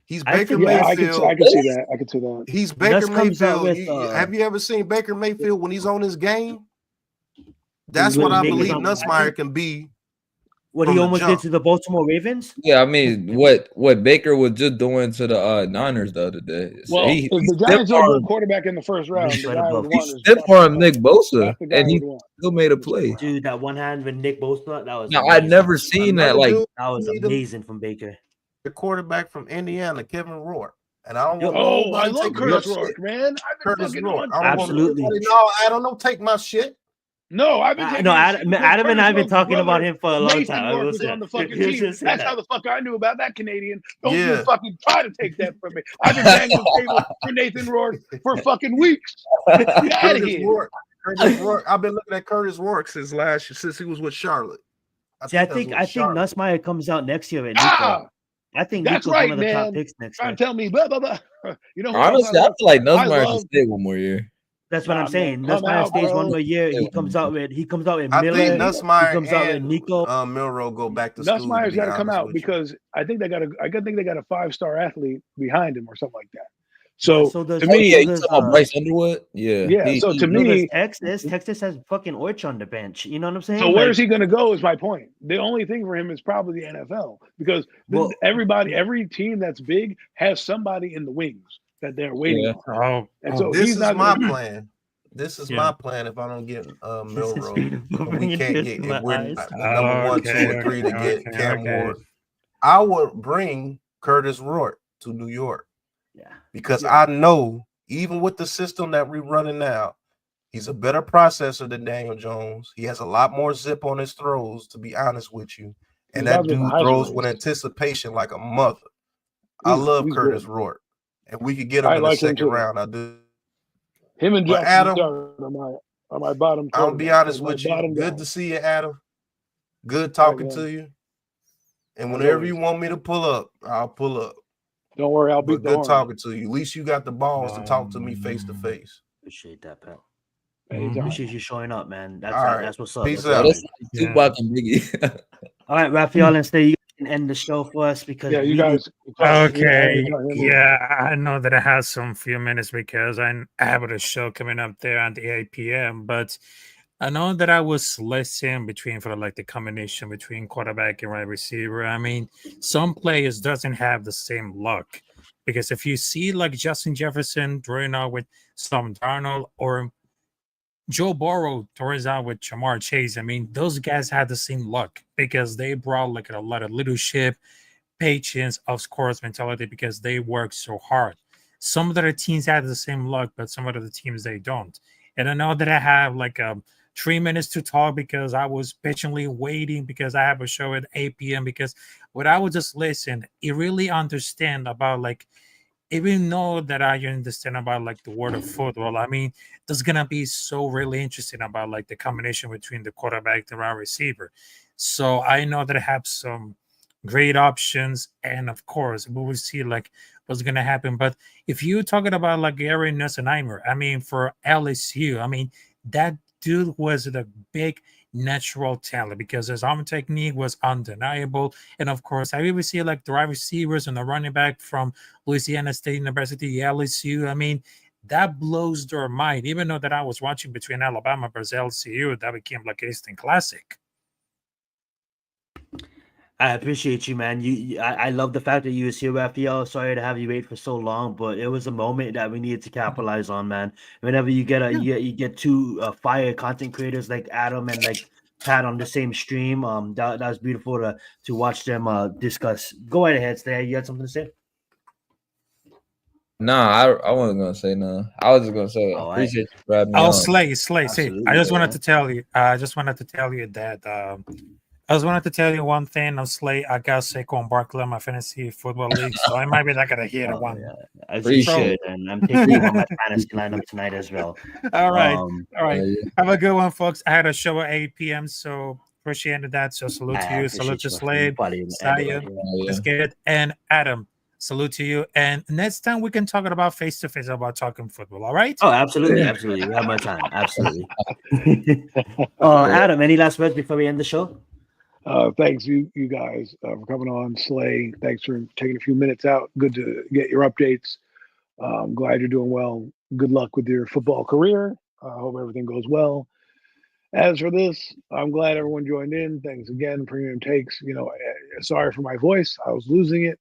He's I Baker think Yeah, Mayfield. I can see that. I can see that. He's Baker comes out Mayfield. with, Have you ever seen Baker Mayfield when he's on his game? That's what When I Baker's believe on- Nussmeier can be. what from he the almost jump. did to the Baltimore Ravens. Yeah, I mean, what Baker was just doing to the Niners the other day. So Well, he if the stiff Giants don't go armed quarterback in the first round, Link's the right guy I above. would he want is stiff armed Nick Bosa, That's the guy and I he would want. still made a in the second play. round. Dude, that one hand with Nick Bosa, that was Now amazing. I'd never seen that. Another Like, dude That was need him- amazing from Baker. the quarterback from Indiana, Kevin Rourke. And I don't want Oh, I nobody love taking Curtis my Rourke, shit. man. I've been Curtis fucking Rourke. on. I don't Absolutely. want nobody. No, I don't take my shit. No, I've been taking No, your Adam, shit because Adam and I have been Curtis talking Rourke's about brother, him for a long Nathan time. Rourke was on the fucking You team. should say That's that. how the fuck I knew about that Canadian. Don't you Yeah. fucking try to take that from me. I've been banging the table for Nathan Rourke for fucking weeks. Get out of Curtis here. Rourke. I've been looking at Curtis Rourke since he was with Charlotte. See, I think Nussmeier comes out next year at Nico. Ah, I think that's Nico's right, one of the top man. picks next trying year. to tell me blah blah blah. You know who else honestly, I love? feel like I Nussmeier should love- stay one more year. That's what Nah, I'm saying. man, come Nussmeier out, stays bro. one more year. Yeah, He comes out with I Miller. think Nussmeier he comes out with and Nico. Milroe go back to school. Nussmeier's got to come out with you. because I think they got a 5-star athlete behind him or something like that. So So does- to Oh me, yeah, you does, talking about Bryce Underwood? Yeah, yeah. So to So does me, Texas has fucking Orch on the bench. You know what I'm saying? so where's he going to go? Is my point. The only thing for him is probably the NFL because Well- every team that's big has somebody in the wings that they're waiting Yeah. on. Oh, And so This he's is not my gonna- plan. This is Yeah. my plan if I don't get Milroe. Bring We it can't to get my if we're eyes. number 1, 2, or 3 to okay, get Cam okay. Ward. I would bring Curtis Rourke to New York. Yeah. Because I know, even with the system that we're running now, he's a better processor than Daniel Jones. He has a lot more zip on his throws, to be honest with you. And that dude throws with anticipation like a mother. I love Curtis Rourke. And we could get him in the second round. I do. Him and But Justin Adam, are my bottom. I'll be honest with you. Good to see you, Adam. Good talking to you. And whenever you want me to pull up, I'll pull up. Don't worry, I'll beat the horn. Good talking to you. At least you got the balls to talk to me face to face. Appreciate that, Pat. Anytime. Appreciate you showing up, man. That's what's up. Peace out. Tupac and Biggie. All right, Raphael and Stay, you can end the show for us because you guys. Okay. Yeah, I know that I have some few minutes because I have a show coming up there at the 8 p.m. But I know that I was listening between for like the combination between quarterback and wide receiver. I mean, some players doesn't have the same luck because if you see like Justin Jefferson throwing out with Sam Darnold or Joe Burrow throws out with Jamar Chase, I mean, those guys had the same luck because they brought like a lot of leadership, patience, of course, mentality because they work so hard. Some of the teams had the same luck, but some of the teams they don't. And I know that I have like 3 minutes to talk because I was patiently waiting because I have a show at 8 p.m. because what I would just listen, you really understand about like, even know that I understand about like the world of football. I mean, there's gonna be so really interesting about like the combination between the quarterback and wide receiver. So I know that I have some great options, and of course we will see like what's gonna happen. But if you're talking about like Gary Nussenheimer, I mean for LSU, I mean that dude was the big natural talent because his arm technique was undeniable. And of course, I even see like the wide receivers and the running back from Louisiana State University, LSU. I mean, that blows their mind. Even though that I was watching between Alabama versus LSU, that became like an instant classic. I appreciate you, man. I love the fact that you was here, Raphael. Sorry to have you wait for so long, but it was a moment that we needed to capitalize on, man. Whenever you get you get two fire content creators like Adam and like Pat on the same stream, that was beautiful to watch them discuss. Go right ahead, Stay. You had something to say? Nah, I wasn't gonna say nothing. I was just gonna say appreciate you for having me on. Slay. See, I just wanted to tell you. I just wanted to tell you that. I just wanted to tell you one thing on Slate. I got Saquon Barkley on my fantasy football league, so I might be not gonna hear the one. Yeah. As you should, and I'm taking him on my fantasy lineup tonight as well. All right. Have a good one, folks. I had a show at 8 p.m., so appreciated that. So salute to you, salute to Slade, Saya, let's get it, and Adam. Salute to you. And next time we can talk about face-to-face about talking football. All right? Oh, absolutely. We have more time. Absolutely. Adam, any last words before we end the show? Thanks you guys for coming on. Slay, thanks for taking a few minutes out. Good to get your updates. I'm glad you're doing well. Good luck with your football career. I hope everything goes well. As for this, I'm glad everyone joined in. Thanks again, Premium Takes. Sorry for my voice. I was losing it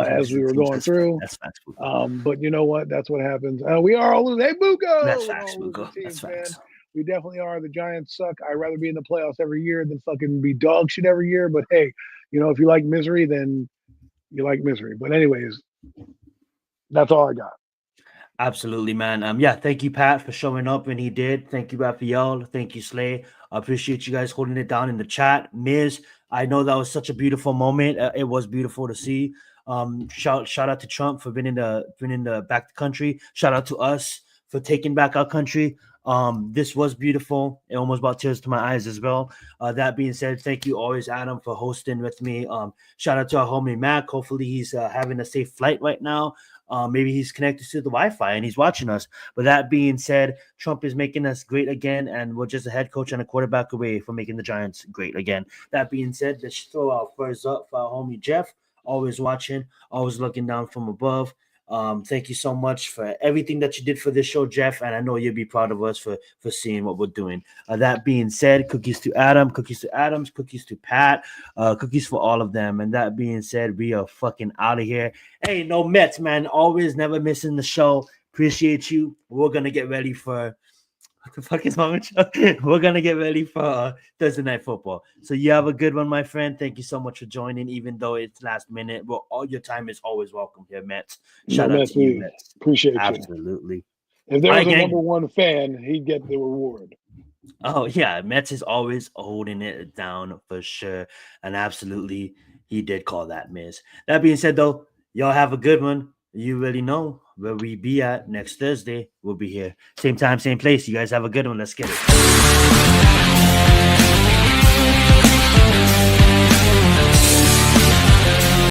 as we were going through. That's facts. But you know what? That's what happens. We are all losing. Hey, Bugo! That's facts, Bugo. That's facts. We definitely are. The Giants suck. I'd rather be in the playoffs every year than fucking be dog shit every year. But hey, if you like misery, then you like misery. But anyways, that's all I got. Absolutely, man. Thank you, Pat, for showing up when he did. Thank you, Raphael. Thank you, Slay. I appreciate you guys holding it down in the chat. Miz, I know that was such a beautiful moment. It was beautiful to see. Shout out to Trump for bringing the back the country. Shout out to us for taking back our country. This was beautiful. It almost brought tears to my eyes as well. That being said, thank you always, Adam, for hosting with me. Shout out to our homie Mac. Hopefully he's having a safe flight right now. Maybe he's connected to the Wi-Fi and he's watching us. But that being said, Trump is making us great again, and we're just a head coach and a quarterback away from making the Giants great again. That being said, let's throw our first up for our homie Jeff. Always watching, always looking down from above. Thank you so much for everything that you did for this show, Jeff, and I know you'll be proud of us for seeing what we're doing. That being said, cookies to Adam, cookies to Adams, cookies to Pat, cookies for all of them. And that being said, we are fucking out of here. Hey, no Mets, man. Always never missing the show. Appreciate you. We're gonna get ready for What the fuck is wrong with you? We're gonna get ready for Thursday night football. So you have a good one, my friend. Thank you so much for joining, even though it's last minute. Well, all your time is always welcome here, Mets. Shout out to you, Mets. Appreciate you. Absolutely. If there was a number one fan, he'd get the reward. Oh yeah, Mets is always holding it down for sure, and absolutely, he did call that miss. That being said, though, y'all have a good one. You really know where we be at next Thursday. We'll be here, same time, same place. You guys have a good one. Let's get it.